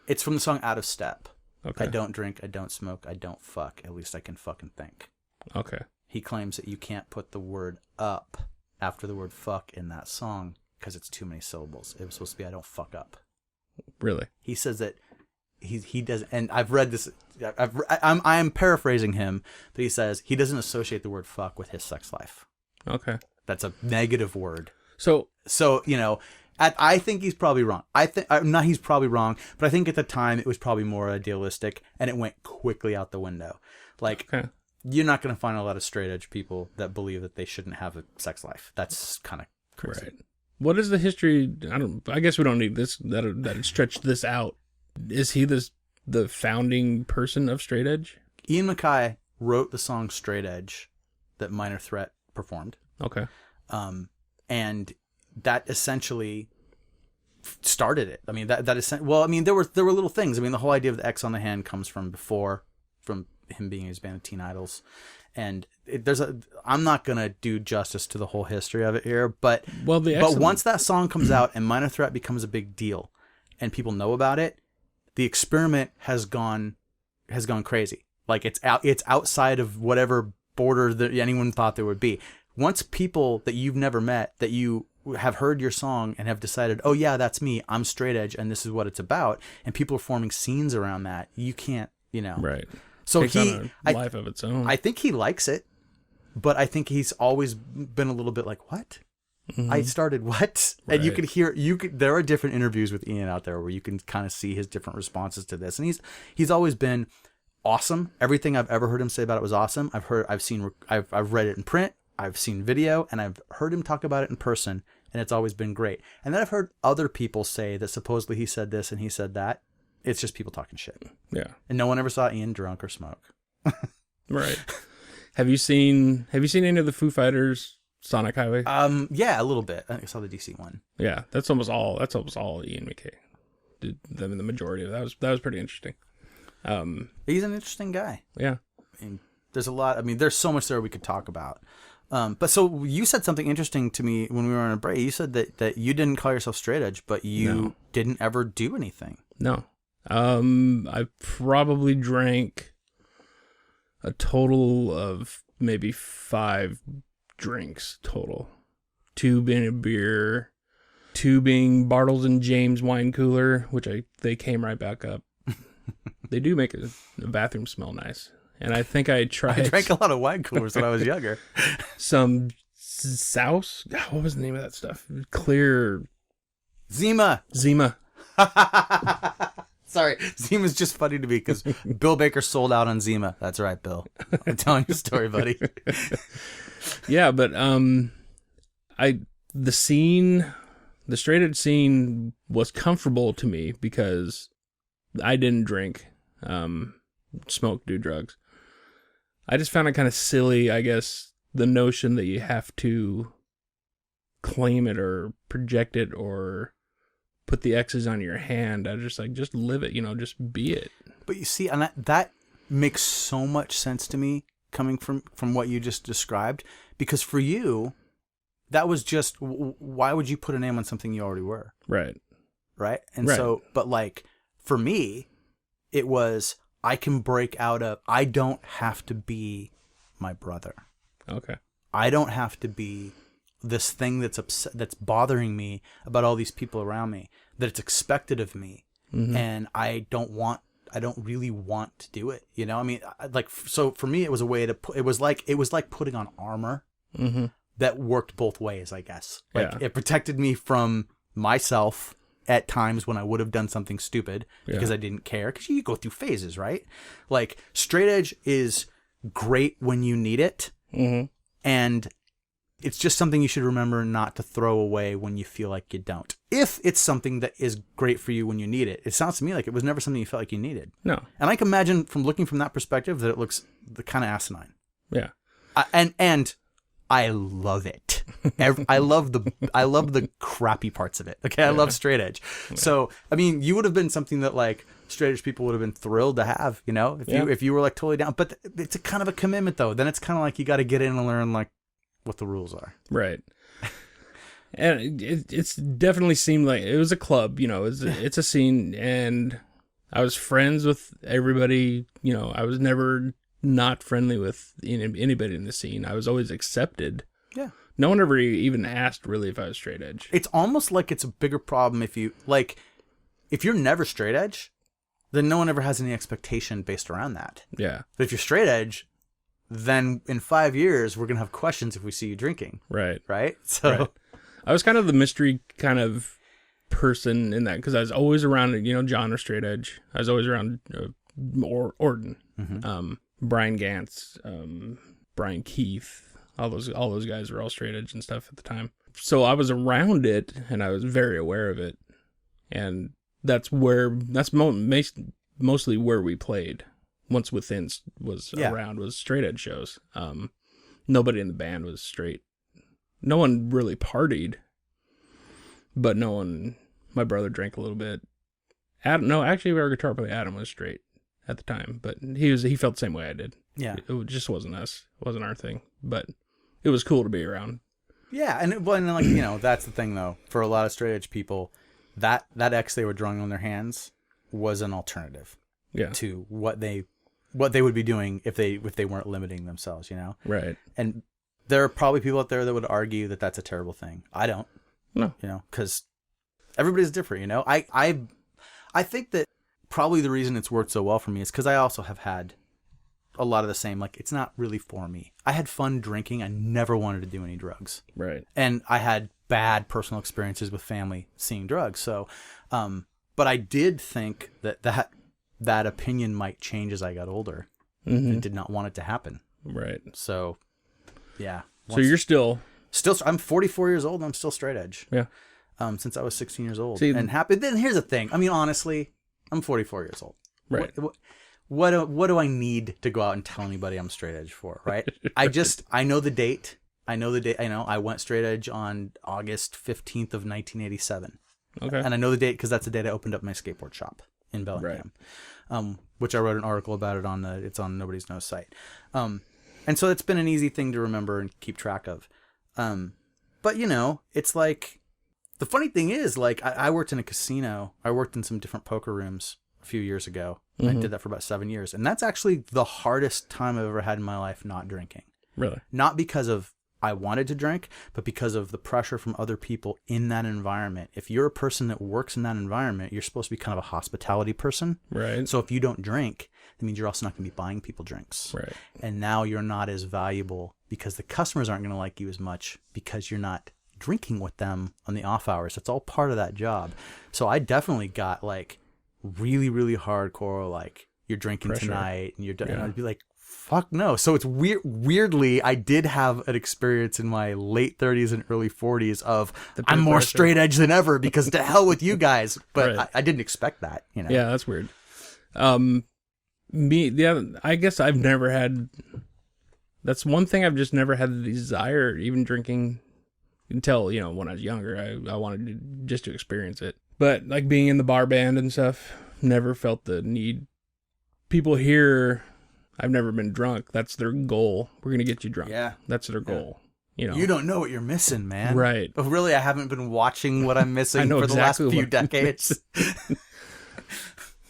It's from the song Out of Step. Okay. I don't drink, I don't smoke, I don't fuck. At least I can fucking think. Okay. He claims that you can't put the word up after the word fuck in that song because it's too many syllables. It was supposed to be I don't fuck up. Really? He says that he does, and I've read this. I'm paraphrasing him, but he says he doesn't associate the word fuck with his sex life. Okay. That's a negative word. So I think he's probably wrong. Not he's probably wrong, but I think at the time it was probably more idealistic, and it went quickly out the window. Like, okay. You're not going to find a lot of straight edge people that believe that they shouldn't have a sex life. That's kind of crazy. Right. What is the history? I guess we don't need this. That stretch this out. Is he the founding person of straight edge? Ian MacKaye wrote the song Straight Edge that Minor Threat performed. Okay. And that essentially started it. I mean, there were little things. I mean, the whole idea of the X on the hand comes from him being his band of Teen Idols. And I'm not going to do justice to the whole history of it here, but once that song comes out and Minor Threat becomes a big deal and people know about it, the experiment has gone crazy. Like it's outside of whatever border that anyone thought there would be. Once people that you've never met, that you have heard your song and have decided, oh yeah, that's me, I'm straight edge and this is what it's about, and people are forming scenes around that, you can't, Right. So takes on a life of its own. I think he likes it, but I think he's always been a little bit like, what? Mm-hmm. I started what? Right. And you could hear, there are different interviews with Ian out there where you can kind of see his different responses to this. And he's always been awesome. Everything I've ever heard him say about it was awesome. I've read it in print, I've seen video, and I've heard him talk about it in person, and it's always been great. And then I've heard other people say that supposedly he said this and he said that. It's just people talking shit. Yeah. And no one ever saw Ian drunk or smoke. Right. Have you seen any of the Foo Fighters Sonic Highway? Yeah, a little bit. I saw the DC one. Yeah, that's almost all Ian MacKaye did. The majority of that was pretty interesting. He's an interesting guy. Yeah. I mean, there's so much there we could talk about. But so you said something interesting to me when we were on a break. You said that you didn't call yourself straight edge, but you didn't ever do anything. No. I probably drank a total of maybe 5 drinks total. 2 being a beer, 2 being Bartles and James wine cooler, which they came right back up. They do make a bathroom smell nice. And I think I tried... I drank a lot of wine coolers when I was younger. Some Souse? What was the name of that stuff? Clear... Zima. Sorry, Zima's just funny to me because Bill Baker sold out on Zima. That's right, Bill. I'm telling you a story, buddy. Yeah, but the straight edge scene was comfortable to me because I didn't drink, smoke, do drugs. I just found it kind of silly, I guess, the notion that you have to claim it or project it or put the X's on your hand. I just like, just live it, just be it. But you see, and that makes so much sense to me coming from what you just described, because for you, that was just, why would you put a name on something you already were? Right. Right. And right. So, but like for me, it was, I can break out of, I don't have to be my brother. Okay. I don't have to be this thing that's bothering me about all these people around me, that it's expected of me. Mm-hmm. And I don't really want to do it. I mean, like, so for me, it was a way to it was like putting on armor mm-hmm. that worked both ways, I guess. Like yeah. It protected me from myself at times when I would have done something stupid because I didn't care. Because you go through phases, right? Like, straight edge is great when you need it. Mm-hmm. And it's just something you should remember not to throw away when you feel like you don't. If it's something that is great for you when you need it. It sounds to me like it was never something you felt like you needed. No. And I can imagine from looking from that perspective that it looks kind of asinine. Yeah. And I love it. I love the crappy parts of it. Okay, I love straight edge. Yeah. So, I mean, you would have been something that like straight edge people would have been thrilled to have, if you were like totally down. But it's a kind of a commitment though. Then it's kind of like you got to get in and learn like what the rules are. Right. And it's definitely seemed like it was a club, it's a scene, and I was friends with everybody. I was never not friendly with anybody in the scene. I was always accepted. Yeah. No one ever even asked really if I was straight edge. It's almost like it's a bigger problem if you're never straight edge, then no one ever has any expectation based around that. Yeah. But if you're straight edge, then in 5 years, we're going to have questions if we see you drinking. Right. Right? So right. I was kind of the mystery kind of person in that, because I was always around, John or straight edge. I was always around Orton, mm-hmm. Brian Gantz, Brian Keith. All those guys were all straight edge and stuff at the time. So I was around it, and I was very aware of it. And that's mostly where we played. Once Within was around, was straight edge shows. Nobody in the band was straight. No one really partied, but my brother drank a little bit. Actually our guitar player Adam was straight at the time, but he felt the same way I did. Yeah. It just wasn't us. It wasn't our thing, but it was cool to be around. Yeah. And like, that's the thing though, for a lot of straight edge people, that X they were drawing on their hands was an alternative to what they would be doing if they weren't limiting themselves, Right. And there are probably people out there that would argue that that's a terrible thing. I don't. No. Because everybody's different, I think that probably the reason it's worked so well for me is because I also have had a lot of the same, like, it's not really for me. I had fun drinking. I never wanted to do any drugs. Right. And I had bad personal experiences with family seeing drugs. So, but I did think that opinion might change as I got older. Mm-hmm. And did not want it to happen. Right. So, yeah. So you're still, I'm 44 years old and I'm still straight edge. Yeah. Since I was 16 years old. See, and happy. Then here's the thing. I mean, honestly, I'm 44 years old. Right. What do I need to go out and tell anybody I'm straight edge for, right? I know the date. I know I went straight edge on August 15th of 1987. Okay. And I know the date because that's the date I opened up my skateboard shop in Bellingham. Right. Which I wrote an article about it on it's on Nobody's Knows site. And so it's been an easy thing to remember and keep track of. But it's like, the funny thing is, like, I worked in a casino. I worked in some different poker rooms a few years ago. Mm-hmm. I did that for about 7 years. And that's actually the hardest time I've ever had in my life not drinking. Really? Not because of I wanted to drink, but because of the pressure from other people in that environment. If you're a person that works in that environment, you're supposed to be kind of a hospitality person. Right. So if you don't drink, that means you're also not going to be buying people drinks. Right. And now you're not as valuable because the customers aren't going to like you as much because you're not drinking with them on the off hours. It's all part of that job. So I definitely got like really, really hardcore, like, you're drinking Pressure. tonight and you're done. And Yeah. I'd be like, fuck no. So it's weird. Weirdly, I did have an experience in my late 30s and early 40s of The peer I'm more pressure. straight edge than ever because to hell with you guys. But Right. I didn't expect that, you know? Yeah, that's weird. I guess I've never had. That's one thing I've just never had the desire, even drinking, until when I was younger. I wanted just to experience it, but like being in the bar band and stuff, never felt the need. People here, I've never been drunk. That's their goal. We're gonna get you drunk. Yeah. That's their goal. You don't know what you're missing, man. Right. But really, I haven't been watching what I'm missing I know for the last exactly few what decades.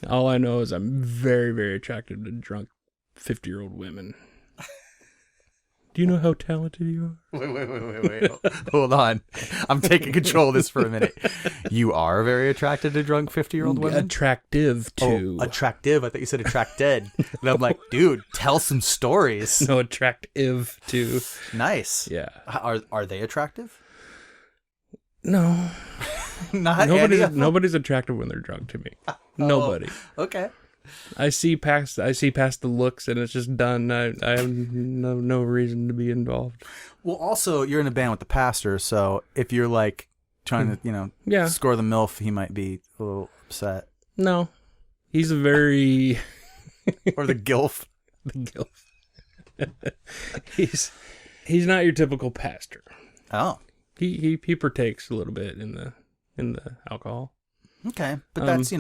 All I know is I'm very, very attracted to drunk 50-year-old women. Do you know how talented you are? Wait. Hold on. I'm taking control of this for a minute. You are very attracted to drunk 50-year-old women? Attractive to. Oh, attractive. I thought you said attracted. And I'm like, dude, tell some stories. No, attractive to. Nice. Yeah. Are they attractive? No. Not any of them? Nobody's attractive when they're drunk to me. Nobody. Okay. I see past the looks and it's just done. I have no reason to be involved. Well, also, you're in a band with the pastor, so if you're like trying to, Yeah. score the MILF, he might be a little upset. No. He's a very Or the GILF. the gilf. He's not your typical pastor. Oh. He partakes a little bit in the alcohol. Okay. But that's,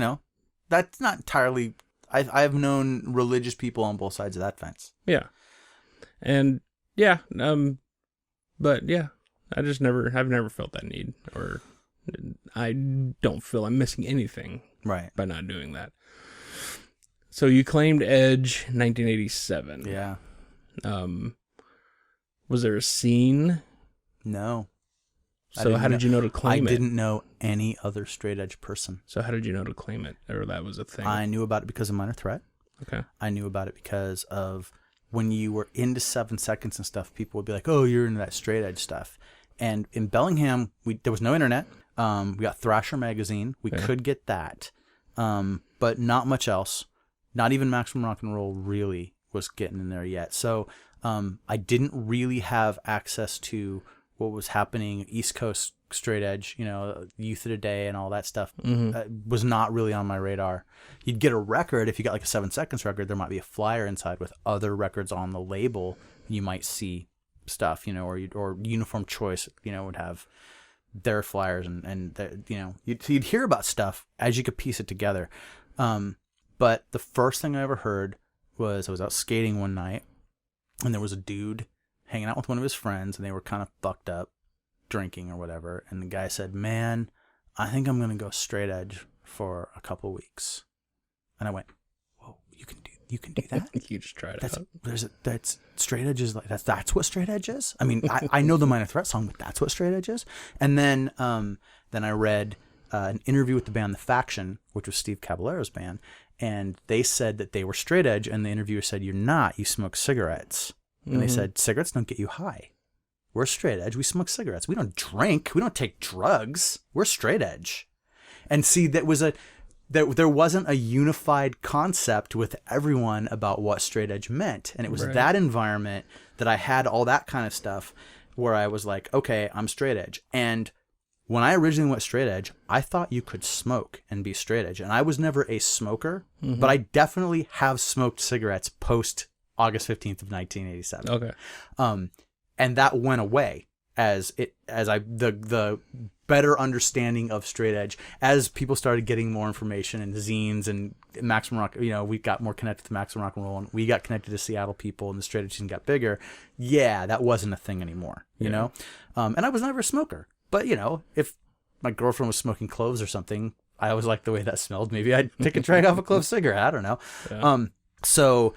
that's not entirely... I've known religious people on both sides of that fence. Yeah. And yeah, but yeah, I've never felt that need, or I don't feel I'm missing anything Right. by not doing that. So you claimed EDGE 1987. Yeah. Was there a scene? No. So how did you know to claim it? I didn't know any other straight edge person. So how did you know to claim it? Or that was a thing? I knew about it because of Minor Threat. Okay. I knew about it because of when you were into 7 Seconds and stuff, people would be like, oh, you're into that straight edge stuff. And in Bellingham, there was no internet. We got Thrasher magazine. We could get that. But not much else. Not even Maximum Rock and Roll really was getting in there yet. So I didn't really have access to what was happening East Coast straight edge, Youth of the Day and all that stuff was not really on my radar. You'd get a record. If you got like a 7 Seconds record, there might be a flyer inside with other records on the label. You might see stuff, or Uniform Choice, would have their flyers and you'd hear about stuff as you could piece it together. But the first thing I ever heard was I was out skating one night and there was a dude hanging out with one of his friends, and they were kind of fucked up, drinking or whatever. And the guy said, "Man, I think I'm gonna go straight edge for a couple weeks." And I went, "Whoa, you can do that? You just tried it out. That's straight edge is like that's what straight edge is. I mean, I know the Minor Threat song, but that's what straight edge is." And then I read an interview with the band The Faction, which was Steve Caballero's band, and they said that they were straight edge, and the interviewer said, "You're not. You smoke cigarettes." And they said, "Cigarettes don't get you high. We're straight edge. We smoke cigarettes. We don't drink. We don't take drugs. We're straight edge." And see, there wasn't a unified concept with everyone about what straight edge meant. And it was that environment that I had all that kind of stuff where I was like, okay, I'm straight edge. And when I originally went straight edge, I thought you could smoke and be straight edge. And I was never a smoker, but I definitely have smoked cigarettes post August 15th of 1987. Okay. And that went away the better understanding of straight edge as people started getting more information and zines and Maximum Rock. We got more connected to Maximum Rock and Roll, and we got connected to Seattle people, and the straight edge scene got bigger. Yeah, that wasn't a thing anymore. You know, and I was never a smoker. But if my girlfriend was smoking cloves or something, I always liked the way that smelled. Maybe I'd take a drag off a clove cigarette. I don't know. Yeah. So.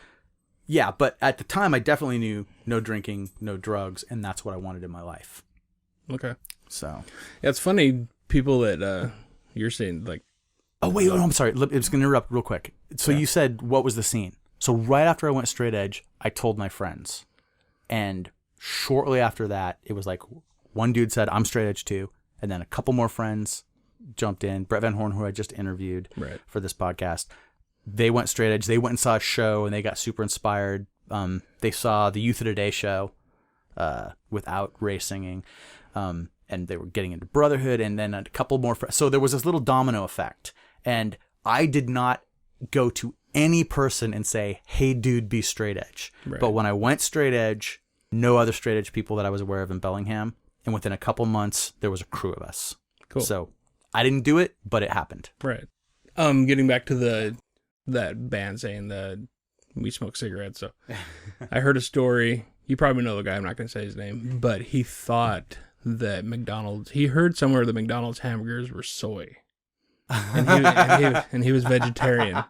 Yeah, but at the time, I definitely knew no drinking, no drugs, and that's what I wanted in my life. Okay. So. Yeah, it's funny, people that you're saying, like... Oh, wait, I'm sorry. I'm just going to interrupt real quick. So you said, what was the scene? So right after I went straight edge, I told my friends. And shortly after that, it was like one dude said, "I'm straight edge too." And then a couple more friends jumped in. Brett Van Horn, who I just interviewed for this podcast, they went straight edge. They went and saw a show, and they got super inspired. They saw the Youth of the Day show without Ray singing, and they were getting into Brotherhood, and then a couple more. So there was this little domino effect, and I did not go to any person and say, "Hey, dude, be straight edge." Right. But when I went straight edge, no other straight edge people that I was aware of in Bellingham, and within a couple months, there was a crew of us. Cool. So I didn't do it, but it happened. Right. Getting back to that band saying that we smoke cigarettes. So I heard a story. You probably know the guy. I'm not going to say his name, but he thought that he heard somewhere that McDonald's hamburgers were soy. And he was vegetarian.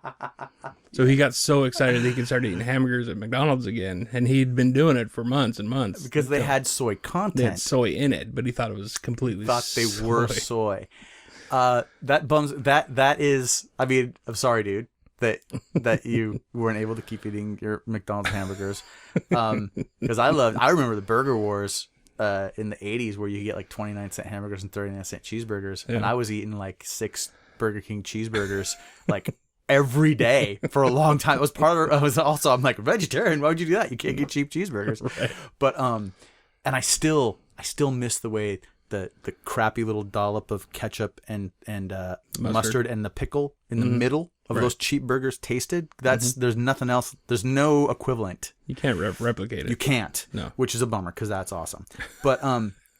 So he got so excited he could start eating hamburgers at McDonald's again. And he'd been doing it for months and months. Because they had soy content. They had soy in it, but he thought it was completely they were soy. That is, I mean, I'm sorry, dude, that you weren't able to keep eating your McDonald's hamburgers. Because I remember the Burger Wars in the 80s where you get like 29-cent hamburgers and 39-cent cheeseburgers. Yeah. And I was eating like 6 Burger King cheeseburgers like every day for a long time. It was I'm like, vegetarian, why would you do that? You can't get cheap cheeseburgers. Right. But and I still miss the way the crappy little dollop of ketchup and mustard and the pickle in the middle of those cheap burgers tasted. There's nothing else. There's no equivalent. You can't replicate it. You can't. No. Which is a bummer because that's awesome. But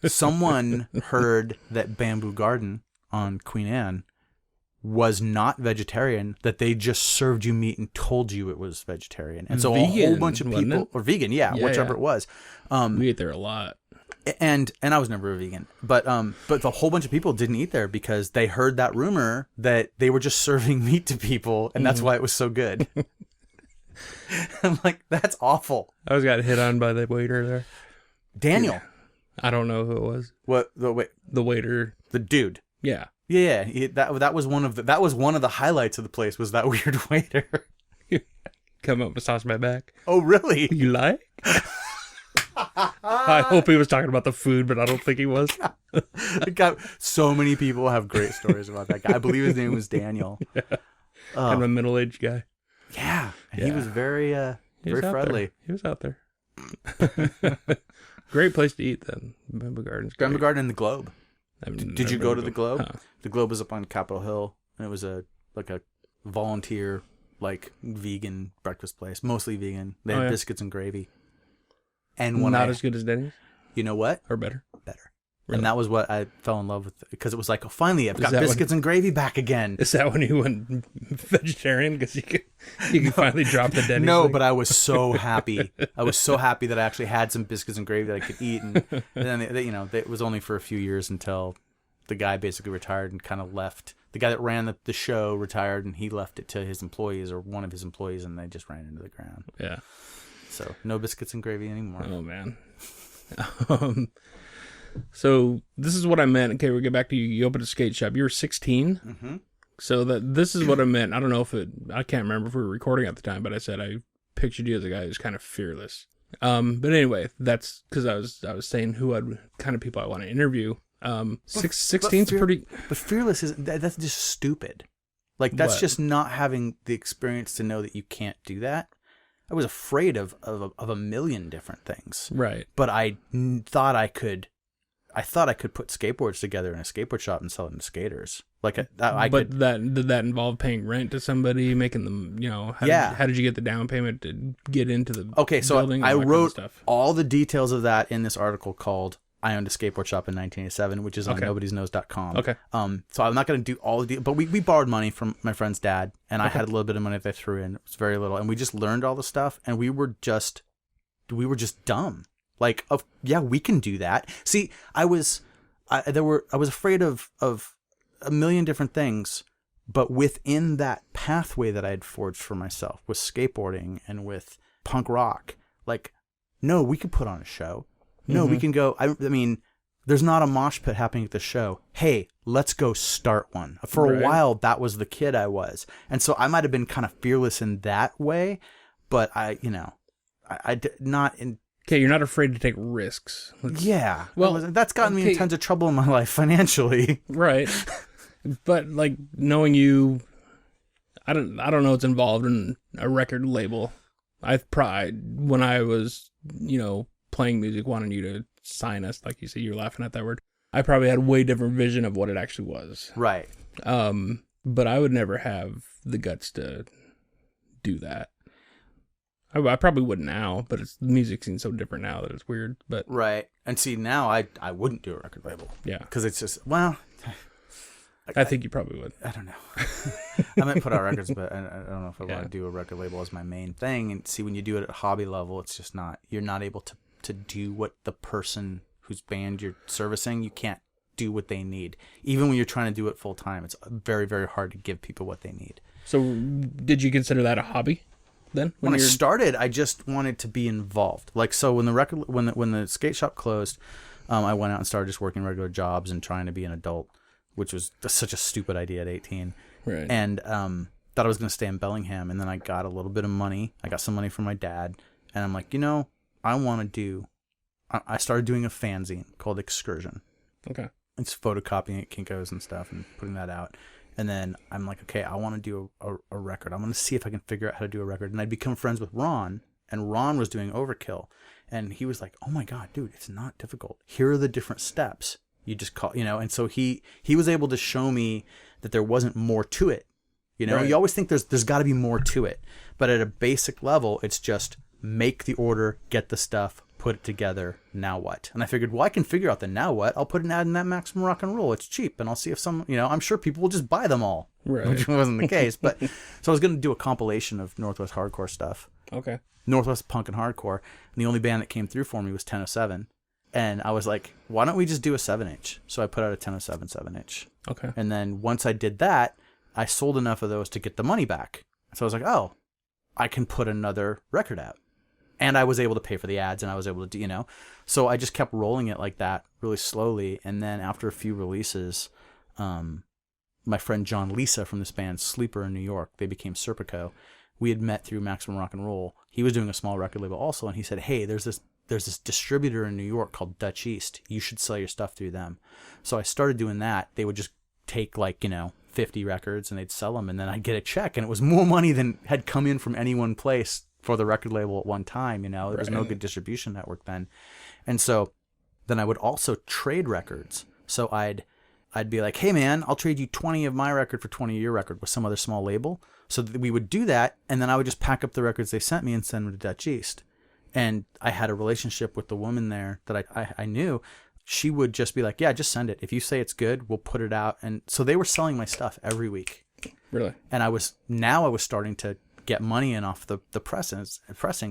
someone heard that Bamboo Garden on Queen Anne was not vegetarian, that they just served you meat and told you it was vegetarian. And so vegan, a whole bunch of people, or vegan, whichever it was. We ate there a lot. And I was never a vegan, but the whole bunch of people didn't eat there because they heard that rumor that they were just serving meat to people, and that's why it was so good. I'm like, that's awful. I was got hit on by the waiter there. Daniel. Yeah. I don't know who it was. What the waiter? The dude. Yeah. Yeah. That was one of the highlights of the place was that weird waiter. Come up, massage my back. Oh, really? You like? I hope he was talking about the food, but I don't think he was. So many people have great stories about that guy. I believe his name was Daniel. Yeah. Kind of a middle-aged guy. Yeah. And he was very friendly. He was out there. Great place to eat then. Bamboo Garden and the Globe. Did you go to the Globe? Huh. The Globe was up on Capitol Hill, and it was a volunteer vegan breakfast place, mostly vegan. They had biscuits and gravy. And not as good as Denny's? You know what? Or better? Better. Really? And that was what I fell in love with, because it was like, oh, finally, I've got biscuits and gravy back again. Is that when you went vegetarian? Because you could finally drop the Denny's No, but I was so happy. I was so happy that I actually had some biscuits and gravy that I could eat. And then, it was only for a few years until the guy basically retired and kind of left. The guy that ran the show retired, and he left it to his employees or one of his employees, and they just ran into the ground. Yeah. So no biscuits and gravy anymore. Oh, man. So this is what I meant. Okay, we'll get back to you. You opened a skate shop. You were 16. Mm-hmm. So this is what I meant. I don't know I can't remember if we were recording at the time, but I said I pictured you as a guy who's kind of fearless. But anyway, that's because I was saying kind of people I want to interview. 16's pretty. But fearless that's just stupid. Like that's just not having the experience to know that you can't do that. I was afraid of a million different things. Right. But I thought I could put skateboards together in a skateboard shop and sell them to skaters. Did that involve paying rent to somebody, making them, how did you get the down payment to get into the building? I wrote all the details of that in this article called I Owned a Skateboard Shop in 1987, which is on nobodysnose.com. Okay. So I'm not going to do all the details, but we borrowed money from my friend's dad, and I had a little bit of money that I threw in. It was very little, and we just learned all the stuff, and we were just dumb. We can do that. See, I was afraid of a million different things, but within that pathway that I had forged for myself with skateboarding and with punk rock, no, we could put on a show. No, we can go. I mean, there's not a mosh pit happening at the show. Hey, let's go start one. For a while, that was the kid I was, and so I might have been kind of fearless in that way, but I did not in. Okay, you're not afraid to take risks. Yeah. Well, that's gotten me in tons of trouble in my life financially. Right. But knowing you, I don't know what's involved in a record label. When I was, playing music, wanting you to sign us, like you said, you're laughing at that word. I probably had a way different vision of what it actually was. Right. But I would never have the guts to do that. I probably would now, but the music seems so different now that it's weird. But right. And see, now I wouldn't do a record label. Yeah. Because it's just, well... I think you probably would. I don't know. I might put out records, but I don't know if I want to do a record label as my main thing. And see, when you do it at a hobby level, it's just not, you're not able to do what the person whose band you're servicing, you can't do what they need. Even when you're trying to do it full time, it's very, very hard to give people what they need. So did you consider that a hobby then? When I started, I just wanted to be involved. Like, so when the skate shop closed, I went out and started just working regular jobs and trying to be an adult, which was such a stupid idea at 18. Right. And thought I was going to stay in Bellingham. And then I got a little bit of money. I got some money from my dad. And I'm like, I started doing a fanzine called Excursion. Okay. It's photocopying at Kinko's and stuff and putting that out. And then I'm like, okay, I want to do a record. I'm going to see if I can figure out how to do a record. And I'd become friends with Ron. And Ron was doing Overkill. And he was like, oh my God, dude, it's not difficult. Here are the different steps. You just call, and so he was able to show me that there wasn't more to it. Right. You always think there's got to be more to it, but at a basic level, it's just make the order, get the stuff, put it together. Now what? And I figured, well, I can figure out the now what. I'll put an ad in that Maximum Rock and Roll. It's cheap, and I'll see if I'm sure people will just buy them all. Right. Which wasn't the case, but so I was going to do a compilation of Northwest hardcore stuff. Okay. Northwest punk and hardcore, and the only band that came through for me was 1007. And I was like, why don't we just do a 7-inch? So I put out a 1007 7-inch. Okay. And then once I did that, I sold enough of those to get the money back. So I was like, oh, I can put another record out. And I was able to pay for the ads, and I was able to do, So I just kept rolling it like that really slowly. And then after a few releases, my friend John Lisa from this band, Sleeper in New York, they became Serpico. We had met through Maximum Rock and Roll. He was doing a small record label also, and he said, hey, there's this distributor in New York called Dutch East. You should sell your stuff through them. So I started doing that. They would just take 50 records and they'd sell them, and then I'd get a check, and it was more money than had come in from any one place for the record label at one time. There was no good distribution network then. And so then I would also trade records. So I'd be like, hey man, I'll trade you 20 of my record for 20 of your record with some other small label. So we would do that, and then I would just pack up the records they sent me and send them to Dutch East. And I had a relationship with the woman there that I knew. She would just be like, yeah, just send it. If you say it's good, we'll put it out. And so they were selling my stuff every week. Really? And I was starting to get money in off the pressings,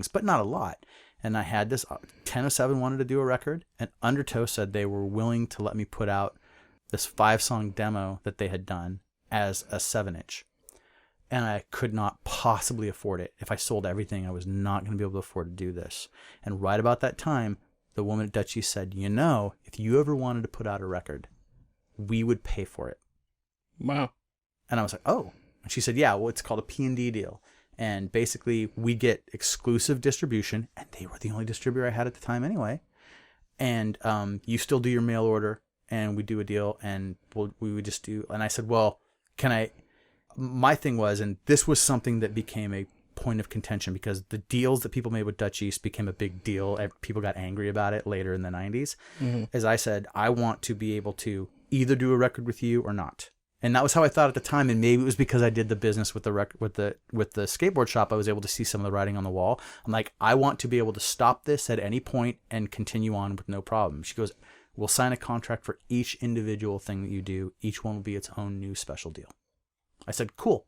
but not a lot. And I had this 1007 wanted to do a record, and Undertow said they were willing to let me put out this 5-song demo that they had done as a 7-inch. And I could not possibly afford it. If I sold everything, I was not going to be able to afford to do this. And right about that time, the woman at Dutch East said, if you ever wanted to put out a record, we would pay for it. Wow. And I was like, oh. And she said, yeah, well, it's called a P&D deal. And basically, we get exclusive distribution. And they were the only distributor I had at the time anyway. And you still do your mail order, and we do a deal, and we would just do. And I said, well, can I... My thing was, and this was something that became a point of contention because the deals that people made with Dutch East became a big deal. People got angry about it later in the 90s. Mm-hmm. As I said, I want to be able to either do a record with you or not. And that was how I thought at the time. And maybe it was because I did the business with the skateboard shop. I was able to see some of the writing on the wall. I'm like, I want to be able to stop this at any point and continue on with no problem. She goes, we'll sign a contract for each individual thing that you do. Each one will be its own new special deal. I said, cool.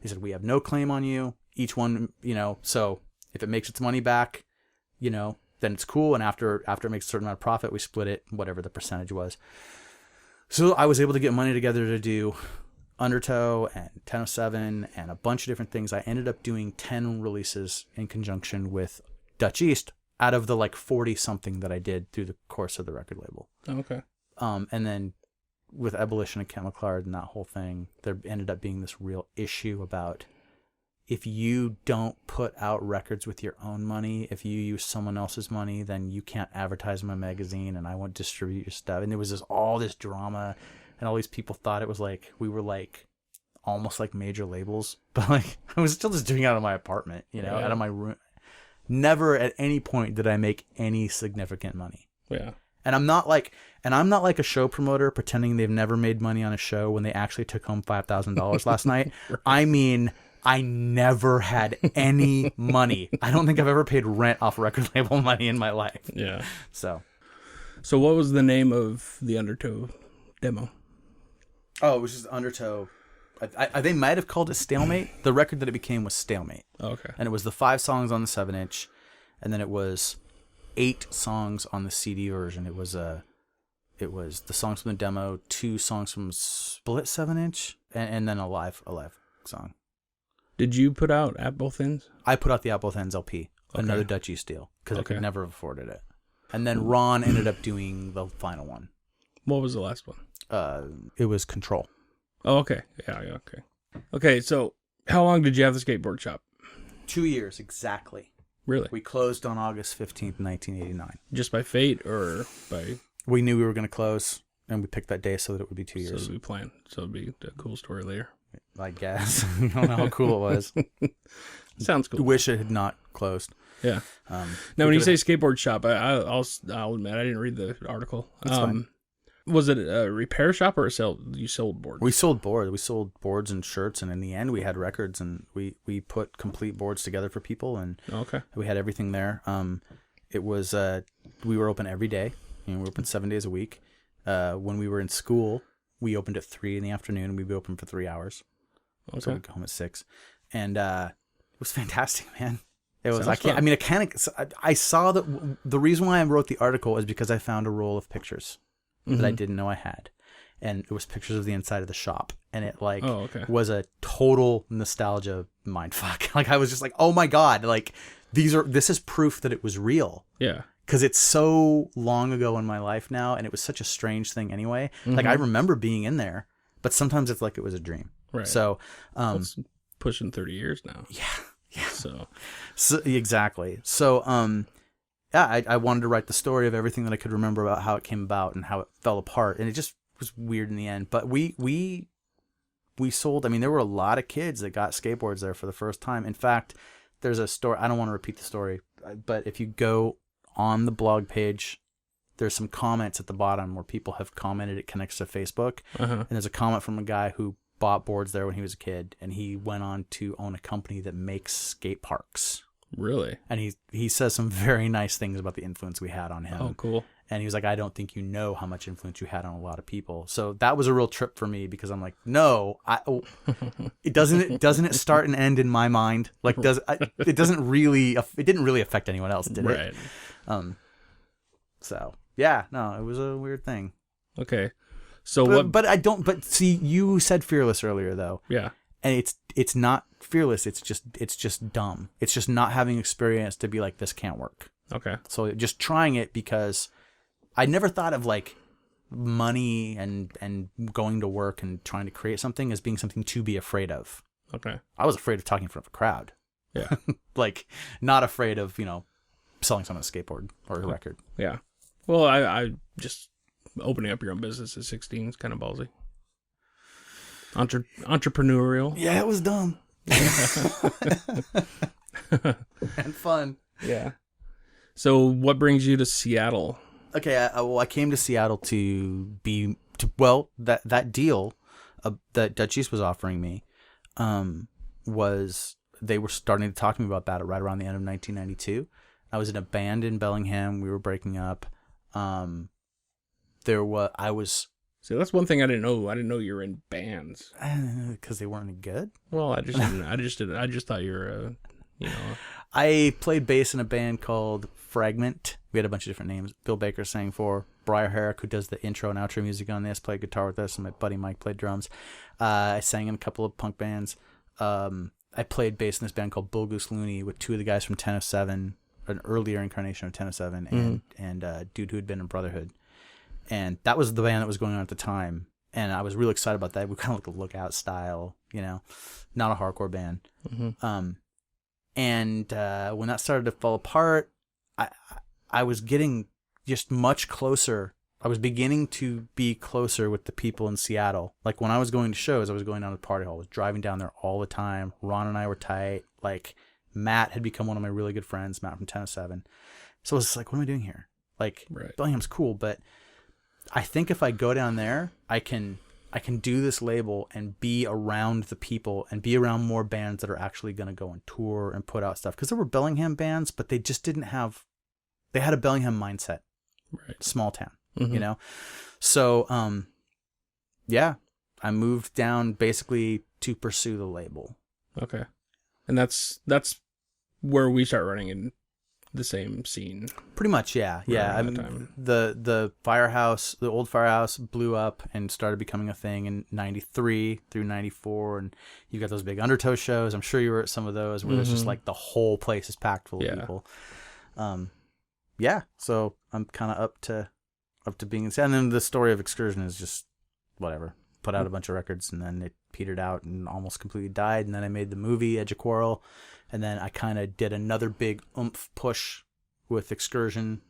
He said, we have no claim on you. Each one, so if it makes its money back, then it's cool. And after it makes a certain amount of profit, we split it, whatever the percentage was. So I was able to get money together to do Undertow and 1007 and a bunch of different things. I ended up doing 10 releases in conjunction with Dutch East out of the 40 something that I did through the course of the record label. Okay. And then with Abolition and Chemiclard and that whole thing, there ended up being this real issue about if you don't put out records with your own money, if you use someone else's money, then you can't advertise in my magazine and I won't distribute your stuff. And there was all this drama, and all these people thought it was we were almost like major labels, but like I was still just doing it out of my apartment, out of my room. Never at any point did I make any significant money. Yeah. And I'm not like a show promoter pretending they've never made money on a show when they actually took home $5,000 last night. Right. I mean, I never had any money. I don't think I've ever paid rent off record label money in my life. Yeah. So what was the name of the Undertow demo? Oh, it was just Undertow. They might have called it Stalemate. The record that it became was Stalemate. Oh, okay. And it was the 5 songs on the 7-inch, and then it was 8 songs on the CD version. It was the songs from the demo, 2 songs from split 7-inch, and then a live song. Did you put out At Both Ends? I put out the At Both Ends LP, another Dutch East deal, because I could never have afforded it. And then Ron ended up doing the final one. What was the last one? It was Control. Oh, okay. Yeah, okay. Okay, so how long did you have the skateboard shop? 2 years, exactly. Really? We closed on August 15th, 1989. Just by fate or by... We knew we were going to close, and we picked that day so that it would be 2 years. So we planned. So it'd be a cool story later. I guess. I don't know how cool it was. Sounds cool. Wish it had not closed. Yeah. Now, when you say skateboard shop, I'll admit I didn't read the article. That's fine. Was it a repair shop or you sold boards? We sold boards. We sold boards and shirts, and in the end, we had records, and we put complete boards together for people, and we had everything there. It was we were open every day. We were open 7 days a week. When we were in school, we opened at 3 in the afternoon, and we'd be open for 3 hours. Okay. So we'd go home at 6, and it was fantastic, man. It was. Sounds I saw that the reason why I wrote the article is because I found a roll of pictures that I didn't know I had, and it was pictures of the inside of the shop, and it was a total nostalgia mindfuck. Like I was just like, oh my god, like this is proof that it was real. Yeah. Because it's so long ago in my life now, and it was such a strange thing anyway. Like I remember being in there, but sometimes it's like it was a dream. Right. So, it's pushing 30 years now. Yeah. So exactly. So, I wanted to write the story of everything that I could remember about how it came about and how it fell apart, and it just was weird in the end. But we sold. I mean, there were a lot of kids that got skateboards there for the first time. In fact, there's a story. I don't want to repeat the story, but if you go on the blog page, there's some comments at the bottom where people have commented. It connects to Facebook, and there's a comment from a guy who bought boards there when he was a kid, and he went on to own a company that makes skate parks. Really? And he says some very nice things about the influence we had on him. Oh, cool. And he was like, I don't think you know how much influence you had on a lot of people. So that was a real trip for me, because I'm like, no, it doesn't start and end in my mind. Like it didn't really affect anyone else, did it? Right. So yeah, no, it was a weird thing. Okay. So but see, you said fearless earlier though. Yeah. And it's not fearless. It's just dumb. It's just not having experience to be like, this can't work. Okay. So just trying it, because I never thought of like money and going to work and trying to create something as being something to be afraid of. Okay. I was afraid of talking in front of a crowd. Yeah. Like not afraid of, selling someone a skateboard or a record. Yeah. Well, I just opening up your own business at 16 is kind of ballsy. Entrepreneurial. Yeah, it was dumb. And fun. Yeah. So what brings you to Seattle? Okay, I came to Seattle that deal that Dutch East was offering me was, they were starting to talk to me about that right around the end of 1992. I was in a band in Bellingham. We were breaking up. See, that's one thing I didn't know. I didn't know you were in bands. Because they weren't any good. Well, I just thought you were I played bass in a band called Fragment. We had a bunch of different names. Bill Baker sang for. Briar Herrick, who does the intro and outro music on this, played guitar with us, and my buddy Mike played drums. I sang in a couple of punk bands. I played bass in this band called Bull Goose Looney with 2 of the guys from 10 of 7, an earlier incarnation of 10 of 7, and a dude who had been in Brotherhood. And that was the band that was going on at the time. And I was really excited about that. We kind of like a Lookout style, not a hardcore band. Mm-hmm. And when that started to fall apart, I was getting just much closer. beginning to be closer with the people in Seattle. Like when I was going to shows, I was going down to the party hall. I was driving down there all the time. Ron and I were tight. Like Matt had become one of my really good friends, Matt from 1007. So I was just like, what am I doing here? Like Bellingham's cool, but I think if I go down there, I can do this label and be around the people and be around more bands that are actually going to go on tour and put out stuff. Because there were Bellingham bands, but they just didn't have, they had a Bellingham mindset. Right. Small town, you know? So, yeah, I moved down basically to pursue the label. Okay. And that's where we start running in the same scene. Pretty much, yeah. Yeah. I mean, the firehouse, the old firehouse blew up and started becoming a thing in 93 through 94. And you got those big Undertow shows. I'm sure you were at some of those where there's just like the whole place is packed full of people. Yeah. So I'm kind of up to being insane. And then the story of Excursion is just whatever. Put out a bunch of records and then it petered out and almost completely died. And then I made the movie EDGE OF QUARREL. And then I kind of did another big oomph push with Excursion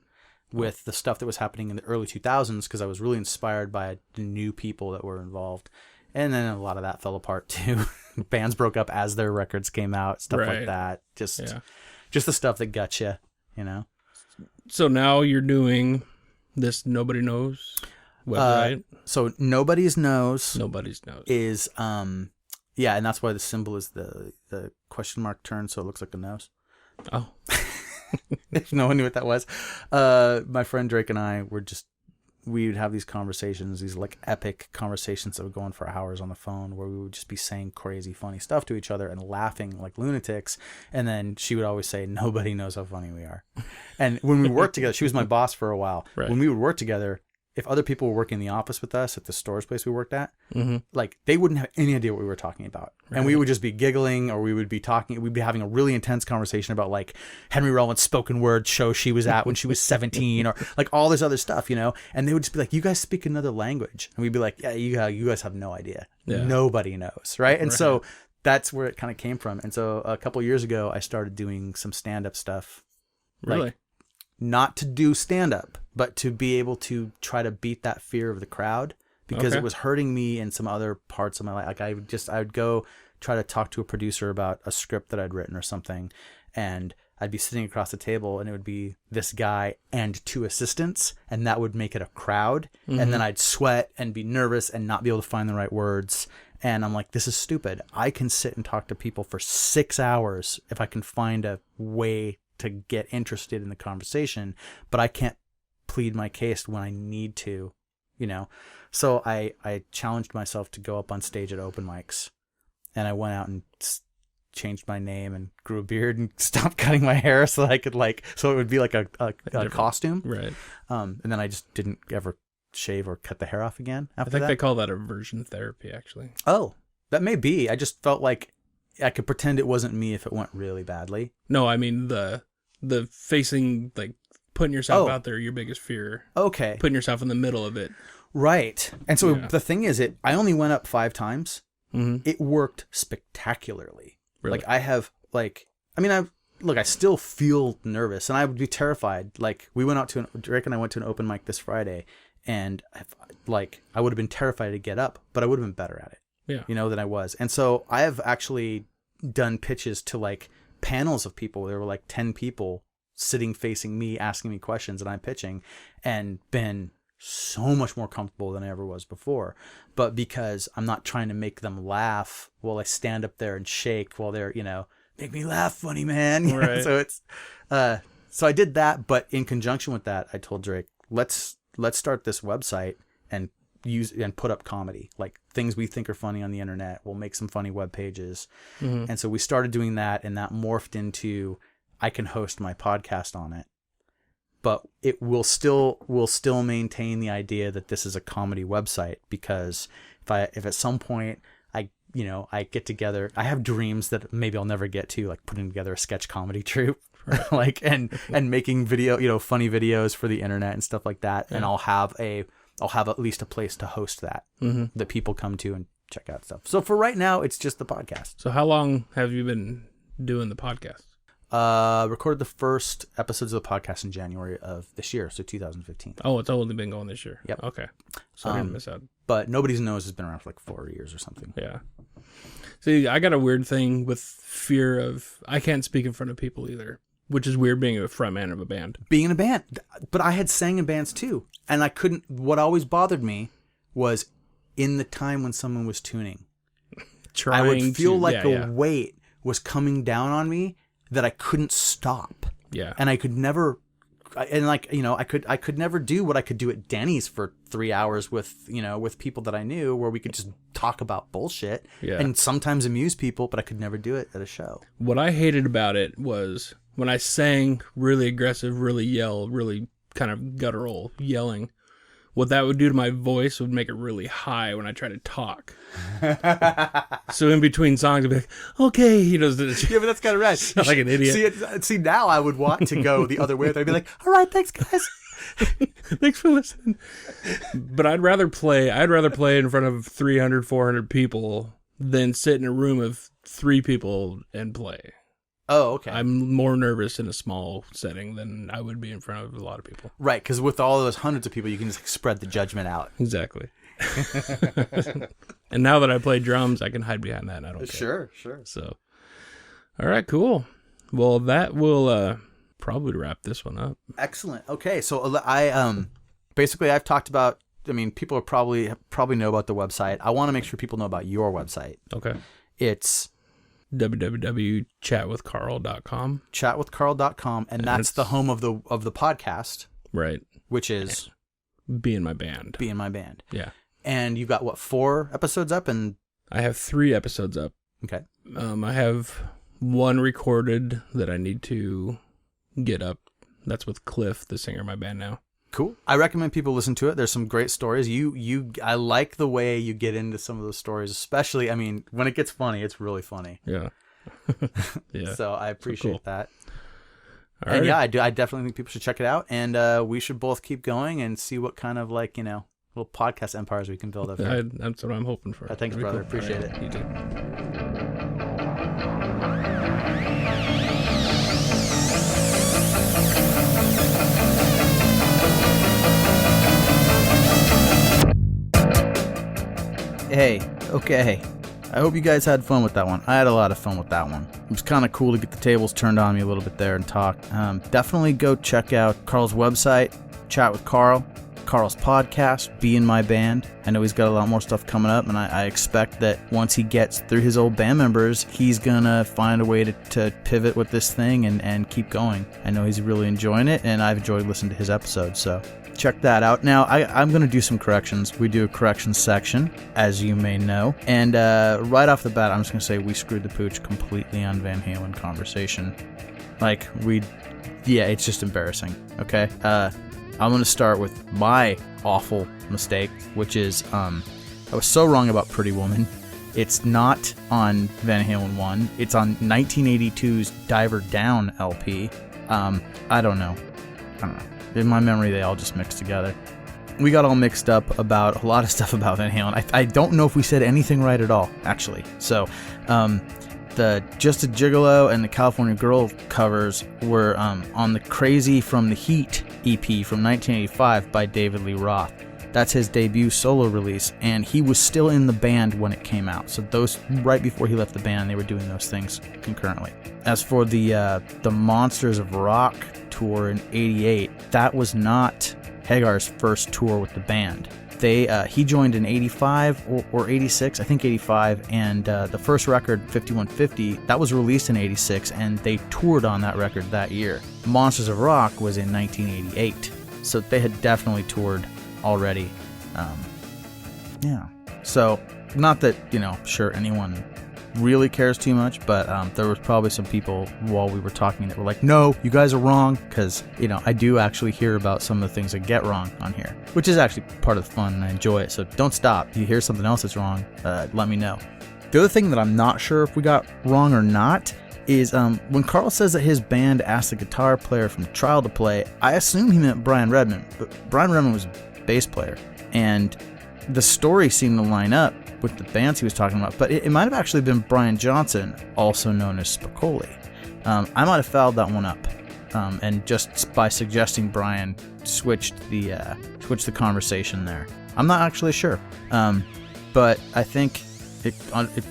with the stuff that was happening in the early 2000s because I was really inspired by the new people that were involved. And then a lot of that fell apart too. Bands broke up as their records came out, stuff like that. Just the stuff that got you, you know? So now you're doing this Nobody Knows website? So Nobody's Knows is... yeah, and that's why the symbol is the question mark turn, so it looks like a nose. Oh. If no one knew what that was. My friend Drake and I we would have these conversations, these like epic conversations that would go on for hours on the phone where we would just be saying crazy, funny stuff to each other and laughing like lunatics. And then she would always say, nobody knows how funny we are. And when we worked together, she was my boss for a while. Right. When we would work together, if other people were working in the office with us at the stores place we worked at, like they wouldn't have any idea what we were talking about. Right. And we would just be giggling or we'd be having a really intense conversation about like Henry Rollins' spoken word show she was at when she was 17 or like all this other stuff, you know? And they would just be like, you guys speak another language. And we'd be like, yeah, you guys have no idea. Yeah. Nobody knows. Right. And so that's where it kind of came from. And so a couple of years ago, I started doing some stand-up stuff. Really? Like, not to do stand-up, but to be able to try to beat that fear of the crowd because it was hurting me in some other parts of my life. Like I would go try to talk to a producer about a script that I'd written or something. And I'd be sitting across the table and it would be this guy and two assistants. And that would make it a crowd. And then I'd sweat and be nervous and not be able to find the right words. And I'm like, this is stupid. I can sit and talk to people for 6 hours if I can find a way to get interested in the conversation, but I can't plead my case when I need to, you know? So I challenged myself to go up on stage at open mics, and I went out and changed my name and grew a beard and stopped cutting my hair so I could so it would be like a costume. Right. And then I just didn't ever shave or cut the hair off again after that. I think they call that aversion therapy, actually. Oh, that may be. I just felt like I could pretend it wasn't me if it went really badly. No, I mean the facing, like putting yourself out there, your biggest fear. Okay. Putting yourself in the middle of it. Right. And so the thing is, I only went up 5 times. It worked spectacularly. Really? Like I have I still feel nervous and I would be terrified. Like we went out Drake and I went to an open mic this Friday and I would have been terrified to get up, but I would have been better at it. Yeah. You know, than I was. And so I have actually done pitches to like panels of people. There were like 10 people sitting facing me, asking me questions, and I'm pitching, and been so much more comfortable than I ever was before. But because I'm not trying to make them laugh while I stand up there and shake while they're, you know, make me laugh, funny man. Right. So it's, so I did that. But in conjunction with that, I told Drake, let's start this website and put up comedy, like things we think are funny on the internet. We'll make some funny web pages. And so we started doing that, and that morphed into I can host my podcast on it, but it will still maintain the idea that this is a comedy website, because if at some point I get together, I have dreams that maybe I'll never get to, like putting together a sketch comedy troupe, like and making funny videos for the internet and stuff like that. Yeah. And I'll have at least a place to host that that people come to and check out stuff. So for right now, it's just the podcast. So how long have you been doing the podcast? Recorded the first episodes of the podcast in January of this year, so 2015. Oh, it's only been going this year. Yep. Okay. So I didn't miss out. But Nobody's Nose has been around for like 4 years or something. Yeah. See, I got a weird thing with fear of... I can't speak in front of people either, which is weird being a frontman of a band. Being in a band. But I had sang in bands too. And I couldn't... What always bothered me was in the time when someone was tuning. I would feel like a weight was coming down on me that I couldn't stop. Yeah. And I could never... And like, you know, I could never do what I could do at Denny's for 3 hours with, you know, with people that I knew, where we could just talk about bullshit and sometimes amuse people, but I could never do it at a show. What I hated about it was when I sang really aggressive, really yell, really kind of guttural yelling, what that would do to my voice would make it really high when I try to talk. So in between songs, I'd be like, okay, he does this. Yeah, but that's kind of rad. Like an idiot. See, now I would want to go the other way. I'd be like, all right, thanks, guys. Thanks for listening. But I'd rather play in front of 300, 400 people than sit in a room of 3 people and play. Oh, okay. I'm more nervous in a small setting than I would be in front of a lot of people. Right, because with all those hundreds of people, you can just spread the judgment out. Exactly. And now that I play drums, I can hide behind that and I don't care. Sure. So, all right, cool. Well, that will probably wrap this one up. Excellent. Okay, so I basically I've talked about. I mean, people are probably know about the website. I want to make sure people know about your website. Okay. It's www.chatwithcarl.com. Chatwithcarl.com, and that's the home of the podcast. Right. Which is Be in My Band. Be in My Band. Yeah. And you've got, what, 4 episodes up? And I have 3 episodes up. Okay. I have 1 recorded that I need to get up. That's with Cliff, the singer of my band now. Cool. I recommend people listen to it. There's some great stories. I like the way you get into some of those stories, especially, I mean, when it gets funny, it's really funny. Yeah. Yeah. So I appreciate that. All and right. yeah, I definitely think people should check it out. And we should both keep going and see what kind of, like, you know, little podcast empires we can build up here. That's what I'm hoping for. Thanks, brother. Cool. Appreciate it. You too. Hey, okay. I hope you guys had fun with that one. I had a lot of fun with that one. It was kind of cool to get the tables turned on me a little bit there and talk. Definitely go check out Carl's website, Chat with Carl, Carl's podcast, Be in My Band. I know he's got a lot more stuff coming up, and I expect that once he gets through his old band members, he's going to find a way to pivot with this thing and keep going. I know he's really enjoying it, and I've enjoyed listening to his episodes, so check that out. Now, I'm going to do some corrections. We do a corrections section, as you may know. And right off the bat, I'm just going to say we screwed the pooch completely on Van Halen conversation. Like, it's just embarrassing, okay? I'm going to start with my awful mistake, which is I was so wrong about Pretty Woman. It's not on Van Halen 1. It's on 1982's Diver Down LP. I don't know. In my memory, they all just mixed together. We got all mixed up about a lot of stuff about Van Halen. I don't know if we said anything right at all, actually. So, the Just a Gigolo and the California Girl covers were on the Crazy from the Heat EP from 1985 by David Lee Roth. That's his debut solo release, and he was still in the band when it came out. So those, right before he left the band, they were doing those things concurrently. As for the Monsters of Rock tour in '88, that was not Hagar's first tour with the band. He joined in '85 or '86, I think '85, and the first record, 5150, that was released in '86, and they toured on that record that year. Monsters of Rock was in 1988, so they had definitely toured already. Yeah. So, not that, sure anyone really cares too much, but there was probably some people while we were talking that were like, no, you guys are wrong, because I do actually hear about some of the things I get wrong on here, which is actually part of the fun, and I enjoy it. So don't stop. If you hear something else that's wrong, let me know. The other thing that I'm not sure if we got wrong or not is when Carl says that his band asked the guitar player from Trial to play, I assume he meant Brian Redman, but Brian Redman was a bass player, and the story seemed to line up with the bands he was talking about, but it might have actually been Brian Johnson, also known as Spicoli. I might have fouled that one up, and just by suggesting Brian switched the conversation there. I'm not actually sure, but I think it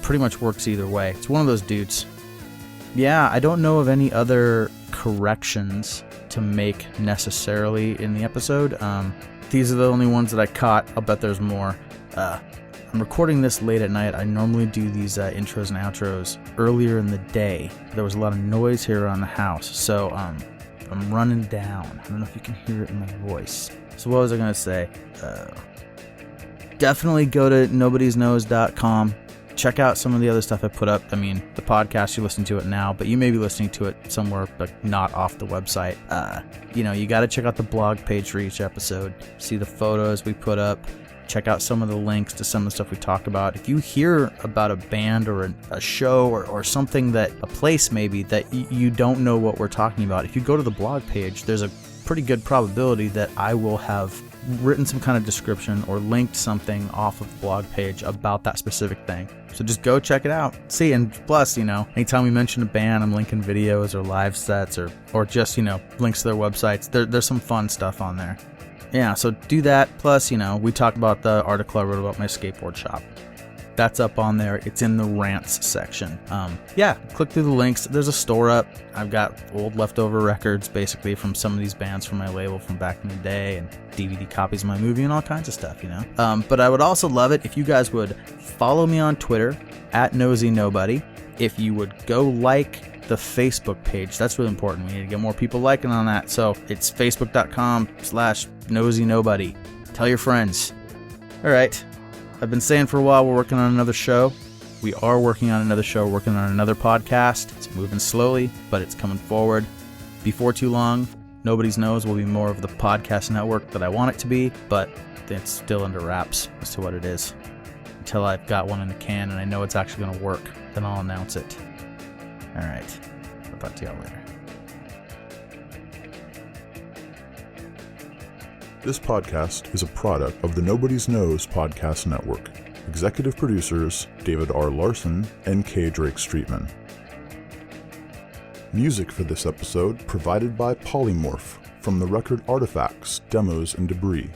pretty much works either way. It's one of those dudes. Yeah, I don't know of any other corrections to make necessarily in the episode. These are the only ones that I caught. I'll bet there's more. I'm recording this late at night. I normally do these intros and outros earlier in the day. There was a lot of noise here around the house, so I'm running down. I don't know if you can hear it in my voice. So what was I going to say? Definitely go to nobodiesknows.com. Check out some of the other stuff I put up. I mean, the podcast, you listen to it now, but you may be listening to it somewhere like not off the website. You got to check out the blog page for each episode. See the photos we put up. Check out some of the links to some of the stuff we talk about. If you hear about a band or a show or something, that a place maybe that you don't know what we're talking about, if you go to the blog page, there's a pretty good probability that I will have written some kind of description or linked something off of the blog page about that specific thing. So just go check it out. See, and plus, anytime we mention a band, I'm linking videos or live sets or just, links to their websites. There's some fun stuff on there. Yeah, so do that. Plus, we talked about the article I wrote about my skateboard shop. That's up on there. It's in the rants section. Click through the links. There's a store up. I've got old leftover records, basically, from some of these bands from my label from back in the day, and DVD copies of my movie and all kinds of stuff, But I would also love it if you guys would follow me on Twitter, @NosyNobody. If you would go like the Facebook page. That's really important. We need to get more people liking on that. So it's facebook.com/NosyNobody. Tell your friends. All right. I've been saying for a while we're working on another show. We are working on another show, working on another podcast. It's moving slowly, but it's coming forward. Before too long, Nobody's Knows will be more of the podcast network that I want it to be, but it's still under wraps as to what it is. Until I've got one in the can and I know it's actually going to work, then I'll announce it. All right. I'll talk to y'all later. This podcast is a product of the Nobody's Knows Podcast Network. Executive producers David R. Larson and K. Drake Streetman. Music for this episode provided by Polymorph from the record Artifacts, Demos, and Debris.